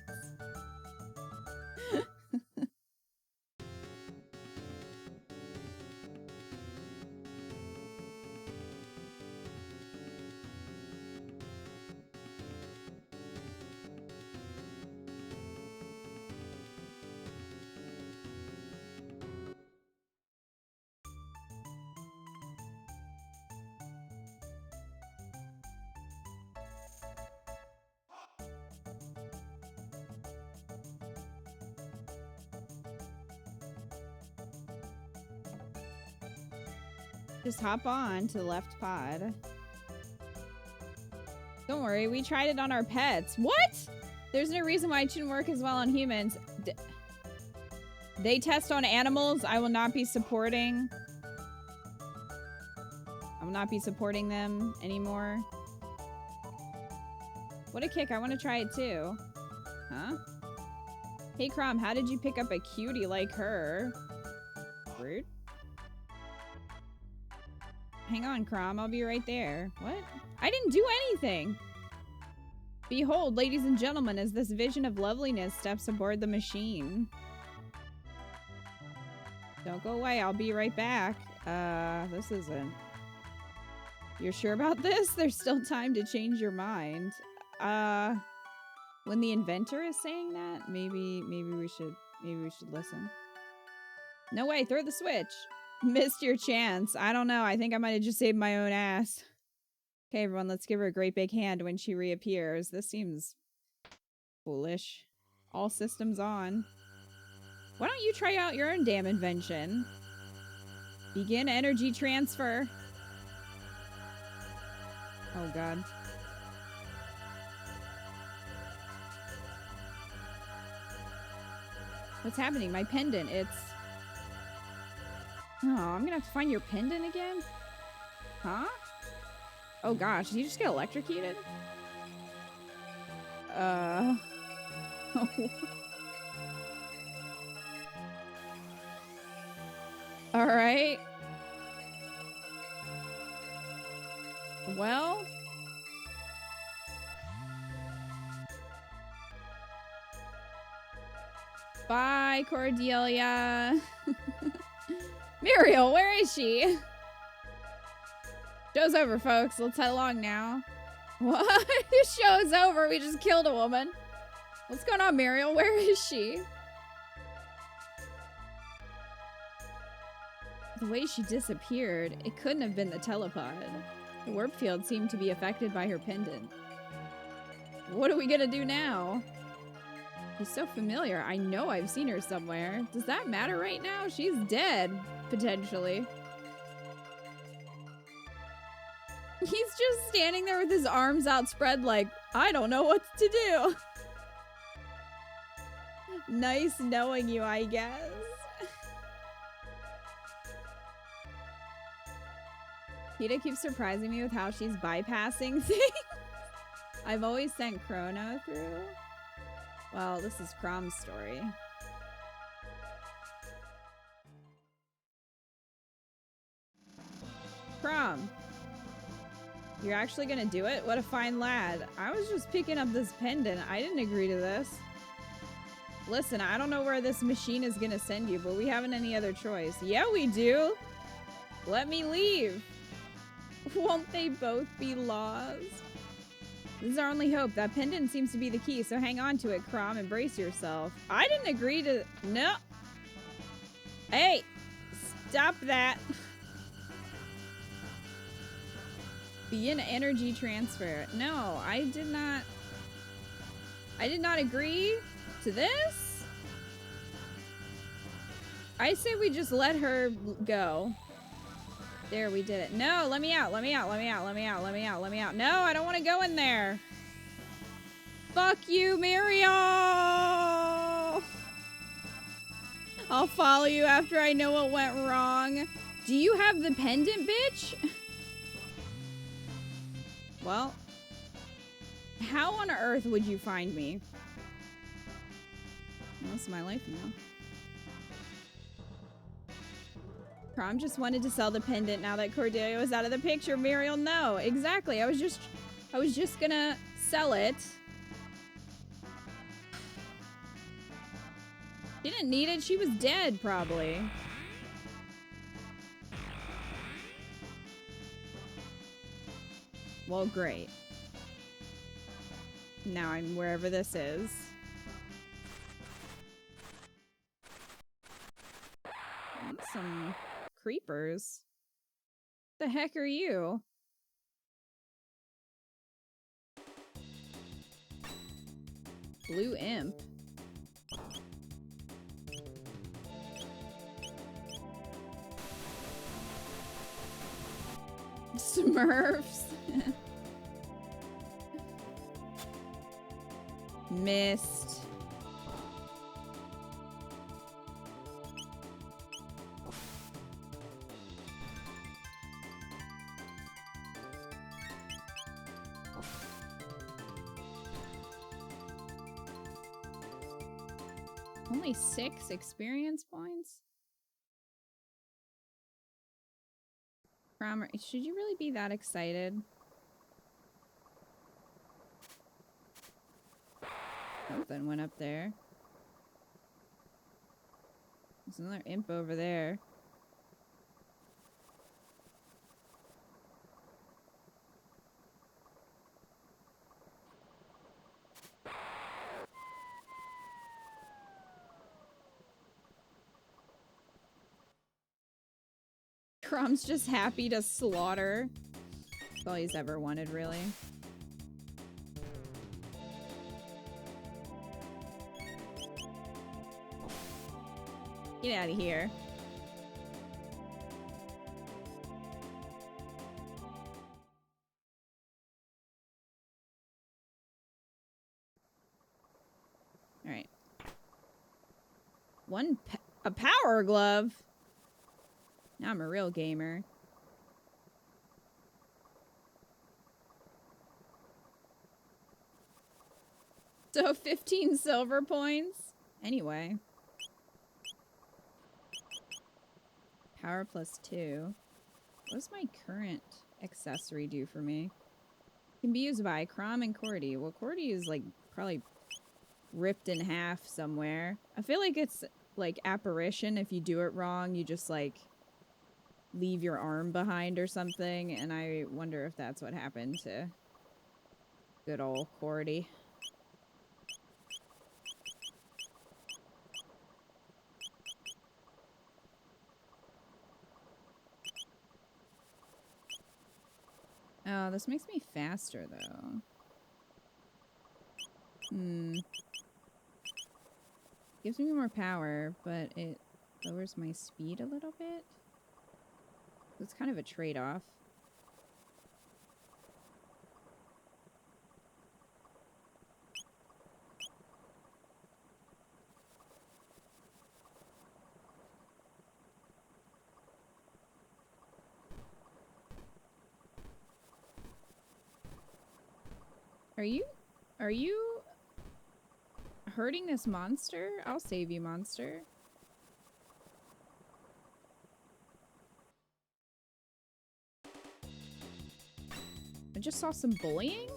Speaker 1: Just hop on to the left pod. Don't worry, we tried it on our pets. What? There's no reason why it shouldn't work as well on humans. They test on animals. I will not be supporting. I will not be supporting them anymore. What a kick. I want to try it too. Huh? Hey, Crom, how did you pick up a cutie like her? Rude. Hang on, Crom. I'll be right there. What? I didn't do anything. Behold, ladies and gentlemen, as this vision of loveliness steps aboard the machine. Don't go away. I'll be right back. This isn't... You're sure about this? There's still time to change your mind. When the inventor is saying that, maybe we should listen. No way, throw the switch. Missed your chance. I don't know. I think I might have just saved my own ass. Okay, everyone, let's give her a great big hand when she reappears. This seems foolish. All systems on. Why don't you try out your own damn invention? Begin energy transfer. Oh, God. What's happening? My pendant, it's... Oh, I'm gonna have to find your pendant again? Huh? Oh gosh, did you just get electrocuted? Alright. Well... Bye, Cordelia. Muriel, where is she? Show's over, folks. Let's head along now. What? Show's over. We just killed a woman. What's going on, Muriel? Where is she? The way she disappeared, it couldn't have been the telepod. The warp field seemed to be affected by her pendant. What are we gonna do now? She's so familiar. I know I've seen her somewhere. Does that matter right now? She's dead, potentially. He's just standing there with his arms outspread like, I don't know what to do. Nice knowing you, I guess. Peta keeps surprising me with how she's bypassing things. I've always sent Chrono through. Well, this is Crom's story. Crom. You're actually gonna do it? What a fine lad. I was just picking up this pendant. I didn't agree to this. Listen, I don't know where this machine is gonna send you, but we haven't any other choice. Yeah, we do. Let me leave. Won't they both be lost? This is our only hope. That pendant seems to be the key, so hang on to it, Crom, and brace yourself. I didn't agree to... No. Hey, stop that. Begin energy transfer. No, I did not agree to this. I say we just let her go. There, we did it. No, let me out, let me out, let me out, let me out, let me out, let me out. No, I don't want to go in there. Fuck you, Muriel! I'll follow you after I know what went wrong. Do you have the pendant, bitch? Well, how on earth would you find me? Well, this is my life now. Crom just wanted to sell the pendant now that Cordelia was out of the picture. Muriel, no. Exactly. I was just gonna sell it. She didn't need it. She was dead, probably. Well, great. Now I'm wherever this is. Some creepers. The heck are you? Blue imp. Smurfs. Missed. Only 6 experience points? Cromer, should you really be that excited? Something went up there. There's another imp over there. Crom's just happy to slaughter. That's all he's ever wanted, really. Get out of here. All right. A power glove. Now I'm a real gamer. So 15 silver points. Anyway. Power plus 2. What does my current accessory do for me? Can be used by Crom and Cordy. Well, Cordy is like probably ripped in half somewhere. I feel like it's like apparition. If you do it wrong, you just like leave your arm behind or something, and I wonder if that's what happened to good old Cordy. Oh, this makes me faster though. Gives me more power, but it lowers my speed a little bit. It's kind of a trade-off. Are you hurting this monster? I'll save you, monster. I just saw some bullying?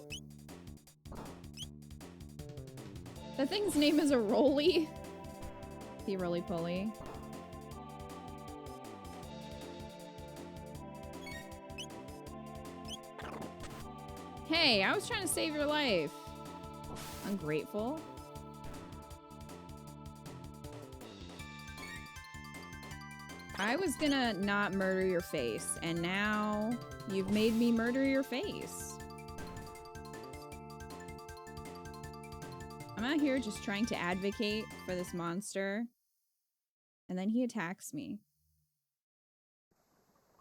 Speaker 1: The thing's name is a Roly. The roly-poly. Hey, I was trying to save your life. Ungrateful. I was gonna not murder your face, and now you've made me murder your face. I'm out here just trying to advocate for this monster, and then he attacks me.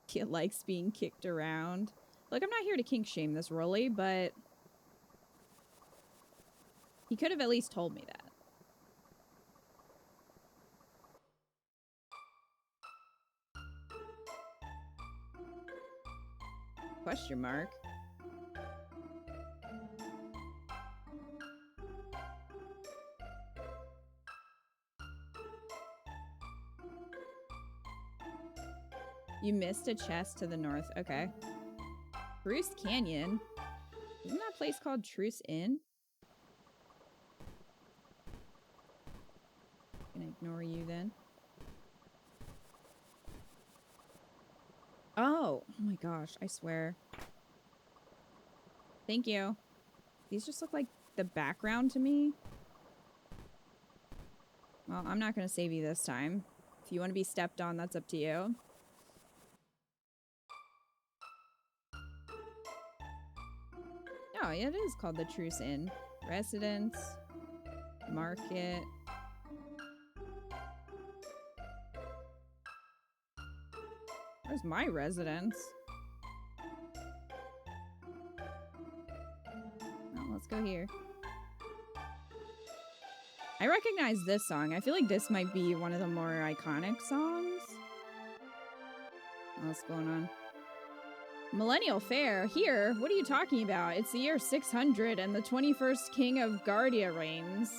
Speaker 1: He likes being kicked around. Look, I'm not here to kink shame this Rolly, but he could have at least told me that. Question mark. You missed a chest to the north. Okay. Bruce Canyon? Isn't that place called Truce Inn? Gonna ignore you then. Oh my gosh, I swear. Thank you. These just look like the background to me. Well, I'm not gonna save you this time. If you want to be stepped on, that's up to you. Oh, yeah, it is called the Truce Inn. Residence. Market. Where's my residence? Oh, let's go here. I recognize this song. I feel like this might be one of the more iconic songs. What's going on? Millennial Fair, here? What are you talking about? It's the year 600 and the 21st king of Guardia reigns.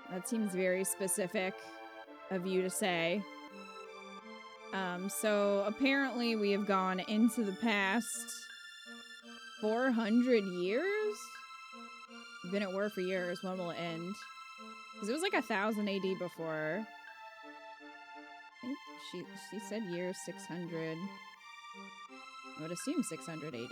Speaker 1: That seems very specific of you to say. So apparently we have gone into the past 400 years? We've been at war for years. When will it end? Because it was like 1000 AD before. I think she said year 600. I would assume 600 AD.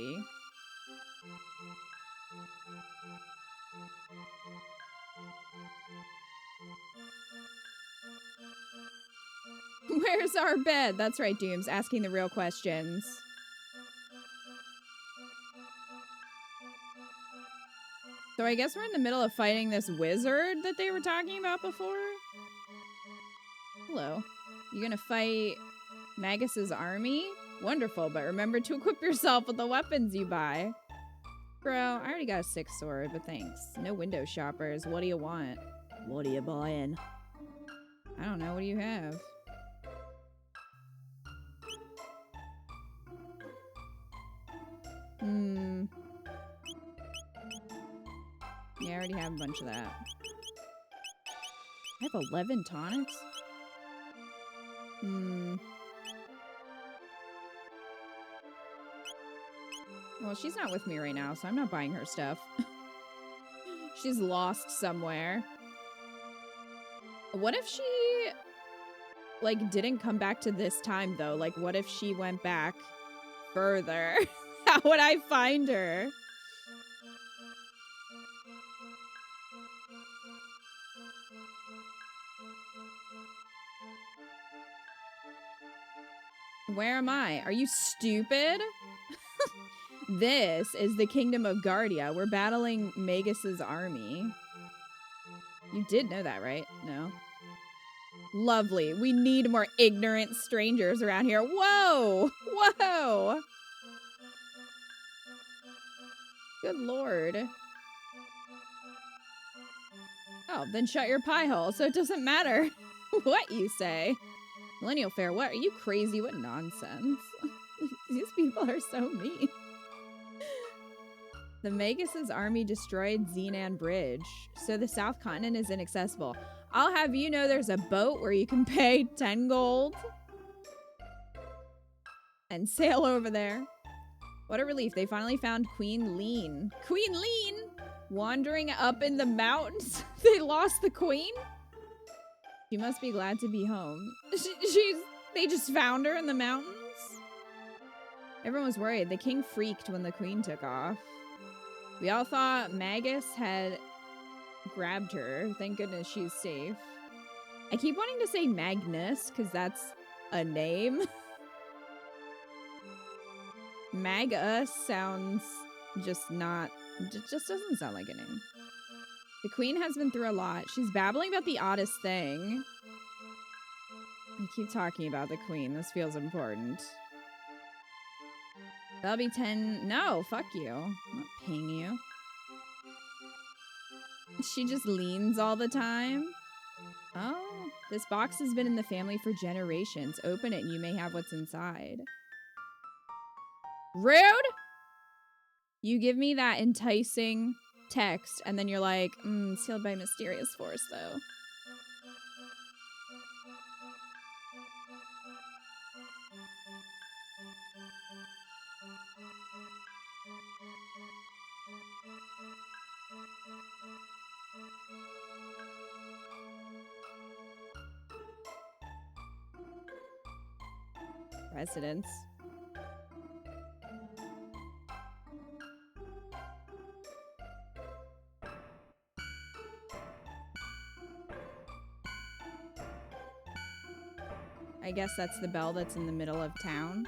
Speaker 1: Where's our bed? That's right, Dooms. Asking the real questions. So I guess we're in the middle of fighting this wizard that they were talking about before. Hello. You gonna fight Magus's army? Wonderful, but remember to equip yourself with the weapons you buy. Bro, I already got a 6 sword, but thanks. No window shoppers. What do you want? What are you buying? I don't know. What do you have? Yeah, I already have a bunch of that. I have 11 tonics? Well, she's not with me right now, so I'm not buying her stuff. She's lost somewhere. What if she, like, didn't come back to this time, though? Like, what if she went back further? How would I find her? Where am I? Are you stupid? This is the Kingdom of Guardia. We're battling Magus's army. You did know that, right? No. Lovely. We need more ignorant strangers around here. Whoa! Whoa! Good lord. Oh, then shut your pie hole so it doesn't matter what you say. Millennial Fair, what? Are you crazy? What nonsense. These people are so mean. The Magus's army destroyed Xenan Bridge, so the South Continent is inaccessible. I'll have you know there's a boat where you can pay 10 gold and sail over there. What a relief. They finally found Queen Lean. Queen Lean? Wandering up in the mountains? They lost the queen? She must be glad to be home. They just found her in the mountains? Everyone was worried. The king freaked when the queen took off. We all thought Magus had grabbed her. Thank goodness she's safe. I keep wanting to say Magnus, because that's a name. Magus sounds just not... just doesn't sound like a name. The queen has been through a lot. She's babbling about the oddest thing. I keep talking about the queen. This feels important. That'll be 10... No, fuck you. I'm not paying you. She just leans all the time. Oh, this box has been in the family for generations. Open it and you may have what's inside. Rude! You give me that enticing text and then you're like, sealed by mysterious force though. Residence. I guess that's the bell that's in the middle of town.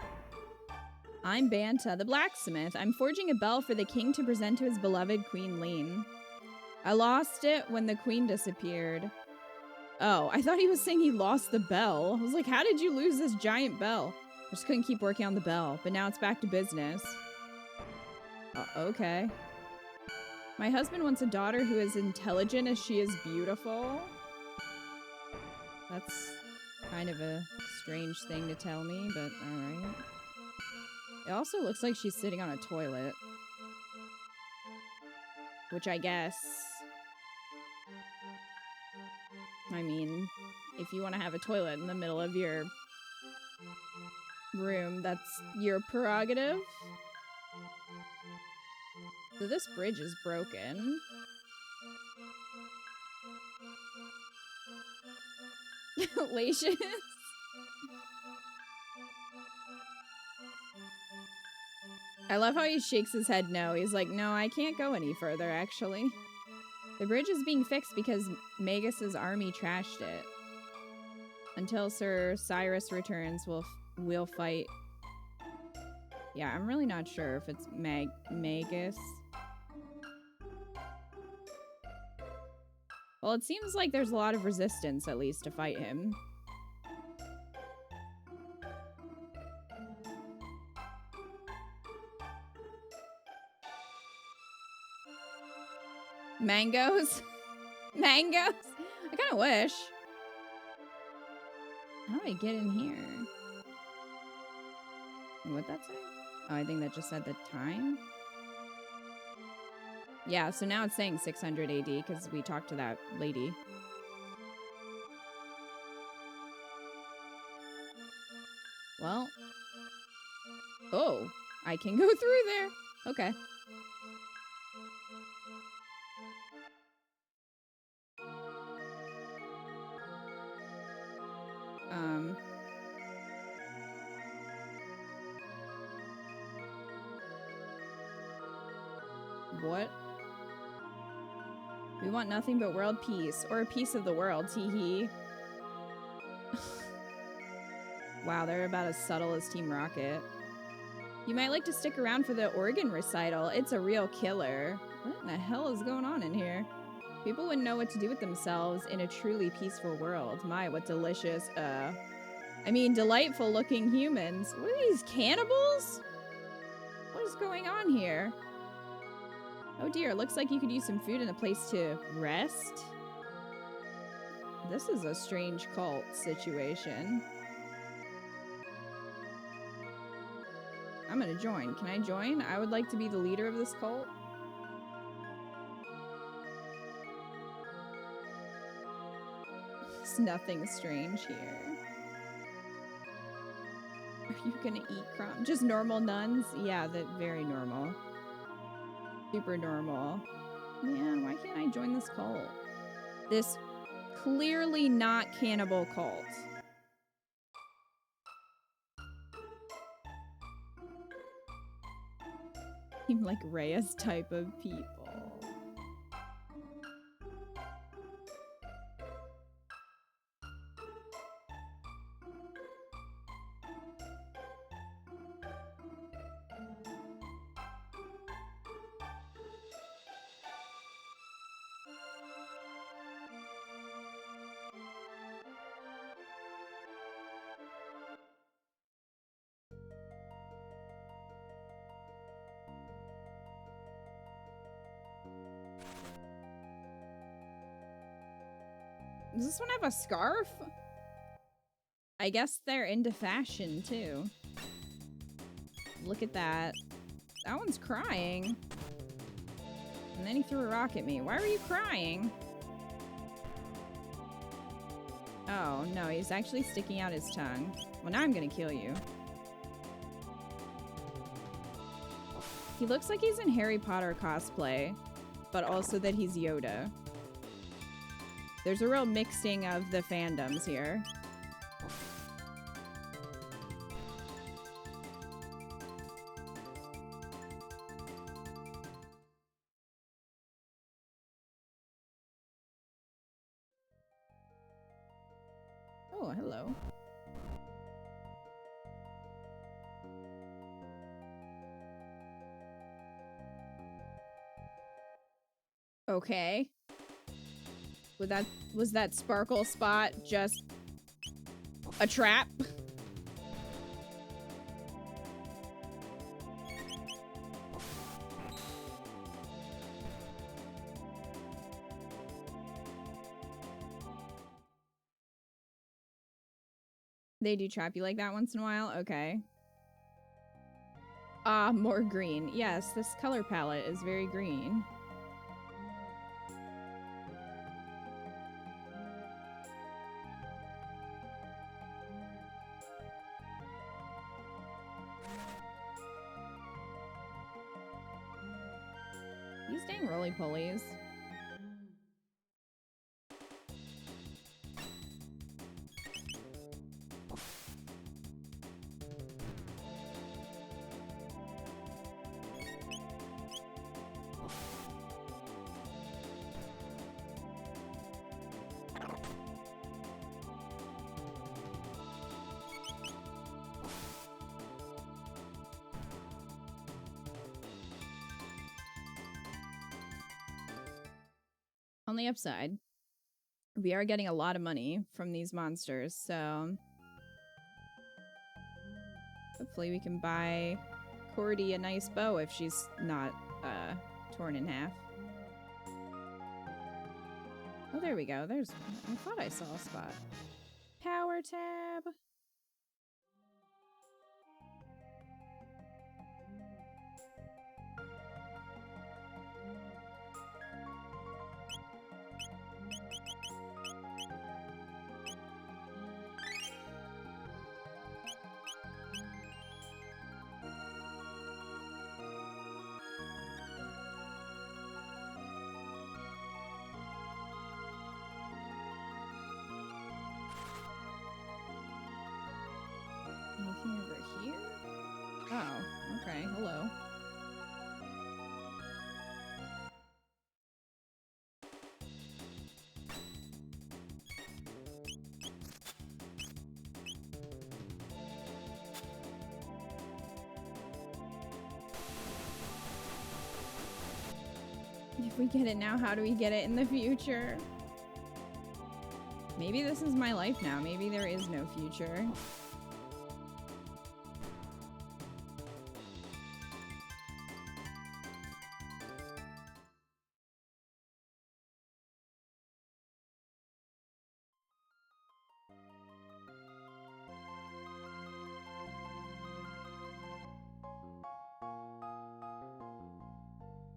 Speaker 1: I'm Banta, the blacksmith. I'm forging a bell for the king to present to his beloved Queen Lean. I lost it when the queen disappeared. Oh, I thought he was saying he lost the bell. I was like, how did you lose this giant bell? I just couldn't keep working on the bell, but now it's back to business. Okay. My husband wants a daughter who is intelligent as she is beautiful. That's kind of a strange thing to tell me, but alright. It also looks like she's sitting on a toilet. Which I guess... I mean, if you want to have a toilet in the middle of your room, that's your prerogative. So this bridge is broken. Lacious. I love how he shakes his head no. He's like, no, I can't go any further, actually. The bridge is being fixed because Magus's army trashed it. Until Sir Cyrus returns, we'll fight. Yeah, I'm really not sure if it's Magus. Well, it seems like there's a lot of resistance, at least, to fight him. Mangoes? Mangoes? I kind of wish. How do I get in here? What'd that say? Oh, I think that just said the time. Yeah, so now it's saying 600 AD because we talked to that lady. Well. Oh, I can go through there. Okay. What? We want nothing but world peace, or a piece of the world, tee-hee. Wow, they're about as subtle as Team Rocket. You might like to stick around for the organ recital. It's a real killer. What in the hell is going on in here? People wouldn't know what to do with themselves in a truly peaceful world. My, what delicious, I mean, delightful looking humans. What are these, cannibals? What is going on here? Oh dear, looks like you could use some food and a place to rest. This is a strange cult situation. I'm gonna join. Can I join? I would like to be the leader of this cult. There's nothing strange here. Are you gonna eat crumb? Just normal nuns? Yeah, that very normal. Super normal. Man, why can't I join this cult? This clearly not cannibal cult. Seem like Reyes type of people. Does this one have a scarf? I guess they're into fashion, too. Look at that. That one's crying. And then he threw a rock at me. Why were you crying? Oh, no, he's actually sticking out his tongue. Well, now I'm gonna kill you. He looks like he's in Harry Potter cosplay, but also that he's Yoda. There's a real mixing of the fandoms here. Oh, hello. Okay. Was that sparkle spot just a trap? They do trap you like that once in a while? Okay. Ah, more green. Yes, this color palette is very green. These dang roly-polies. On the upside, we are getting a lot of money from these monsters, so hopefully we can buy Cordy a nice bow if she's not torn in half. Oh, there we go. There's. I thought I saw a spot. Power tab. Anything over here? Oh, okay. Hello. If we get it now, how do we get it in the future? Maybe this is my life now. Maybe there is no future.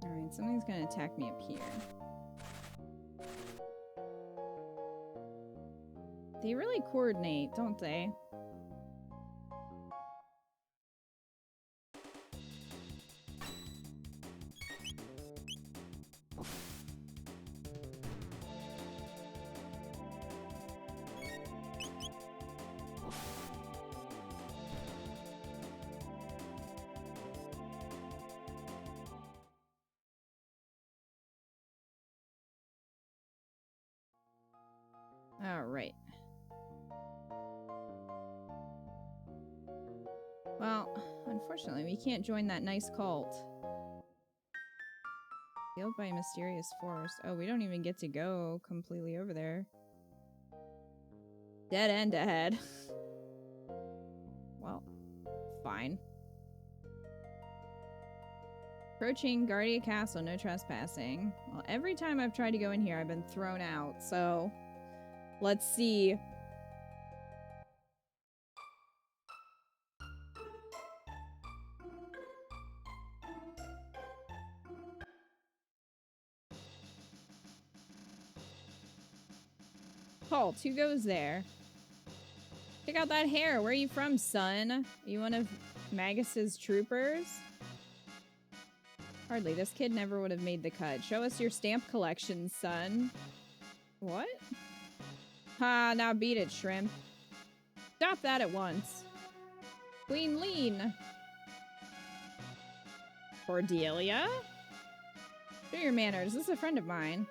Speaker 1: Alright, something's gonna attack me up here. They really coordinate, don't they? Alright. Well, unfortunately, we can't join that nice cult. Sealed by a mysterious force. Oh, we don't even get to go completely over there. Dead end ahead. Well, fine. Approaching Guardia Castle, no trespassing. Well, every time I've tried to go in here, I've been thrown out, so let's see. Halt, who goes there? Check out that hair. Where are you from, son? Are you one of Magus's troopers? Hardly. This kid never would have made the cut. Show us your stamp collection, son. What? Ha, now beat it, shrimp. Stop that at once. Queen Lean. Cordelia? Show your manners. This is a friend of mine.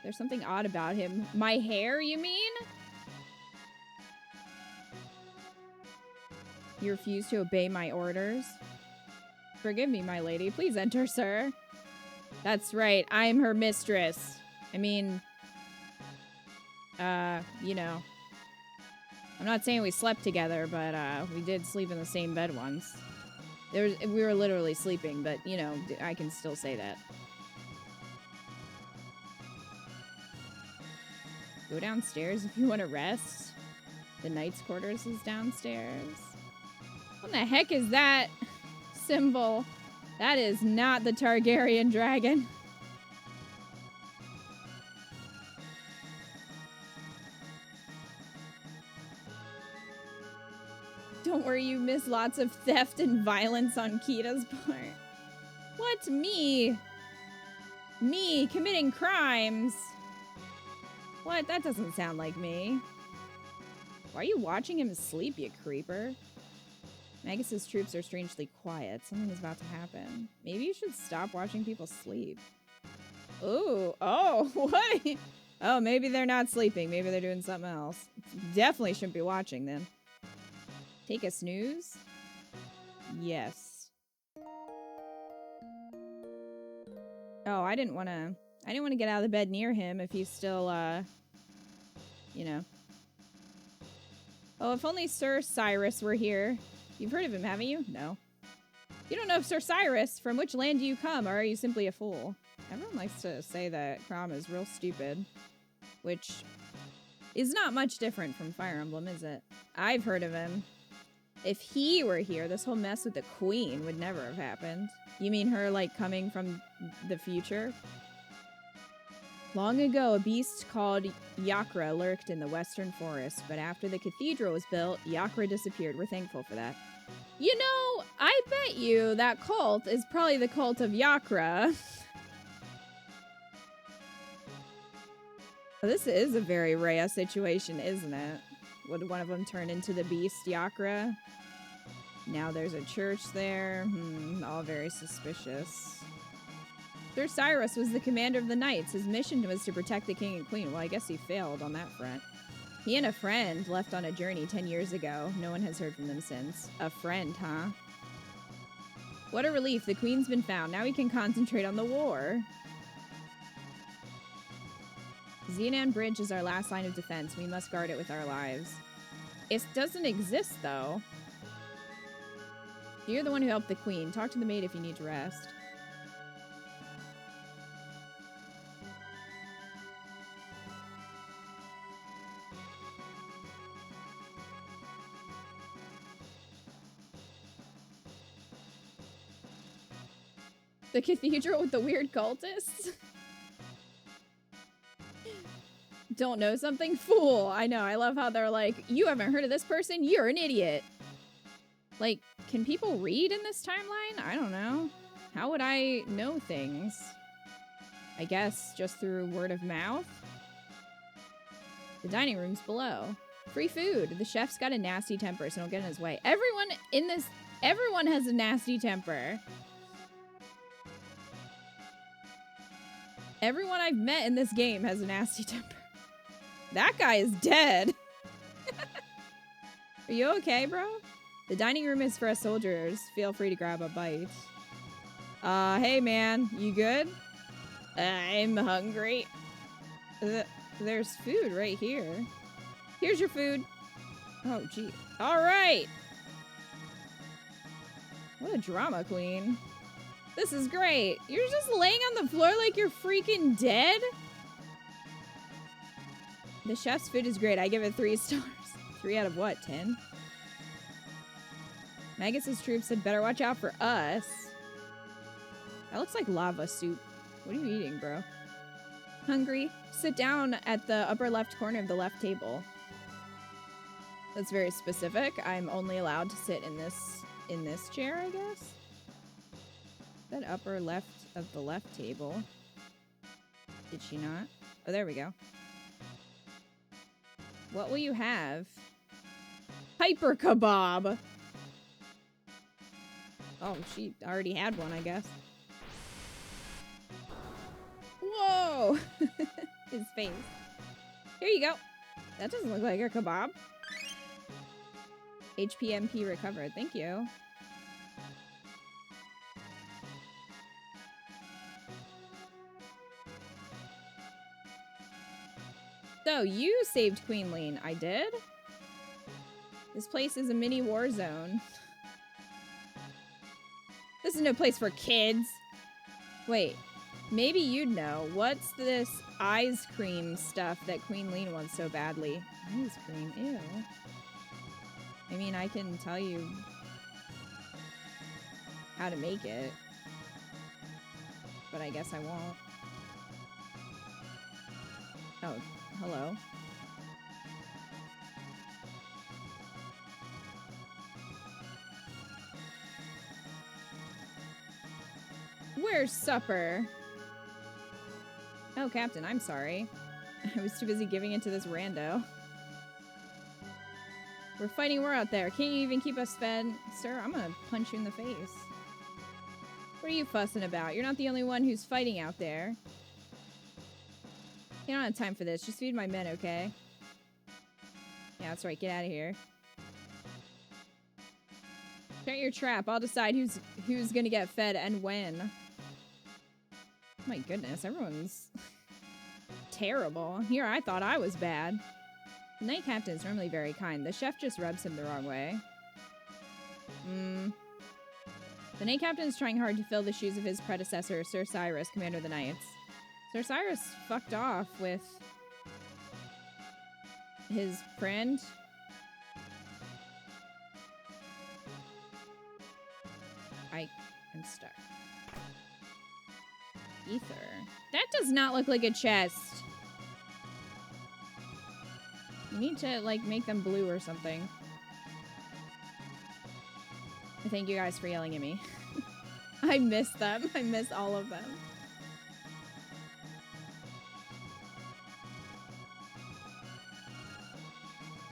Speaker 1: There's something odd about him. My hair, you mean? You refuse to obey my orders? Forgive me, my lady. Please enter, sir. That's right. I am her mistress. I mean, you know. I'm not saying we slept together, but, we did sleep in the same bed once. We were literally sleeping, but, you know, I can still say that. Go downstairs if you want to rest. The Knight's quarters is downstairs. What the heck is that symbol? That is not the Targaryen dragon. Don't worry, you miss lots of theft and violence on Kita's part. What? Me? Me committing crimes? What? That doesn't sound like me. Why are you watching him sleep, you creeper? Magus's troops are strangely quiet. Something is about to happen. Maybe you should stop watching people sleep. Ooh. Oh, what? Oh, maybe they're not sleeping. Maybe they're doing something else. Definitely shouldn't be watching then. Take a snooze? Yes. Oh, I didn't want to get out of the bed near him if he's still, you know. Oh, if only Sir Cyrus were here. You've heard of him, haven't you? No. You don't know Sir Cyrus. From which land do you come, or are you simply a fool? Everyone likes to say that Chrom is real stupid, which is not much different from Fire Emblem, is it? I've heard of him. If he were here, this whole mess with the queen would never have happened. You mean her, like, coming from the future? Long ago, a beast called Yakra lurked in the western forest, but after the cathedral was built, Yakra disappeared. We're thankful for that. You know, I bet you that cult is probably the cult of Yakra. This is a very rare situation, isn't it? Would one of them turn into the beast Yakra? Now there's a church there. All very suspicious. Sir Cyrus was the commander of the knights. His mission was to protect the king and queen. Well, I guess he failed on that front. He and a friend left on a journey 10 years ago. No one has heard from them since. A friend, huh? What a relief. The queen's been found. Now we can concentrate on the war. Xenan Bridge is our last line of defense. We must guard it with our lives. It doesn't exist, though. You're the one who helped the queen. Talk to the maid if you need to rest. The cathedral with the weird cultists? Don't know something? Fool! I know, I love how they're like, you haven't heard of this person? You're an idiot! Like, can people read in this timeline? I don't know. How would I know things? I guess just through word of mouth? The dining room's below. Free food! The chef's got a nasty temper, so don't get in his way. Everyone has a nasty temper. Everyone I've met in this game has a nasty temper. That guy is dead. Are you okay, bro? The dining room is for us soldiers. Feel free to grab a bite. Hey man, you good? I'm hungry. There's food right here. Here's your food. Oh, gee. All right. What a drama queen. This is great. You're just laying on the floor like you're freaking dead? The chef's food is great. I give it 3 stars. 3 out of what, 10? Magus's troops had better watch out for us. That looks like lava soup. What are you eating, bro? Hungry? Sit down at the upper left corner of the left table. That's very specific. I'm only allowed to sit in this chair, I guess. That upper left of the left table. Did she not? Oh, there we go. What will you have? Hyper kebab. Oh, she already had one, I guess. Whoa! His face. Here you go. That doesn't look like a kebab. HPMP recovered. Thank you. So, you saved Queen Lean. I did? This place is a mini war zone. This is no place for kids. Wait, maybe you'd know. What's this ice cream stuff that Queen Lean wants so badly? Ice cream, ew. I mean, I can tell you how to make it, but I guess I won't. Oh, hello. Where's supper? Oh, Captain, I'm sorry. I was too busy giving it to this rando. We're fighting war out there. Can't you even keep us fed? Sir, I'm gonna punch you in the face. What are you fussing about? You're not the only one who's fighting out there. You don't have time for this. Just feed my men, okay? Yeah, that's right. Get out of here. Shut your trap. I'll decide who's gonna get fed and when. My goodness, everyone's terrible. Here, I thought I was bad. The Knight Captain is normally very kind. The chef just rubs him the wrong way. The Knight Captain is trying hard to fill the shoes of his predecessor, Sir Cyrus, Commander of the Knights. Sir Cyrus fucked off with his friend. I am stuck. Ether. That does not look like a chest. You need to, like, make them blue or something. Thank you guys for yelling at me. I miss them. I miss all of them.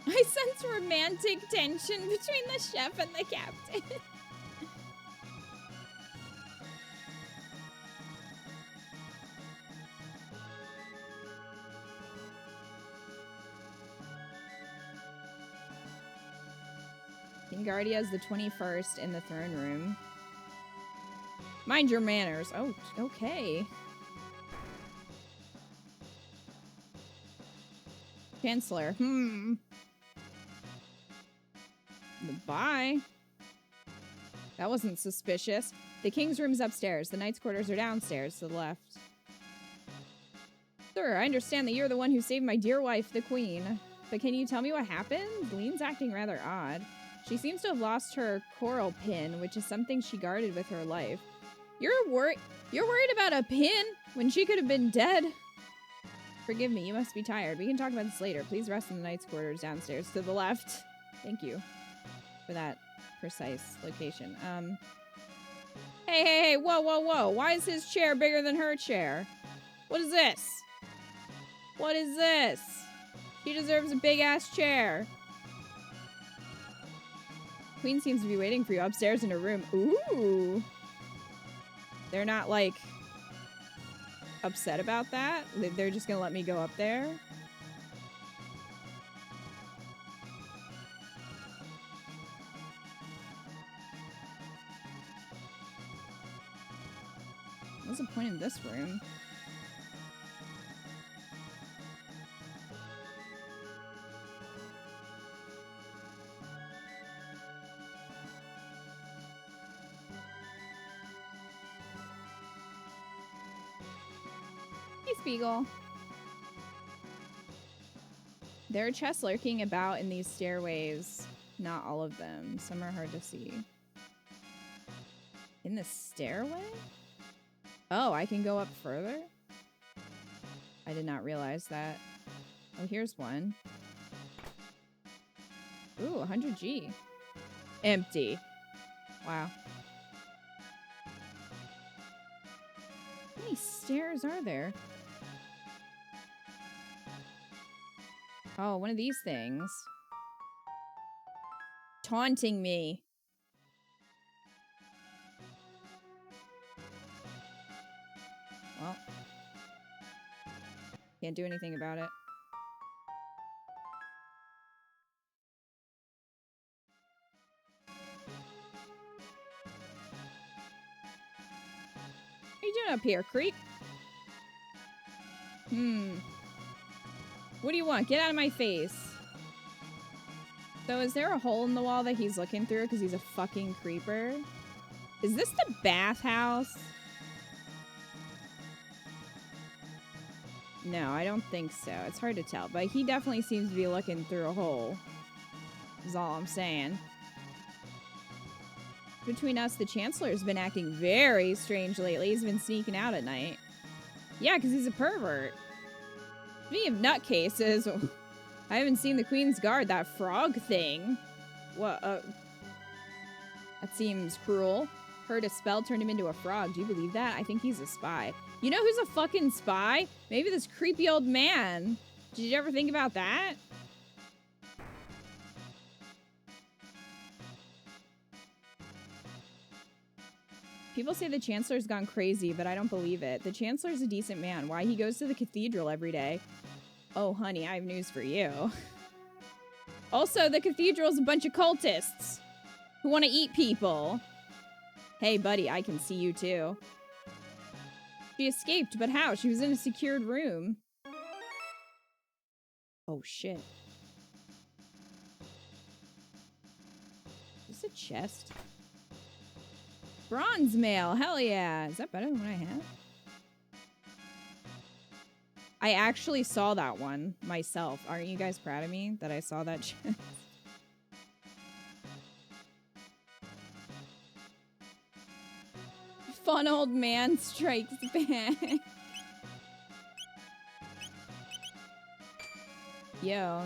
Speaker 1: I sense romantic tension between the chef and the captain. King Guardia's the 21st in the throne room. Mind your manners. Oh, okay. Chancellor. Bye. That wasn't suspicious. The king's room's upstairs. The knight's quarters are downstairs to the left. Sir, I understand that you're the one who saved my dear wife, the queen. But can you tell me what happened? Lean's acting rather odd. She seems to have lost her coral pin, which is something she guarded with her life. You're worried about a pin when she could have been dead? Forgive me, you must be tired. We can talk about this later. Please rest in the knight's quarters downstairs to the left. Thank you for that precise location. Hey, whoa, whoa, whoa. Why is his chair bigger than her chair? What is this? What is this? He deserves a big-ass chair. Queen seems to be waiting for you upstairs in her room. Ooh. They're not, like, upset about that? They're just gonna let me go up there? What's the point in this room? Hey, Spiegel. There are chests lurking about in these stairways. Not all of them. Some are hard to see. In the stairway? Oh, I can go up further? I did not realize that. Oh, here's one. Ooh, 100G. Empty. Wow. How many stairs are there? Oh, one of these things. Taunting me. Well. Can't do anything about it. What are you doing up here, creep? What do you want? Get out of my face. So is there a hole in the wall that he's looking through because he's a fucking creeper? Is this the bathhouse? No, I don't think so. It's hard to tell, but he definitely seems to be looking through a hole. is all I'm saying. Between us, the Chancellor's been acting very strange lately. He's been sneaking out at night. Yeah, because he's a pervert. Speaking of nutcases, I haven't seen the Queen's Guard, that frog thing. What, that seems cruel. Heard a spell turned him into a frog. Do you believe that? I think he's a spy. You know who's a fucking spy? Maybe this creepy old man. Did you ever think about that? People say the Chancellor's gone crazy, but I don't believe it. The Chancellor's a decent man. Why he goes to the cathedral every day? Oh, honey, I have news for you. Also, the cathedral's a bunch of cultists who want to eat people. Hey, buddy, I can see you too. She escaped, but how? She was in a secured room. Oh, shit. Is this a chest? Bronze mail, hell yeah. Is that better than what I had? I actually saw that one myself. Aren't you guys proud of me that I saw that chest? Fun old man strikes back. Yo.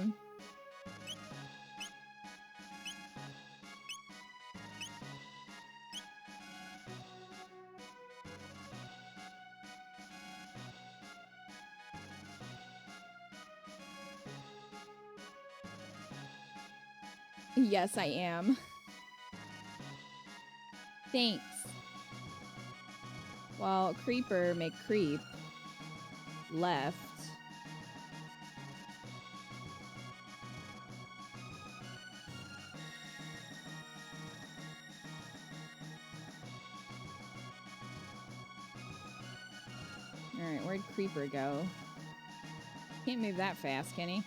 Speaker 1: Yes, I am. Thanks. Well, creeper make creep. Left. Alright, where'd creeper go? Can't move that fast, can he?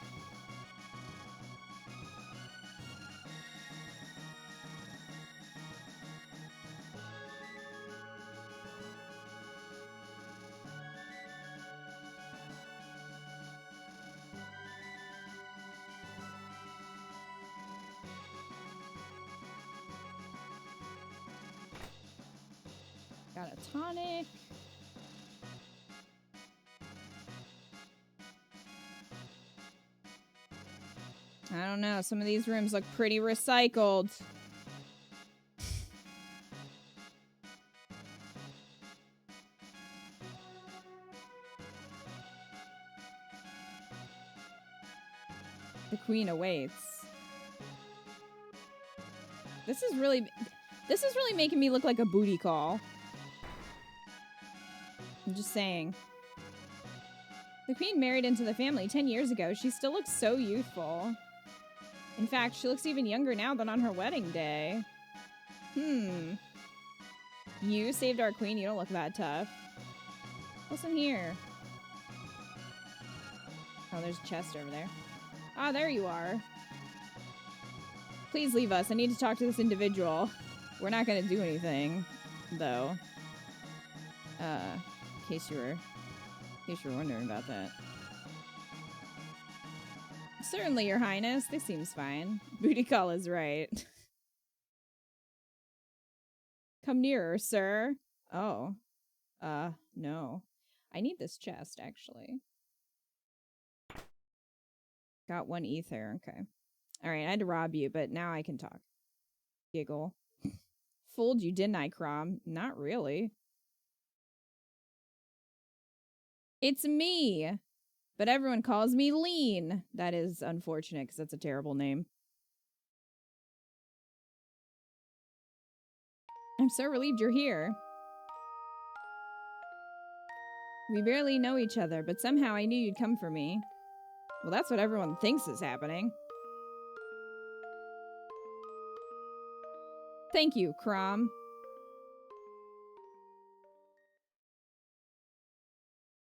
Speaker 1: Got a tonic. I don't know. Some of these rooms look pretty recycled. The queen awaits. This is really making me look like a booty call. I'm just saying. The queen married into the family 10 years ago. She still looks so youthful. In fact, she looks even younger now than on her wedding day. You saved our queen. You don't look that tough. What's in here? Oh, there's a chest over there. Ah, there you are. Please leave us. I need to talk to this individual. We're not going to do anything, though. In case you were wondering about that. Certainly, Your Highness. This seems fine. Booty call is right. Come nearer, sir. Oh. No. I need this chest, actually. Got 1 ether. Okay. Alright, I had to rob you, but now I can talk. Giggle. Fooled you, didn't I, Crom? Not really. It's me! But everyone calls me Lean. That is unfortunate, because that's a terrible name. I'm so relieved you're here. We barely know each other, but somehow I knew you'd come for me. Well, that's what everyone thinks is happening. Thank you, Crom.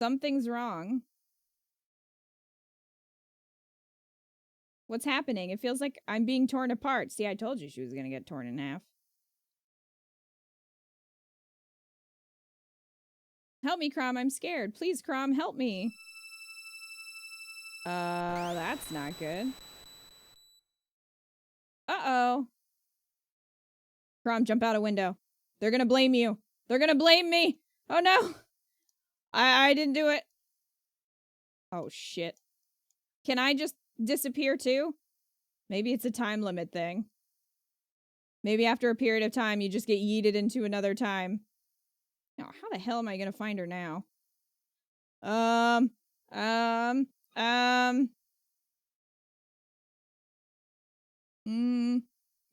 Speaker 1: Something's wrong. What's happening? It feels like I'm being torn apart. See, I told you she was gonna get torn in half. Help me, Crom. I'm scared. Please, Crom, help me. That's not good. Uh-oh. Crom, jump out a window. They're gonna blame you. They're gonna blame me. Oh no. I didn't do it. Oh shit. Can I just disappear too? Maybe it's a time limit thing. Maybe after a period of time, you just get yeeted into another time. Now, how the hell am I gonna find her now? Are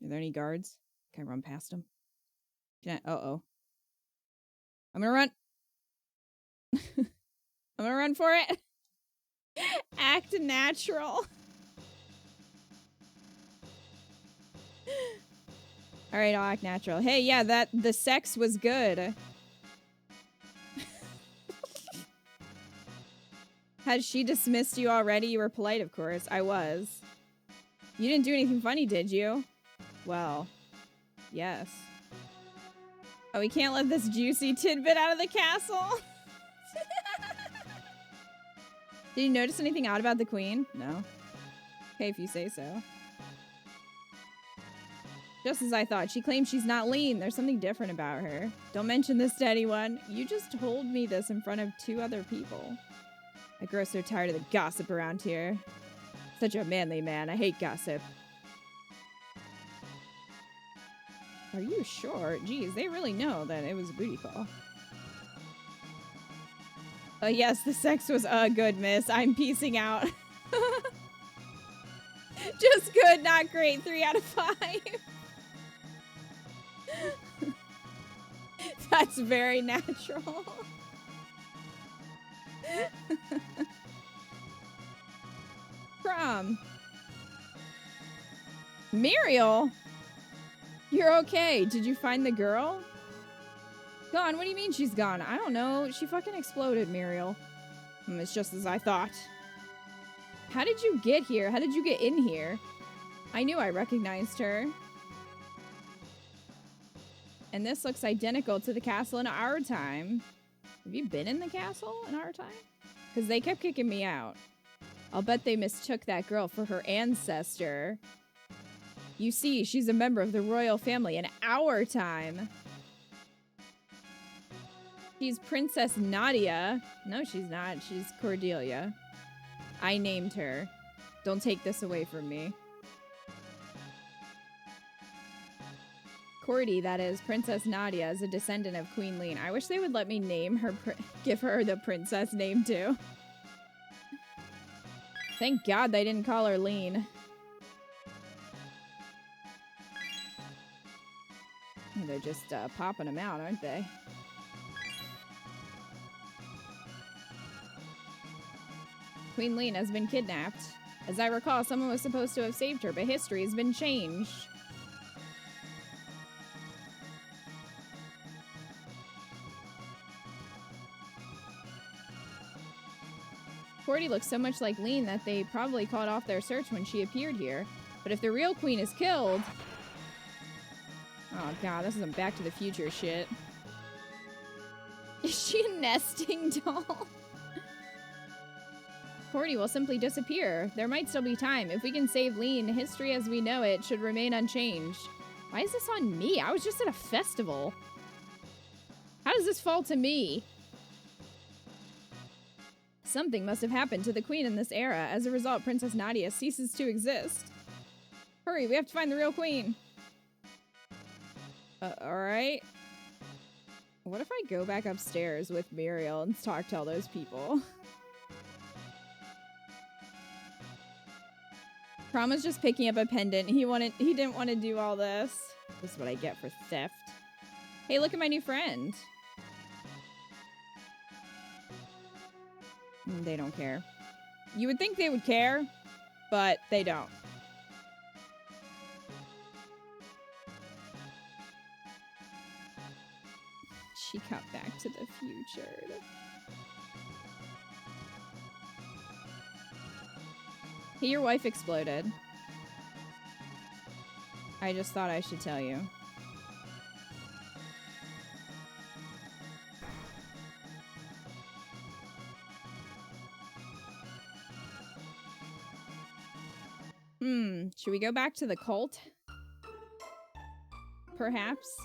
Speaker 1: there any guards? Can I run past them? Can I? Uh-oh. I'm gonna run. I'm gonna run for it. Act natural. Alright, I'll act natural. Hey, yeah, the sex was good. Has she dismissed you already? You were polite, of course. I was. You didn't do anything funny, did you? Well, yes. Oh, we can't let this juicy tidbit out of the castle. Did you notice anything odd about the queen? No. Okay, if you say so. Just as I thought. She claims she's not lean. There's something different about her. Don't mention this to anyone. You just told me this in front of 2 other people. I grow so tired of the gossip around here. Such a manly man. I hate gossip. Are you sure? Geez, they really know that it was a booty call. Yes, the sex was good, miss. I'm peacing out. Just good, not great. 3 out of 5. That's very natural. Prom. Muriel? You're okay. Did you find the girl? Gone? What do you mean she's gone? I don't know. She fucking exploded, Muriel. It's just as I thought. How did you get here? How did you get in here? I knew I recognized her. And this looks identical to the castle in our time. Have you been in the castle in our time? Because they kept kicking me out. I'll bet they mistook that girl for her ancestor. You see, she's a member of the royal family in our time. She's Princess Nadia. No, she's not. She's Cordelia. I named her. Don't take this away from me. Cordy, that is, Princess Nadia, is a descendant of Queen Lean. I wish they would let me name her, give her the princess name too. Thank God they didn't call her Lean. They're just popping them out, aren't they? Queen Lean has been kidnapped. As I recall, someone was supposed to have saved her, but history has been changed. Cordy looks so much like Lean that they probably called off their search when she appeared here. But if the real queen is killed... Oh god, this is some Back to the Future shit. Is she a nesting doll? Cordy will simply disappear. There might still be time. If we can save Lean, history as we know it should remain unchanged. Why is this on me? I was just at a festival. How does this fall to me? Something must have happened to the queen in this era. As a result, Princess Nadia ceases to exist. Hurry, we have to find the real queen. Alright. What if I go back upstairs with Muriel and talk to all those people? Prom was just picking up a pendant. He didn't want to do all this. This is what I get for theft. Hey, look at my new friend. They don't care. You would think they would care, but they don't. She got back to the future. Hey, your wife exploded. I just thought I should tell you. Should we go back to the cult? perhaps?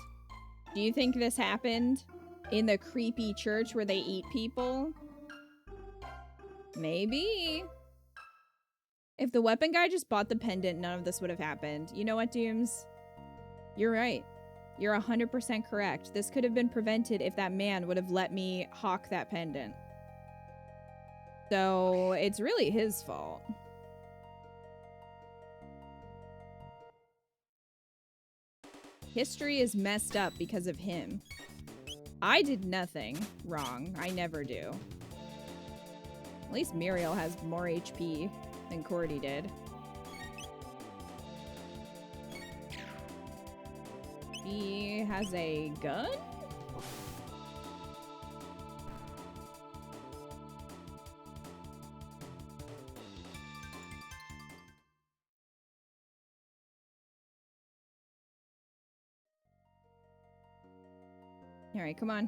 Speaker 1: Do you think this happened in the creepy church where they eat people? Maybe. If the weapon guy just bought the pendant, none of this would have happened. You know what, Dooms? You're right. You're 100% correct. This could have been prevented if that man would have let me hawk that pendant. So, it's really his fault. History is messed up because of him. I did nothing wrong. I never do. At least Muriel has more HP than Cordy did. He has a gun? Alright, come on.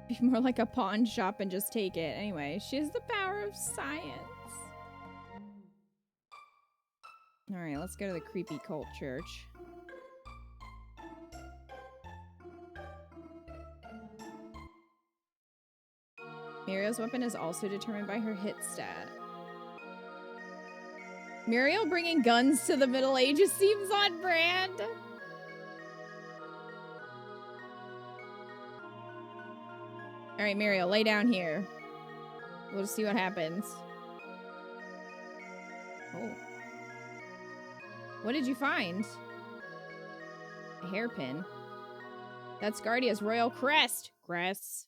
Speaker 1: Be more like a pawn shop and just take it. Anyway, she has the power of science. Alright, let's go to the creepy cult church. Muriel's weapon is also determined by her hit stat. Muriel bringing guns to the Middle Ages seems on brand. Alright, Muriel, lay down here. We'll just see what happens. Oh. What did you find? A hairpin. That's Guardia's royal crest. Crest.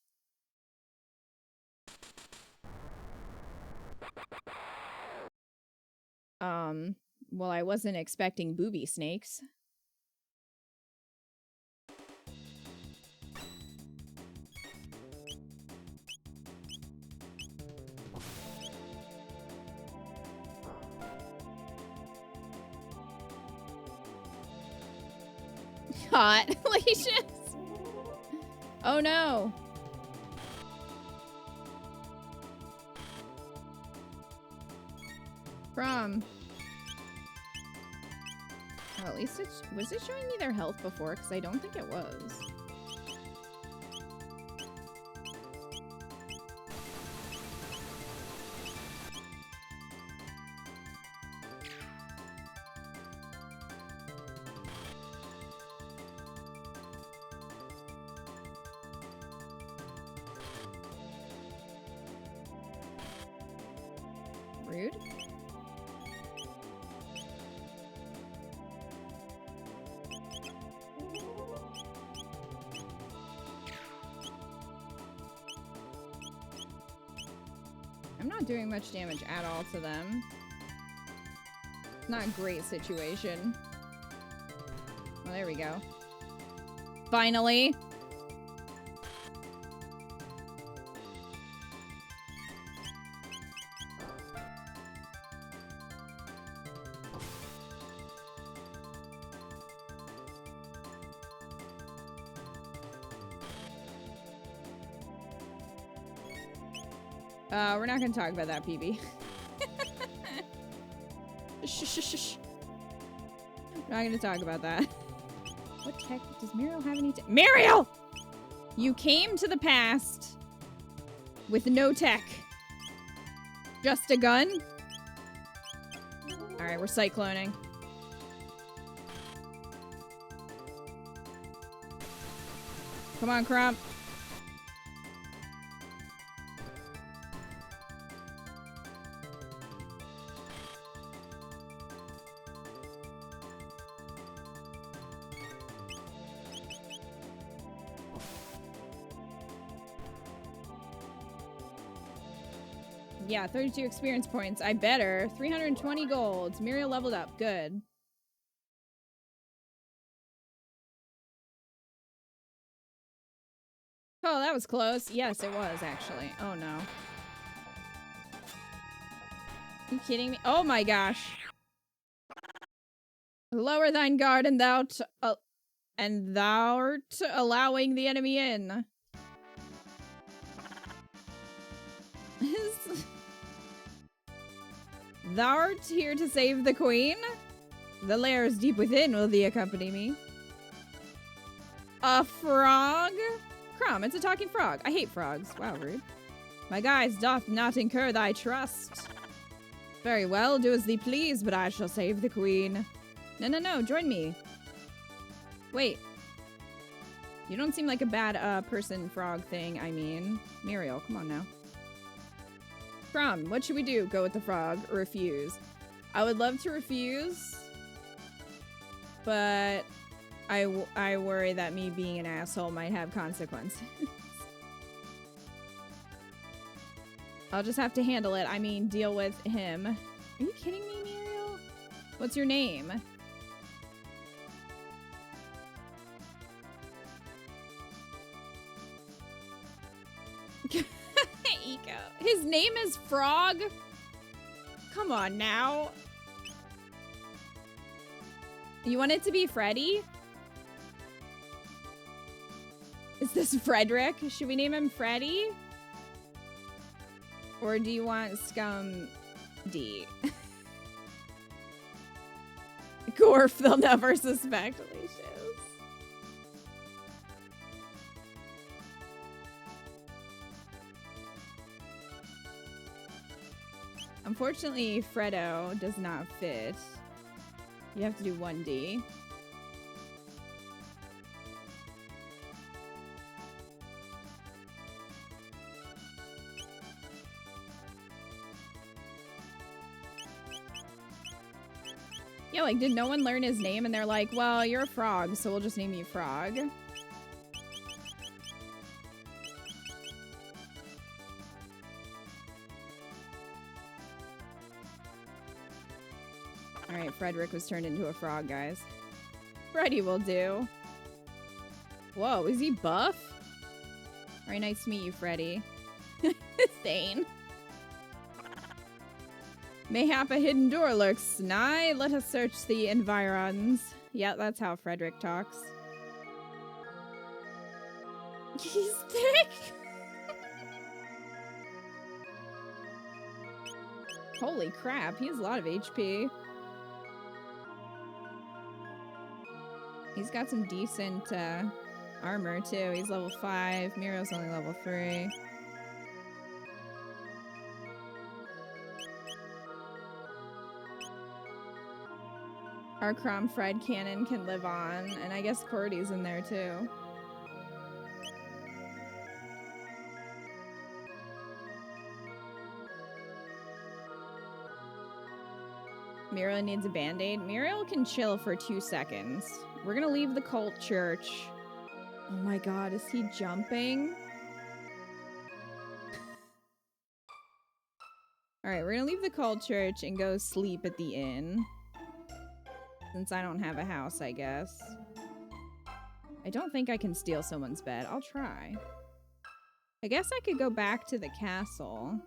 Speaker 1: Well, I wasn't expecting booby snakes. Hot. Leashes. Oh no. From. Oh, at least it's. Was it showing me their health before? Because I don't think it was. Rude. I'm not doing much damage at all to them. Not a great situation. Well, there we go. Finally! We're not gonna talk about that, PB. Shh. We're not gonna talk about that. What tech? Does Muriel have any tech? Muriel! You came to the past with no tech. Just a gun? Alright, we're cycloning. Come on, Crump. Yeah, 32 experience points. I better. 320 golds. Muriel leveled up. Good. Oh, that was close. Yes, it was, actually. Oh, no. Are you kidding me? Oh, my gosh. Lower thine guard and thou'rt allowing the enemy in. Thou'rt here to save the queen? The lairs deep within will thee accompany me. A frog? Crumb, it's a talking frog. I hate frogs. Wow, rude. My guise doth not incur thy trust. Very well, do as thee please, but I shall save the queen. No, join me. Wait. You don't seem like a bad person frog thing, I mean. Muriel, come on now. Crumb, what should we do? Go with the frog or refuse? I would love to refuse, but I worry that me being an asshole might have consequences. I'll just have to handle it. I mean, deal with him. Are you kidding me, Muriel? What's your name? Eco. His name is Frog? Come on now. You want it to be Freddy? Is this Frederick? Should we name him Freddy? Or do you want Scum D? Gorf, they'll never suspect. Holy shit. Unfortunately, Fredo does not fit. You have to do 1D. Yeah, like, did no one learn his name? And they're like, well, you're a frog, so we'll just name you Frog. Alright, Frederick was turned into a frog, guys. Freddy will do. Whoa, is he buff? Very nice to meet you, Freddy. Thane. Mayhap a hidden door lurks nigh. Let us search the environs. Yeah, that's how Frederick talks. He's thick. Holy crap, he has a lot of HP. He's got some decent armor too. He's level 5. Muriel's only level 3. Our Crom Fred cannon can live on, and I guess Cordy's in there too. Muriel needs a band-aid. Muriel can chill for 2 seconds. We're gonna leave the cult church. Oh my god, is he jumping? Alright, we're gonna leave the cult church and go sleep at the inn. Since I don't have a house, I guess. I don't think I can steal someone's bed. I'll try. I guess I could go back to the castle.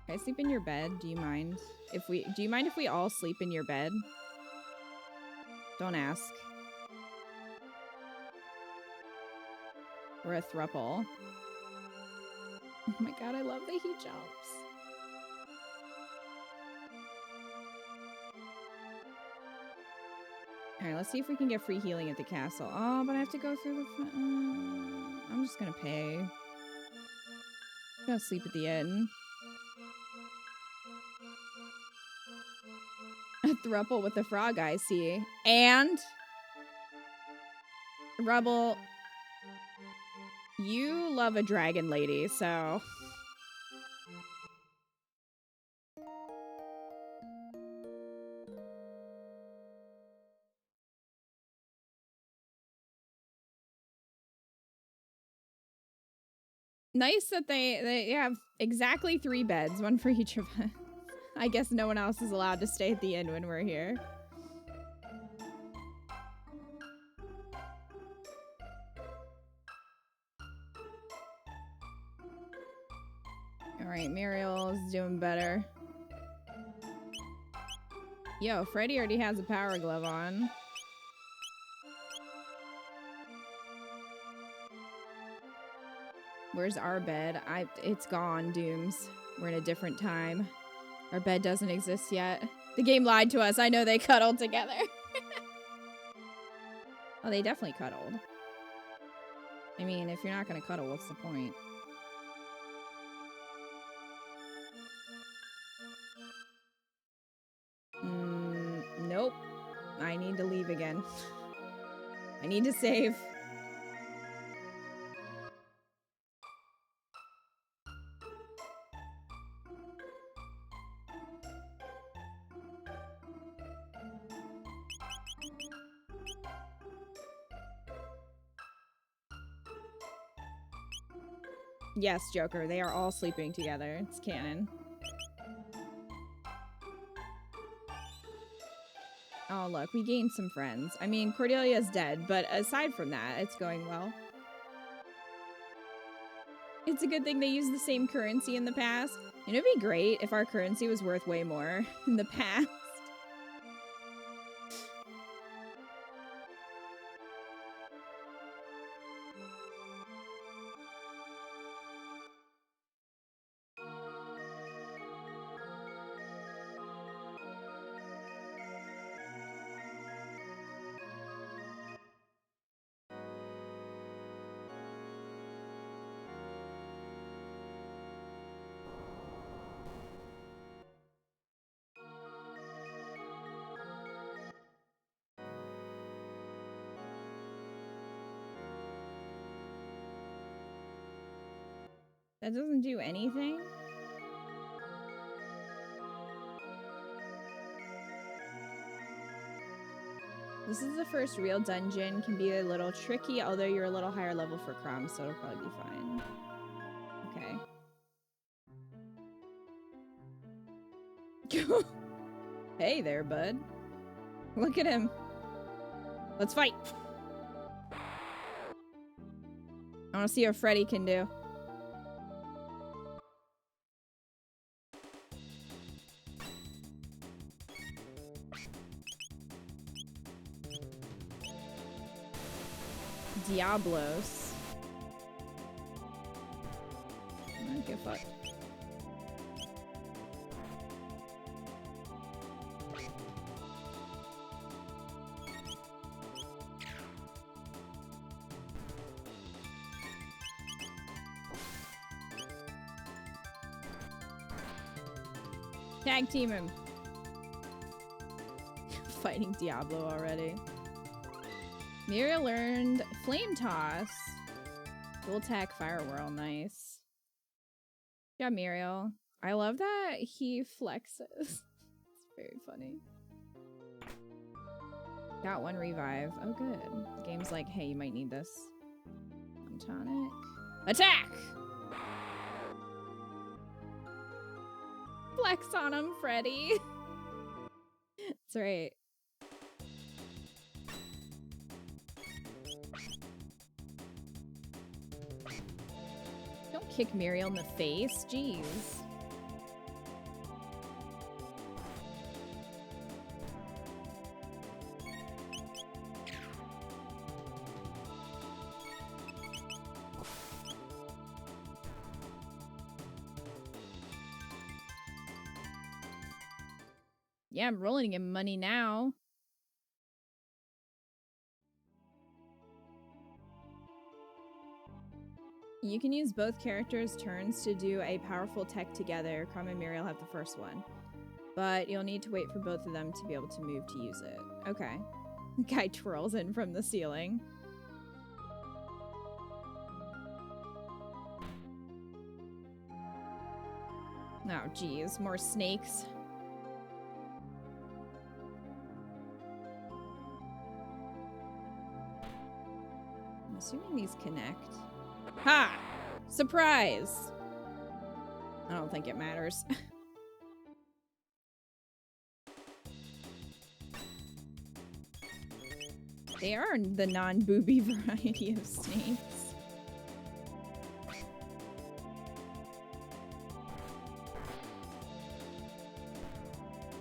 Speaker 1: Can I sleep in your bed? Do you mind? Do you mind if we all sleep in your bed? Don't ask. We're a throuple. Oh my god, I love that he jumps. Alright, let's see if we can get free healing at the castle. Oh, but I have to go through the front. I'm just gonna pay. I'm gonna sleep at the inn. A throuple with the frog, I see. And Rebel, you love a dragon lady, so nice that they have exactly 3 beds, one for each of us. I guess no one else is allowed to stay at the inn when we're here. Alright, Muriel's doing better. Yo, Freddy already has a power glove on. Where's our bed? It's gone, Dooms. We're in a different time. Our bed doesn't exist yet. The game lied to us. I know they cuddled together. Oh, they definitely cuddled. I mean, if you're not gonna cuddle, what's the point? Nope. I need to leave again. I need to save. Yes, Joker, they are all sleeping together. It's canon. Oh, look, we gained some friends. I mean, Cordelia's dead, but aside from that, it's going well. It's a good thing they use the same currency in the past. And it'd be great if our currency was worth way more in the past. That doesn't do anything? This is the first real dungeon. Can be a little tricky, although you're a little higher level for Crom, so it'll probably be fine. Okay. Hey there, bud. Look at him. Let's fight. I want to see what Freddy can do. Diablos. I don't give a fuck. Tag team him. Fighting Diablo already. Muriel learned Flame Toss. Dual attack Fire Whirl, nice. Yeah, Muriel. I love that he flexes. It's very funny. Got one revive. Oh, good. The game's like, hey, you might need this. Tonic. Attack! Flex on him, Freddy. That's right. Don't kick Muriel in the face. Jeez. Yeah, I'm rolling him money now. You can use both characters' turns to do a powerful tech together. Crom and Muriel have the first one. But you'll need to wait for both of them to be able to move to use it. Okay. The guy twirls in from the ceiling. Oh, geez. More snakes. I'm assuming these connect. Ha! Surprise! I don't think it matters. They are the non-booby variety of snakes.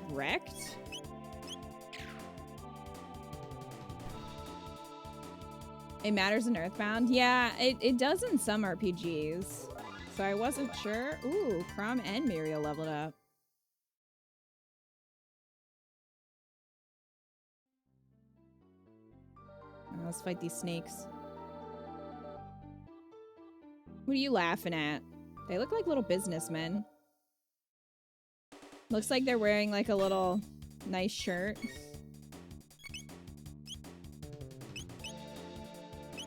Speaker 1: Wrecked? It matters in Earthbound? Yeah, it does in some RPGs. So I wasn't sure. Ooh, Crom and Muriel leveled up. Let's fight these snakes. What are you laughing at? They look like little businessmen. Looks like they're wearing like a little nice shirt.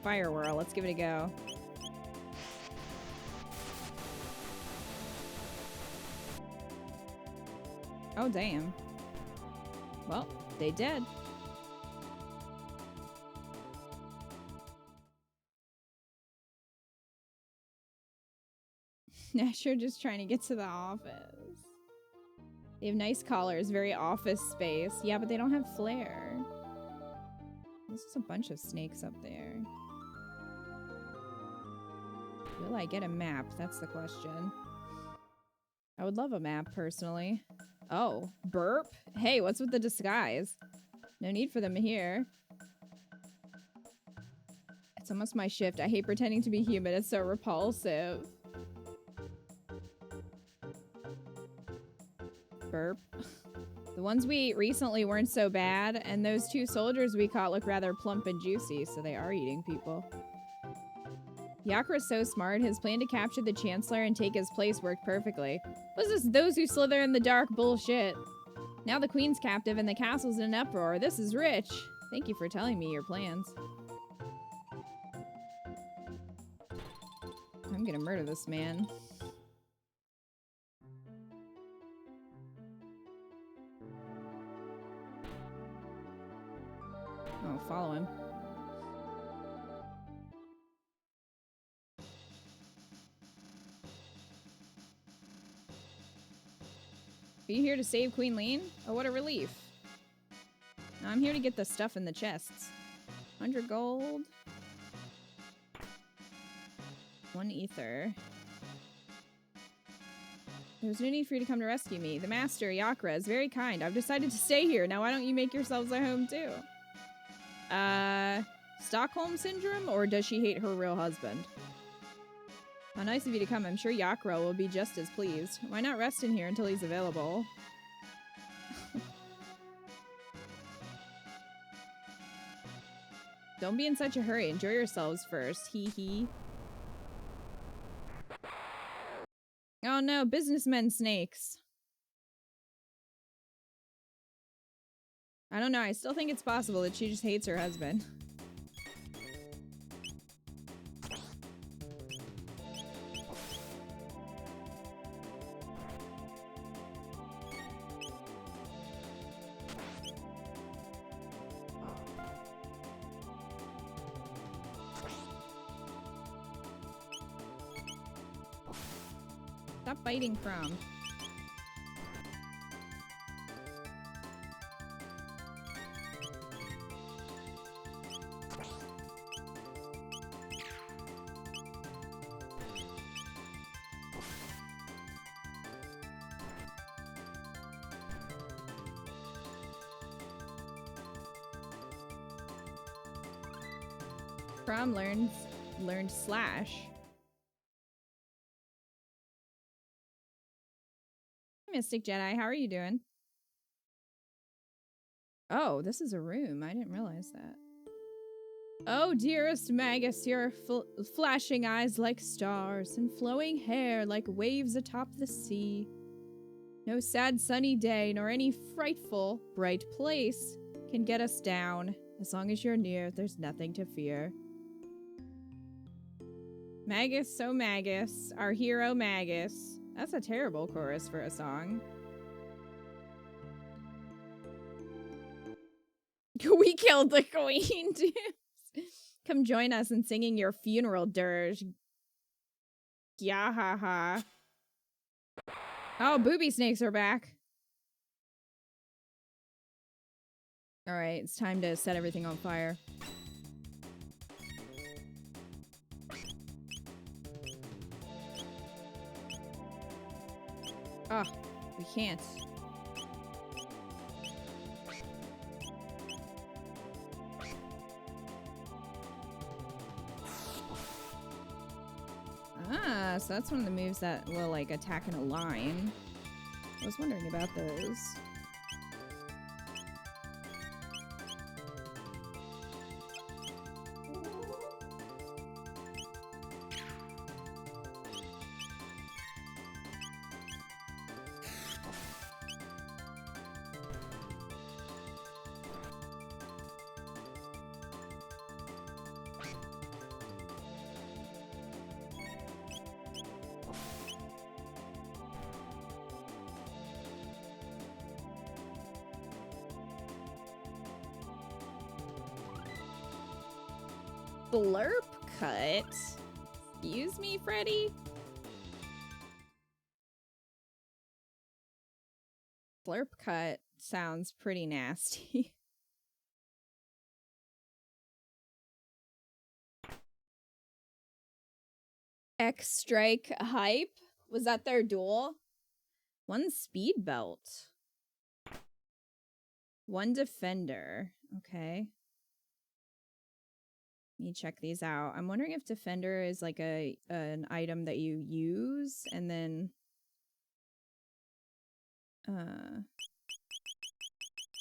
Speaker 1: Fire whirl, let's give it a go. Oh, damn. Well, they dead. Nasher just trying to get to the office. They have nice collars, very office space. Yeah, but they don't have flair. There's just a bunch of snakes up there. Will I get a map? That's the question. I would love a map, personally. Oh, burp? Hey, what's with the disguise? No need for them here. It's almost my shift. I hate pretending to be human. It's so repulsive. Burp. The ones we recently weren't so bad, and those 2 soldiers we caught look rather plump and juicy, so they are eating people. Yakra's so smart. His plan to capture the Chancellor and take his place worked perfectly. What's this those who slither in the dark bullshit? Now the Queen's captive and the castle's in an uproar. This is rich. Thank you for telling me your plans. I'm gonna murder this man. Oh, follow him. Are you here to save Queen Lean? Oh, what a relief. No, I'm here to get the stuff in the chests. 100 gold. 1 ether. There's no need for you to come to rescue me. The master, Yakra, is very kind. I've decided to stay here. Now why don't you make yourselves at home too? Stockholm Syndrome? Or does she hate her real husband? How nice of you to come. I'm sure Yakra will be just as pleased. Why not rest in here until he's available? Don't be in such a hurry. Enjoy yourselves first. Hee hee. Oh no, businessmen snakes. I don't know. I still think it's possible that she just hates her husband. Stop biting from. From learned slash. Mystic Jedi, how are you doing? Oh, this is a room. I didn't realize that. Oh, dearest Magus, your flashing eyes like stars and flowing hair like waves atop the sea. No sad sunny day nor any frightful bright place can get us down. As long as you're near, there's nothing to fear. Magus, so Magus, our hero Magus. That's a terrible chorus for a song. We killed the queen, dude. Come join us in singing your funeral dirge. Yeah, ha ha. Oh, booby snakes are back. Alright, it's time to set everything on fire. Oh, we can't. Ah, so that's one of the moves that will, like, attack in a line. I was wondering about those. Slurp cut? Excuse me, Freddy? Slurp cut sounds pretty nasty. X Strike Hype? Was that their duel? 1 speed belt. 1 defender. Okay. Let me check these out. I'm wondering if defender is like an item that you use and then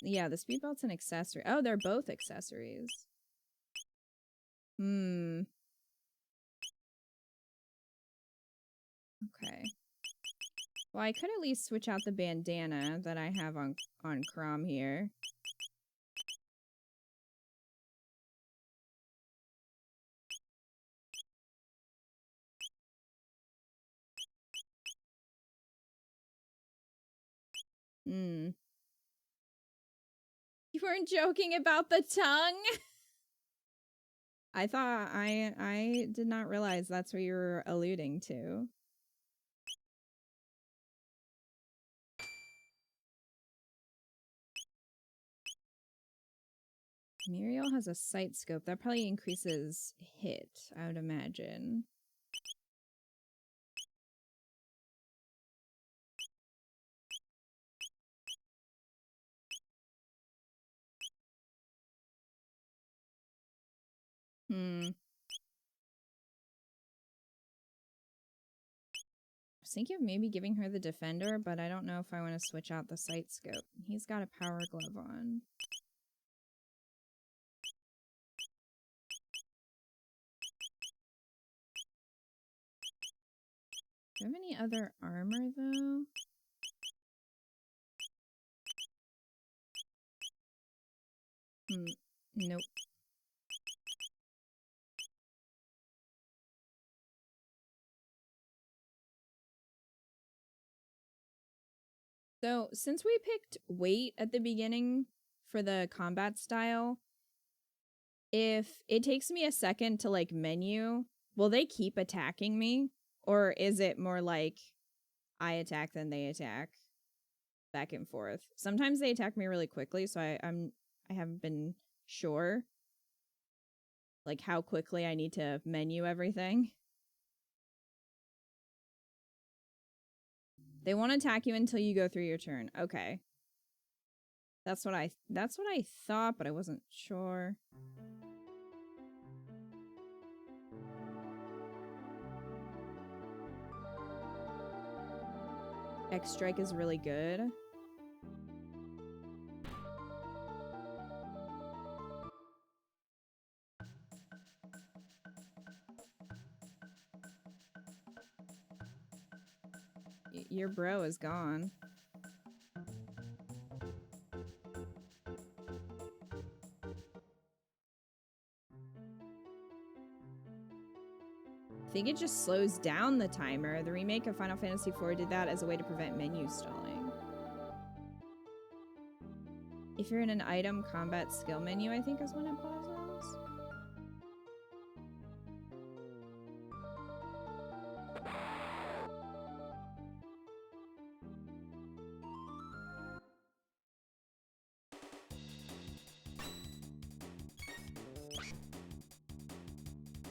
Speaker 1: yeah, the speed belt's an accessory. Oh, they're both accessories. Okay. Well, I could at least switch out the bandana that I have on Crom here. You weren't joking about the tongue? I thought I did not realize that's what you were alluding to. Muriel has a sight scope. That probably increases hit, I would imagine. I was thinking of maybe giving her the defender, but I don't know if I want to switch out the sight scope. He's got a power glove on. Do you have any other armor, though? Nope. So, since we picked weight at the beginning for the combat style, if it takes me a second to, like, menu, will they keep attacking me? Or is it more like I attack, then they attack? Back and forth. Sometimes they attack me really quickly, so I haven't been sure, like, how quickly I need to menu everything. They won't attack you until you go through your turn. Okay. That's what I thought, but I wasn't sure. X Strike is really good. Your bro is gone. I think it just slows down the timer. The remake of Final Fantasy IV did that as a way to prevent menu stalling. If you're in an item combat skill menu, I think is when it pauses.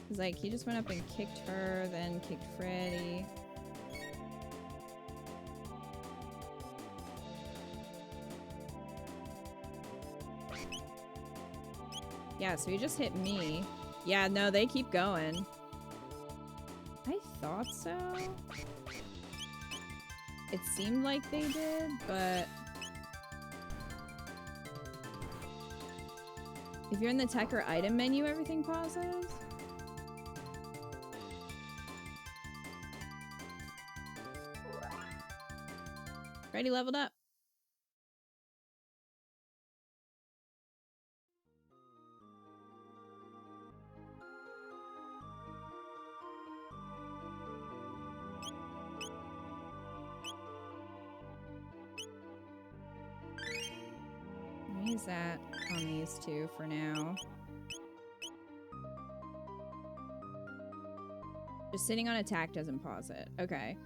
Speaker 1: Cause like he just went up and kicked her, then kicked Freddy. Yeah, so he just hit me. Yeah, no, they keep going. I thought so. It seemed like they did, but if you're in the tech or item menu, everything pauses. Freddy leveled up. Use that on these two for now. Just sitting on attack doesn't pause it. Okay.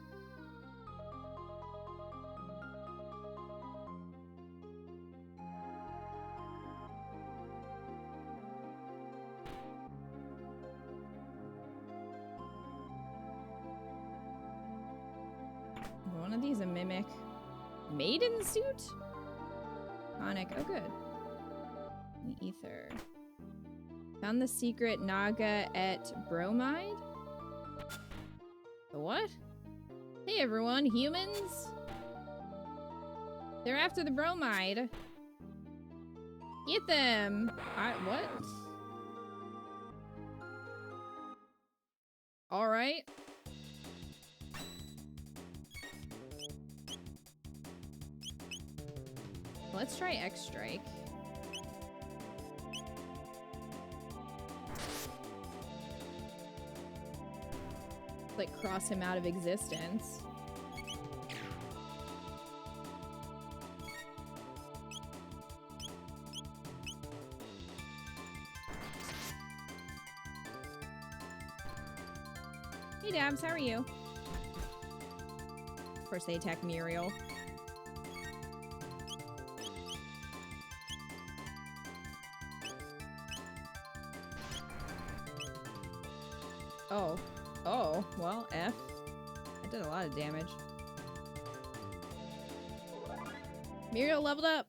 Speaker 1: One of these a mimic maiden suit? Onic. Oh, good. The ether. Found the secret Naga et bromide? The what? Hey everyone, humans! They're after the bromide. Get them! What? Alright. Let's try X-Strike. Like, cross him out of existence. Hey Dabs, how are you? Of course they attack Muriel. Oh. Oh, well, F. I did a lot of damage. Muriel leveled up!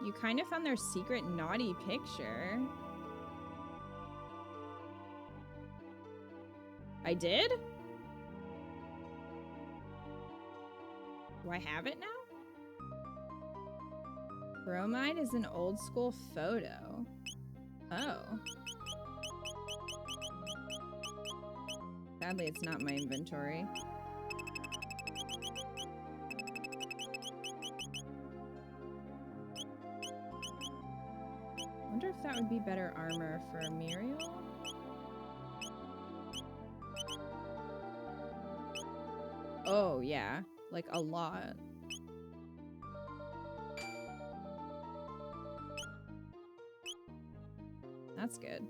Speaker 1: You kind of found their secret naughty picture. I did? Do I have it now? Bromide is an old school photo. Oh. Sadly, it's not my inventory. I wonder if that would be better armor for Muriel? Oh, yeah. Like, a lot. That's good.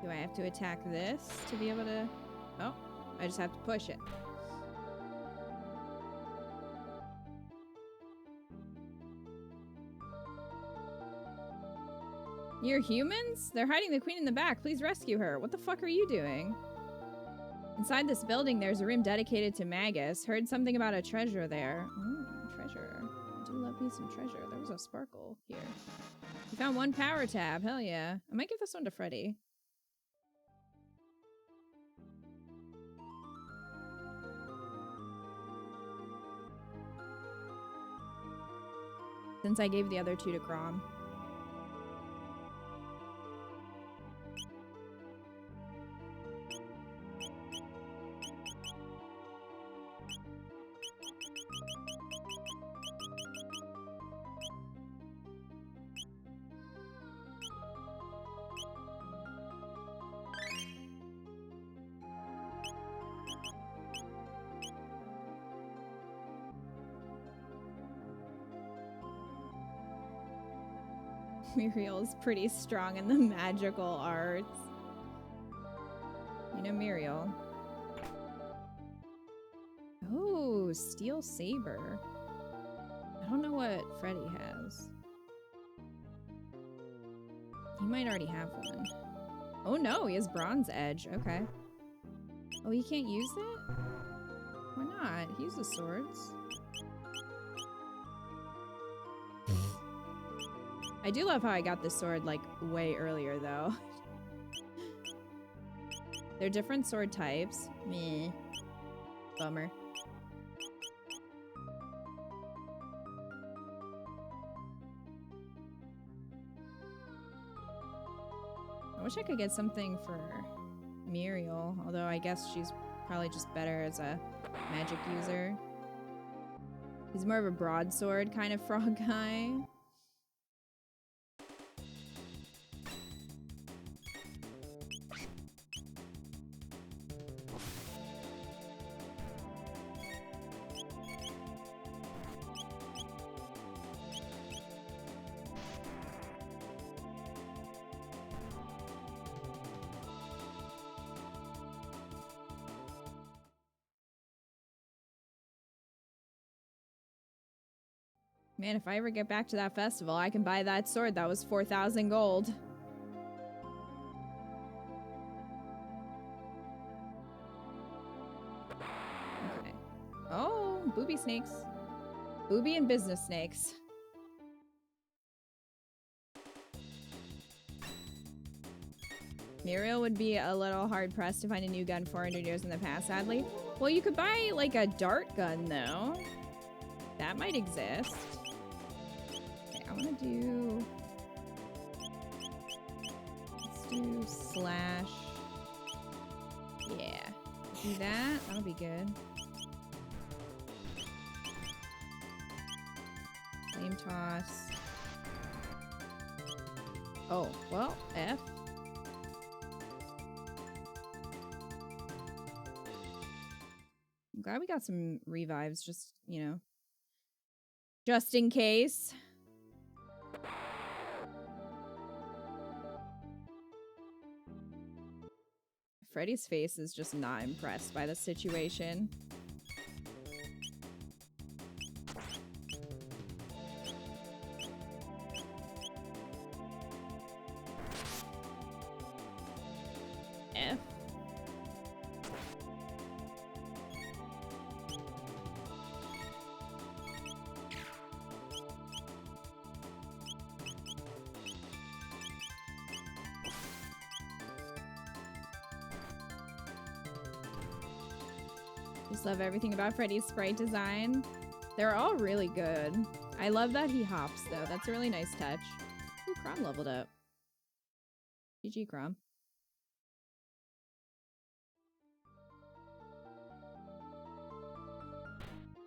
Speaker 1: Do I have to attack this to be able to... Oh, I just have to push it. You're humans? They're hiding the queen in the back. Please rescue her. What the fuck are you doing? Inside this building, there's a room dedicated to Magus. Heard something about a treasure there. Ooh, treasure. I do love me some treasure. There was a sparkle here. You found one power tab. Hell yeah. I might give this one to Freddy. Since I gave the other two to Crom. Muriel's pretty strong in the magical arts. You know Muriel. Oh, steel saber. I don't know what Freddy has. He might already have one. Oh no, he has bronze edge. Okay. Oh, he can't use that? Why not? He uses swords. I do love how I got this sword, like, way earlier, though. They're different sword types. Meh. Bummer. I wish I could get something for Muriel, although I guess she's probably just better as a magic user. He's more of a broadsword kind of frog guy. Man, if I ever get back to that festival, I can buy that sword that was 4,000 gold. Okay. Oh, booby snakes. Booby and business snakes. Muriel would be a little hard-pressed to find a new gun 400 years in the past, sadly. Well, you could buy, like, a dart gun, though. That might exist. I want to do... Let's do slash... Yeah. Do that. That'll be good. Flame toss. Oh, well, F. I'm glad we got some revives, just, you know, just in case. Freddy's face is just not impressed by the situation. F. Just love everything about Freddy's sprite design. They're all really good. I love that he hops, though. That's a really nice touch. Ooh, Crom leveled up. GG, Crom.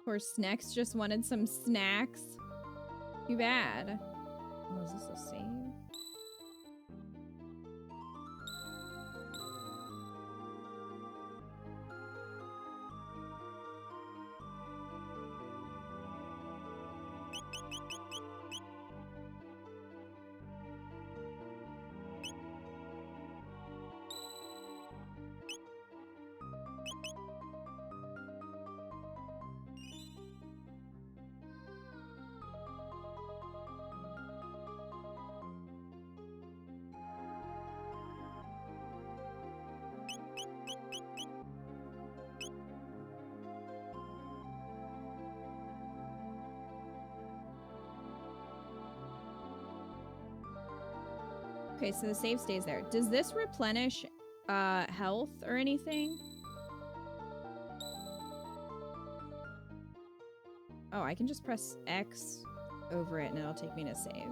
Speaker 1: Poor Snex just wanted some snacks. Too bad. Oh, is this a save? Okay, so the save stays there. Does this replenish health or anything? Oh, I can just press X over it and it'll take me to save.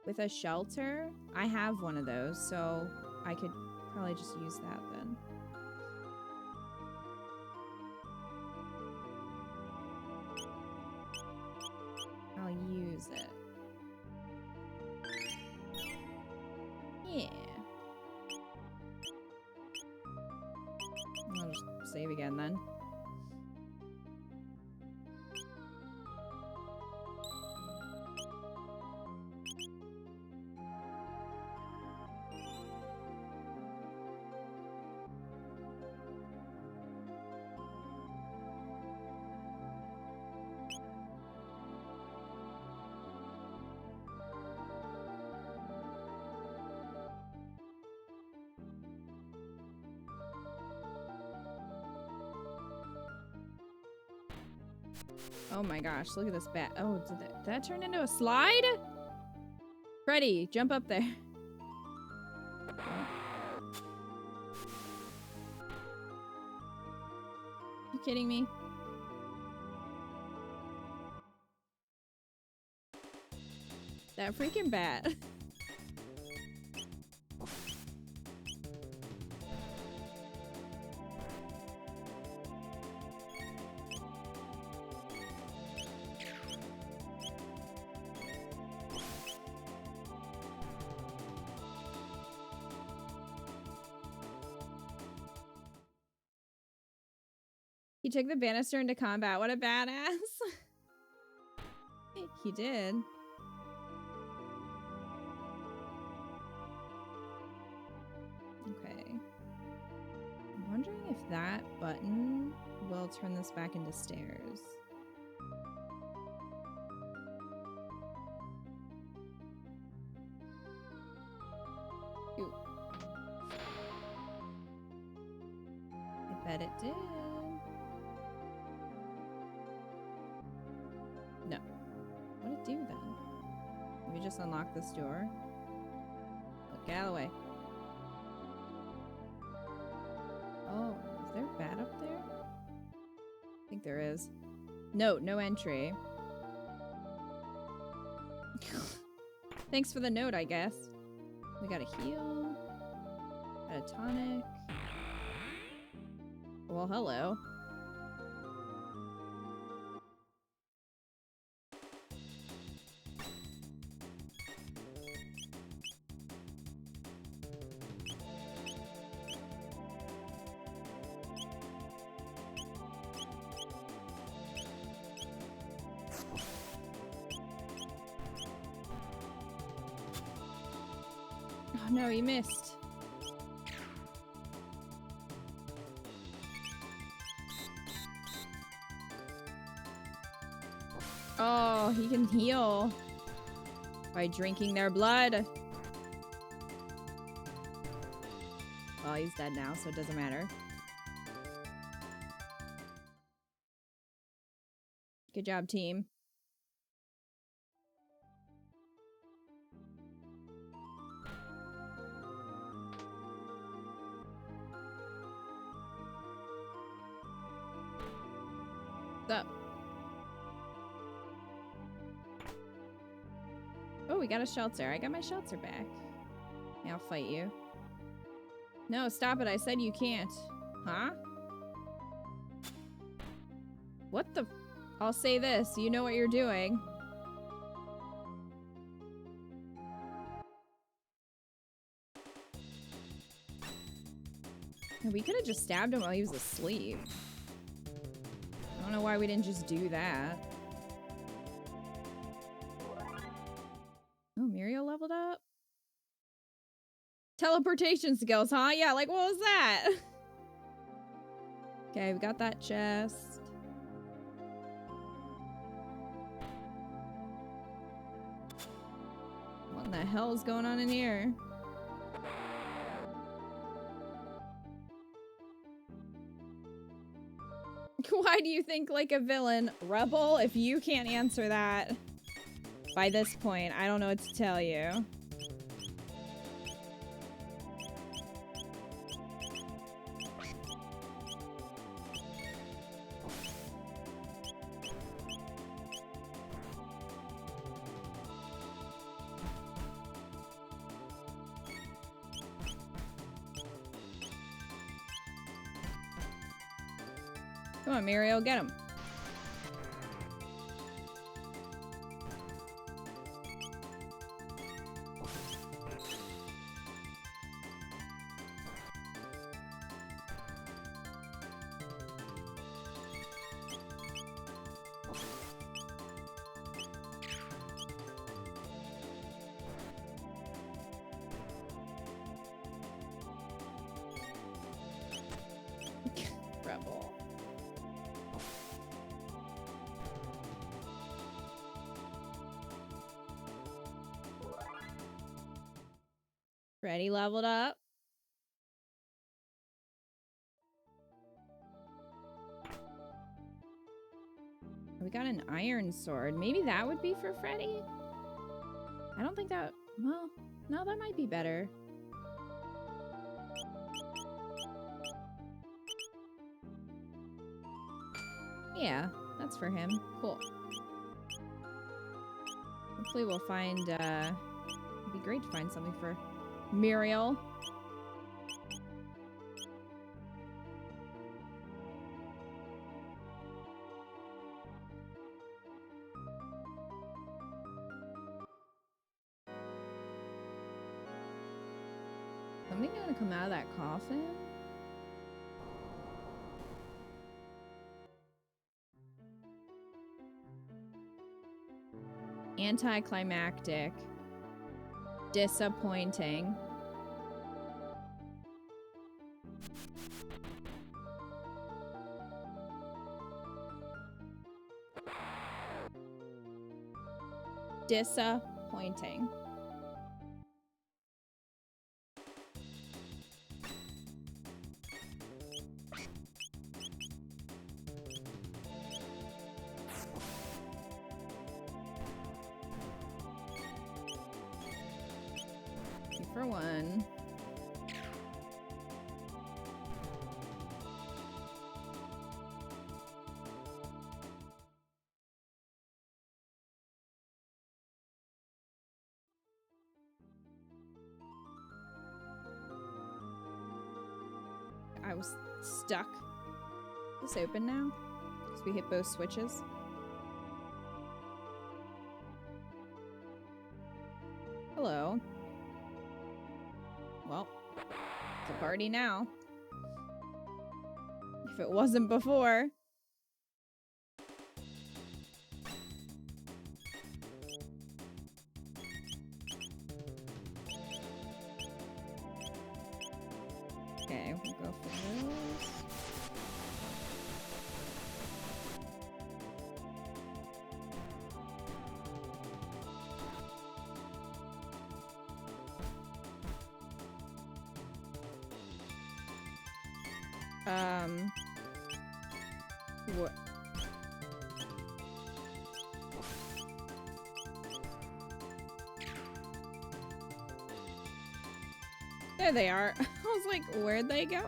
Speaker 1: With a shelter? I have one of those, so I could probably just use that then. I'll use it. Yeah. I'll just save again then. Oh my gosh, look at this bat. Oh, did that turn into a slide? Freddy, jump up there. You kidding me? That freaking bat. He took the banister into combat. What a badass. He did. Okay. I'm wondering if that button will turn this back into stairs. Ooh. I bet it did. No. What'd it do then? Maybe just unlock this door? Look, get out of the way. Oh, is there a bat up there? I think there is. Note, no entry. Thanks for the note, I guess. We got a heal. Got a tonic. Well, hello. Oh no, you missed. Oh, he can heal by drinking their blood. Well, he's dead now, so it doesn't matter. Good job, team. What's up? Oh, we got a shelter. I got my shelter back. Yeah, I'll fight you. No, stop it. I said you can't. Huh? What the? I'll say this. You know what you're doing. We could have just stabbed him while he was asleep. I don't know why we didn't just do that. Oh, Muriel leveled up? Teleportation skills, huh? Yeah, like, what was that? Okay, we got that chest. What in the hell is going on in here? Why do you think like a villain? Rebel? If you can't answer that by this point, I don't know what to tell you. Come on, Muriel, get him. Rebel. Freddy leveled up. We got an iron sword. Maybe that would be for Freddy? I don't think that... Well, no, that might be better. Yeah, that's for him. Cool. Hopefully we'll find, it'd be great to find something for Muriel. Something gonna come out of that coffin? Anticlimactic. Disappointing. Disappointing. For one. I was stuck. Is this open now? Because we hit both switches. Hello. Well, it's a party now. If it wasn't before. Okay, we'll go for those. What? There they are. I was like, where'd they go?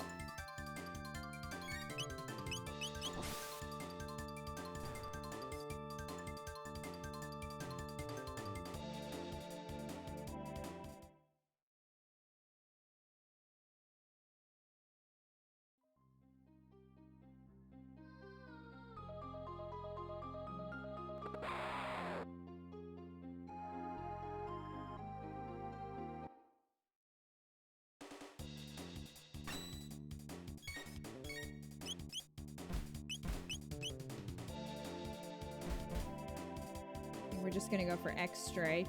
Speaker 1: We're just gonna go for X strike.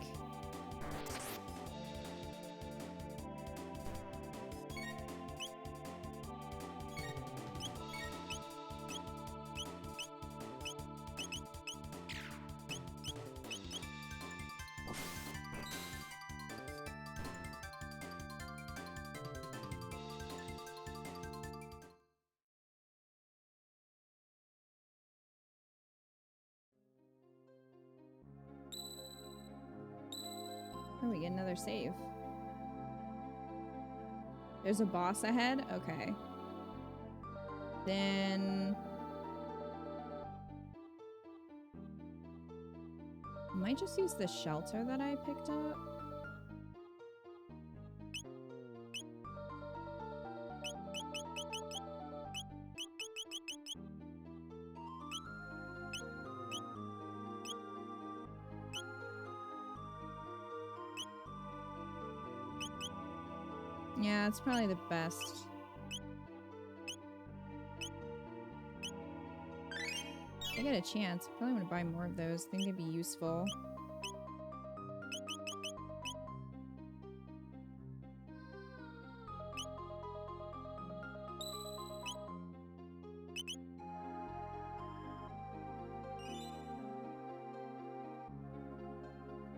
Speaker 1: Oh, we get another save. There's a boss ahead? Okay. Then... I might just use the shelter that I picked up. Yeah, it's probably the best. If I get a chance, I probably want to buy more of those. I think they'd be useful.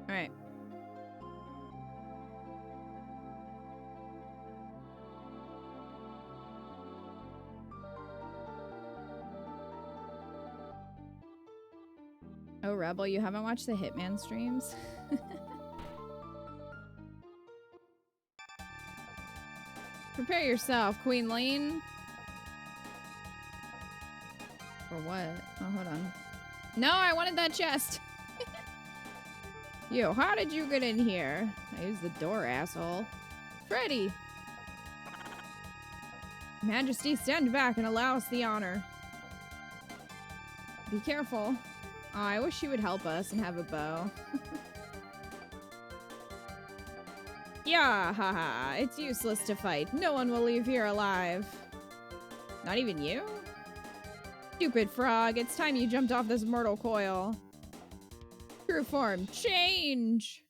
Speaker 1: All right. Oh, Rebel, you haven't watched the Hitman streams? Prepare yourself, Queen Lane. For what? Oh, hold on. No, I wanted that chest. Yo, how did you get in here? I used the door, asshole. Freddy! Majesty, stand back and allow us the honor. Be careful. Oh, I wish she would help us and have a bow. Yeah, haha. It's useless to fight. No one will leave here alive. Not even you? Stupid frog, it's time you jumped off this mortal coil. True form, change!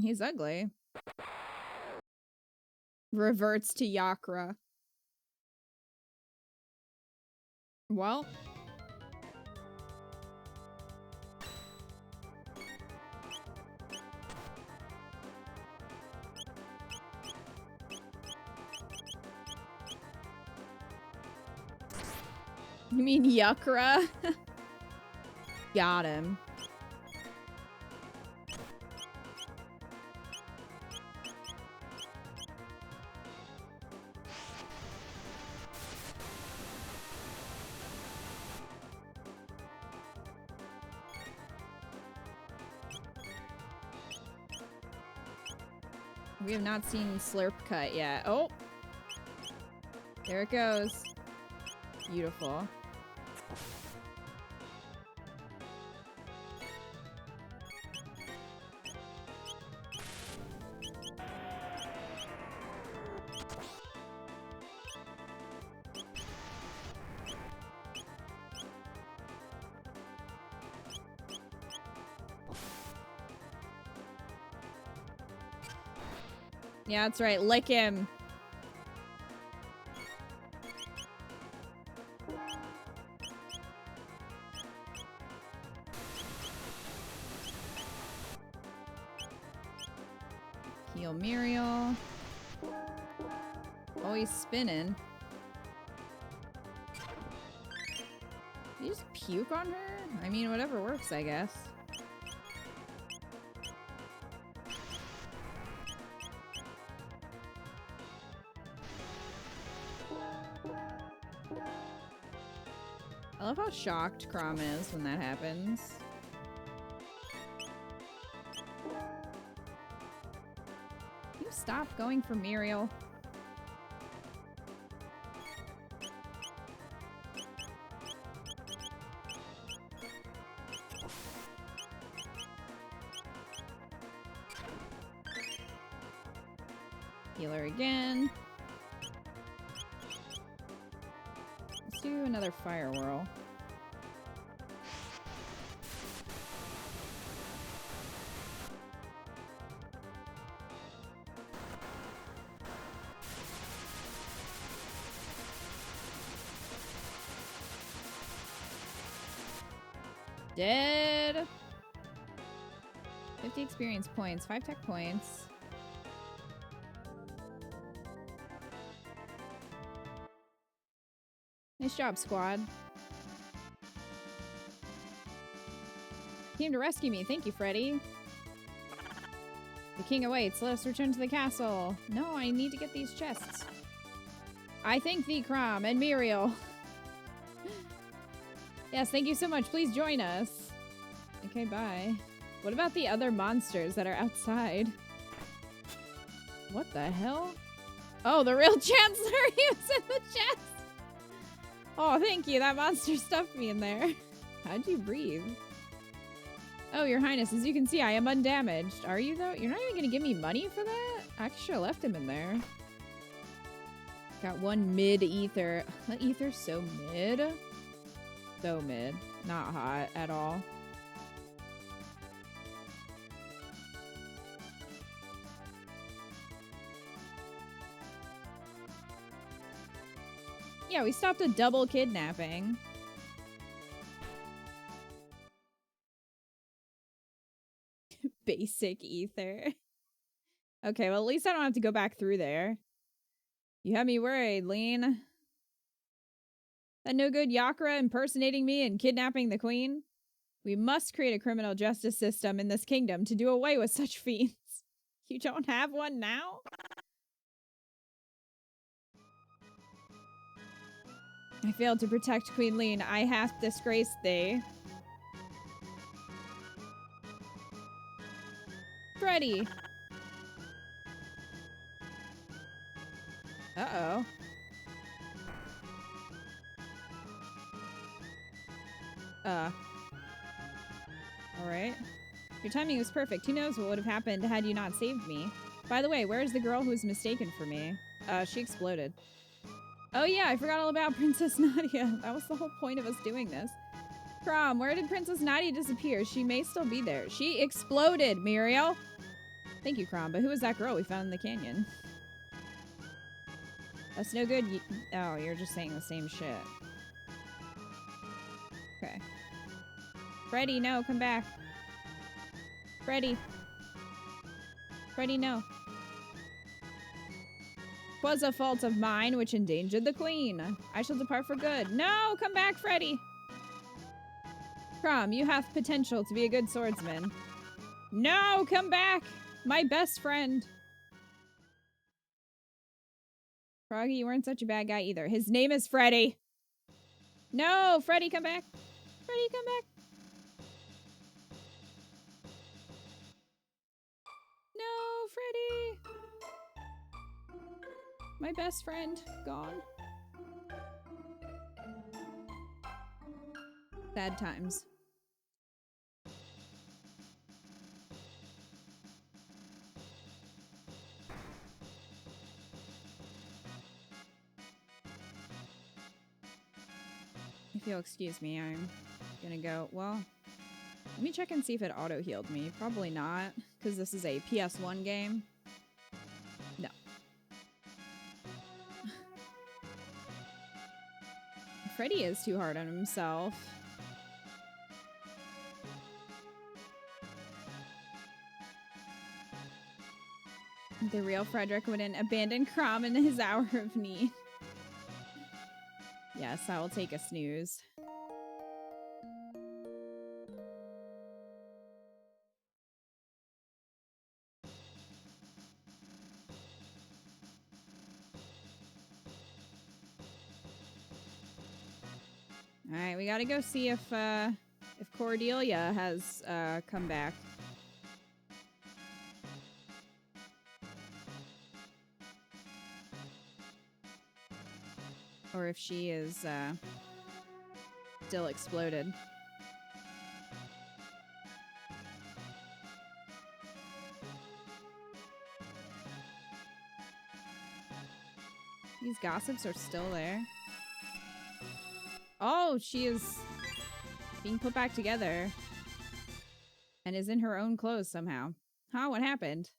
Speaker 1: He's ugly. Reverts to Yakra. Well. You mean Yakra? Got him. We have not seen Slurp Cut yet. Oh! There it goes. Beautiful. Yeah, that's right. Lick him. Heal Muriel. Oh, he's spinning. Did you just puke on her? I mean, whatever works, I guess. I love how shocked Crom is when that happens. You stop going for Muriel. Heal her again. Let's do another fire whirl. Dead. 50 experience points, 5 tech points. Nice job, squad. Came to rescue me. Thank you, Freddy. The king awaits. Let us return to the castle. No, I need to get these chests. I thank thee, Crom and Muriel. Yes, thank you so much. Please join us. Okay, bye. What about the other monsters that are outside? What the hell? Oh, the real Chancellor! He was in the chest! Oh, thank you. That monster stuffed me in there. How'd you breathe? Oh, your highness, as you can see, I am undamaged. Are you, though? You're not even gonna give me money for that? I should have left him in there. Got one mid-ether. That ether's so mid. So mid. Not hot at all. Yeah, we stopped a double kidnapping. Basic ether. Okay, well, at least I don't have to go back through there. You have me worried, Lean. That no good Yakra impersonating me and kidnapping the queen? We must create a criminal justice system in this kingdom to do away with such fiends. You don't have one now? I failed to protect Queen Lean. I hath disgraced thee. Freddy. Uh-oh. Alright. Your timing was perfect. Who knows what would have happened had you not saved me? By the way, where is the girl who was mistaken for me? She exploded. Oh yeah, I forgot all about Princess Nadia. That was the whole point of us doing this. Crom, where did Princess Nadia disappear? She may still be there. She exploded, Muriel. Thank you, Crom, but who was that girl we found in the canyon? That's no good. Oh, you're just saying the same shit. Okay. Freddy, no, come back. Freddy. Freddy, no. 'Twas a fault of mine which endangered the queen. I shall depart for good. No, come back, Freddy. Crom, you have potential to be a good swordsman. No, come back. My best friend. Froggy, you weren't such a bad guy either. His name is Freddy. No, Freddy, come back. Freddy, come back. No, Freddy. My best friend, gone. Sad times. If you'll excuse me, I'm gonna go, well, let me check and see if it auto-healed me. Probably not, because this is a PS1 game. No. Freddy is too hard on himself. The real Frederick wouldn't abandon Crom in his hour of need. Yes, I will take a snooze. Alright, we gotta go see if Cordelia has come back. Or if she is still exploded. These gossips are still there. Oh, she is being put back together. And is in her own clothes somehow. Huh? What happened?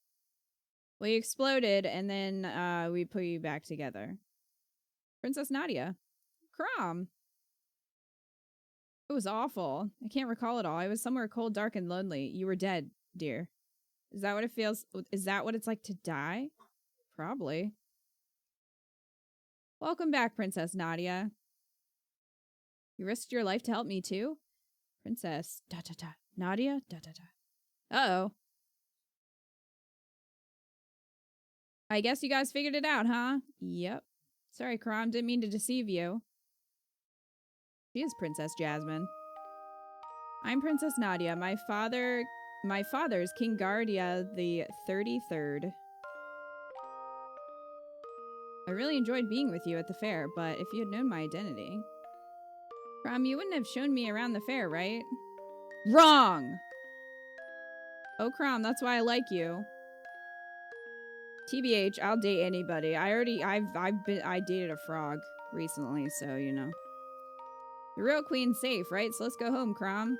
Speaker 1: Well, you exploded, and then we put you back together. Princess Nadia. Crom. It was awful. I can't recall it all. I was somewhere cold, dark, and lonely. You were dead, dear. Is that what it feels? Is that what it's like to die? Probably. Welcome back, Princess Nadia. You risked your life to help me too? Princess. Da-da-da. Nadia? Da-da-da. Uh-oh. I guess you guys figured it out, huh? Yep. Sorry, Crom. Didn't mean to deceive you. She is Princess Jasmine. I'm Princess Nadia. My father's King Guardia the 33rd. I really enjoyed being with you at the fair, but if you had known my identity... Crom, you wouldn't have shown me around the fair, right? Wrong! Oh, Crom, that's why I like you. TBH, I'll date anybody. I dated a frog recently, so, you know. The real queen's safe, right? So let's go home, Crom.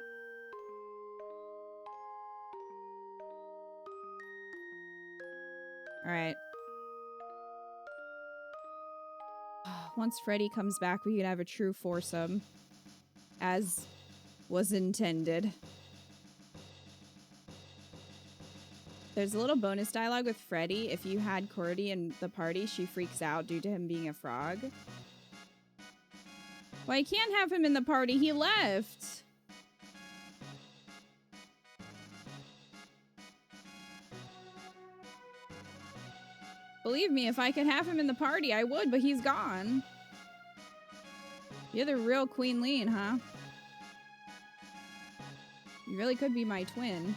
Speaker 1: Alright. Once Freddy comes back, we can have a true foursome. As was intended. There's a little bonus dialogue with Freddy. If you had Cordy in the party, she freaks out due to him being a frog. Well, I can't have him in the party. He left. Believe me, if I could have him in the party, I would, but he's gone. You're the real Queen Lean, huh? You really could be my twin.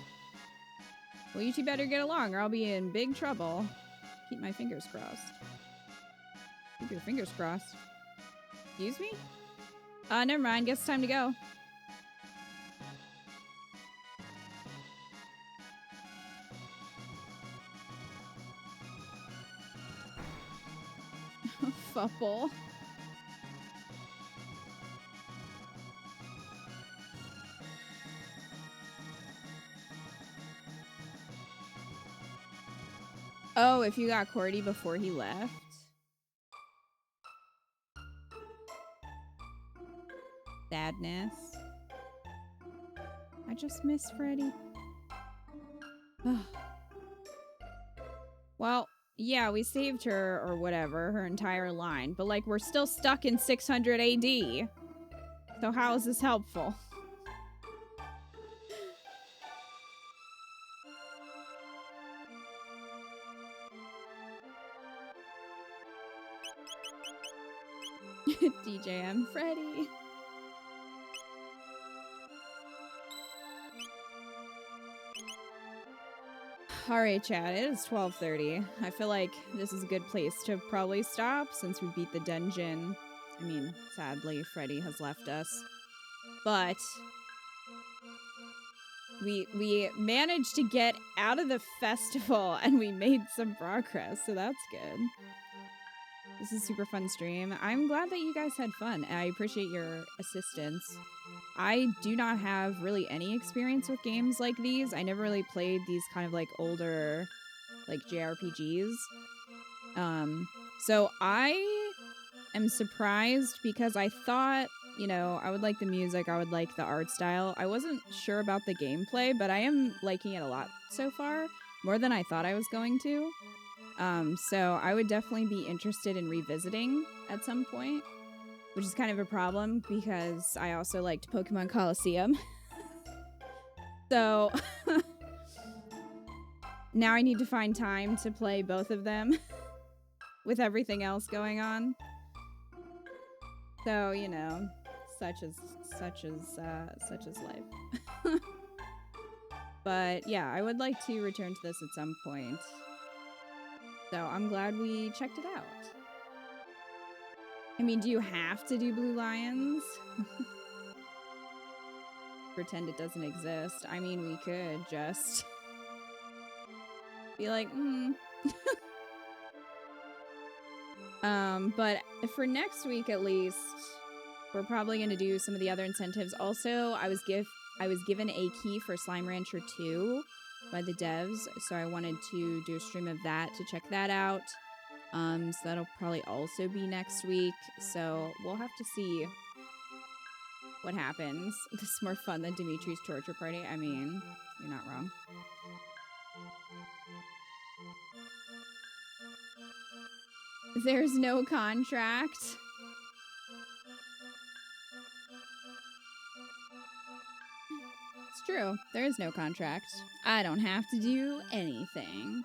Speaker 1: Well, you two better get along or I'll be in big trouble. Keep my fingers crossed. Keep your fingers crossed. Excuse me? Never mind. Guess it's time to go. Fupple. Oh, if you got Cordy before he left. Sadness. I just miss Freddy. Well, yeah, we saved her or whatever, her entire line, but like we're still stuck in 600 AD. So how is this helpful? DJM Freddy. Alright, chat, it is 12:30. I feel like this is a good place to probably stop since we beat the dungeon. I mean, sadly, Freddy has left us. But we managed to get out of the festival and we made some progress, so that's good. This is a super fun stream. I'm glad that you guys had fun. I appreciate your assistance. I do not have really any experience with games like these. I never really played these kind of like older like JRPGs. So I am surprised because I thought, you know, I would like the music, I would like the art style. I wasn't sure about the gameplay, but I am liking it a lot so far, more than I thought I was going to. So I would definitely be interested in revisiting at some point, which is kind of a problem because I also liked Pokemon Coliseum. So now I need to find time to play both of them with everything else going on. So, you know, such is life. But yeah, I would like to return to this at some point. So I'm glad we checked it out. I mean, do you have to do Blue Lions? Pretend it doesn't exist. I mean, we could just be like, But for next week at least, we're probably going to do some of the other incentives. Also, I was given a key for Slime Rancher 2 by the devs, so I wanted to do a stream of that to check that out. So that'll probably also be next week. So we'll have to see what happens. This is more fun than Dimitri's torture party. I mean, you're not wrong. There's no contract. It's true. There is no contract. I don't have to do anything.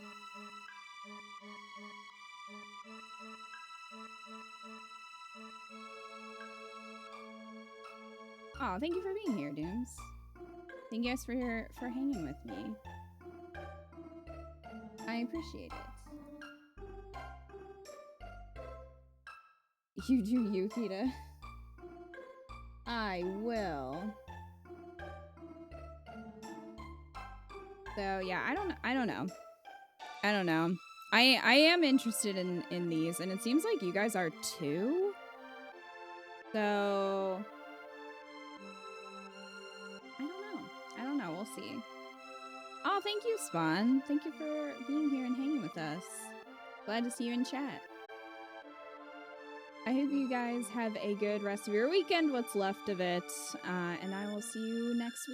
Speaker 1: Oh, thank you for being here, Dooms. Thank you guys for hanging with me. I appreciate it. You do Yukita. I will. So yeah, I don't know. I am interested in these, and it seems like you guys are too. So I don't know. We'll see. Oh, thank you, Spawn. Thank you for being here and hanging with us. Glad to see you in chat. I hope you guys have a good rest of your weekend, what's left of it, and I will see you next week.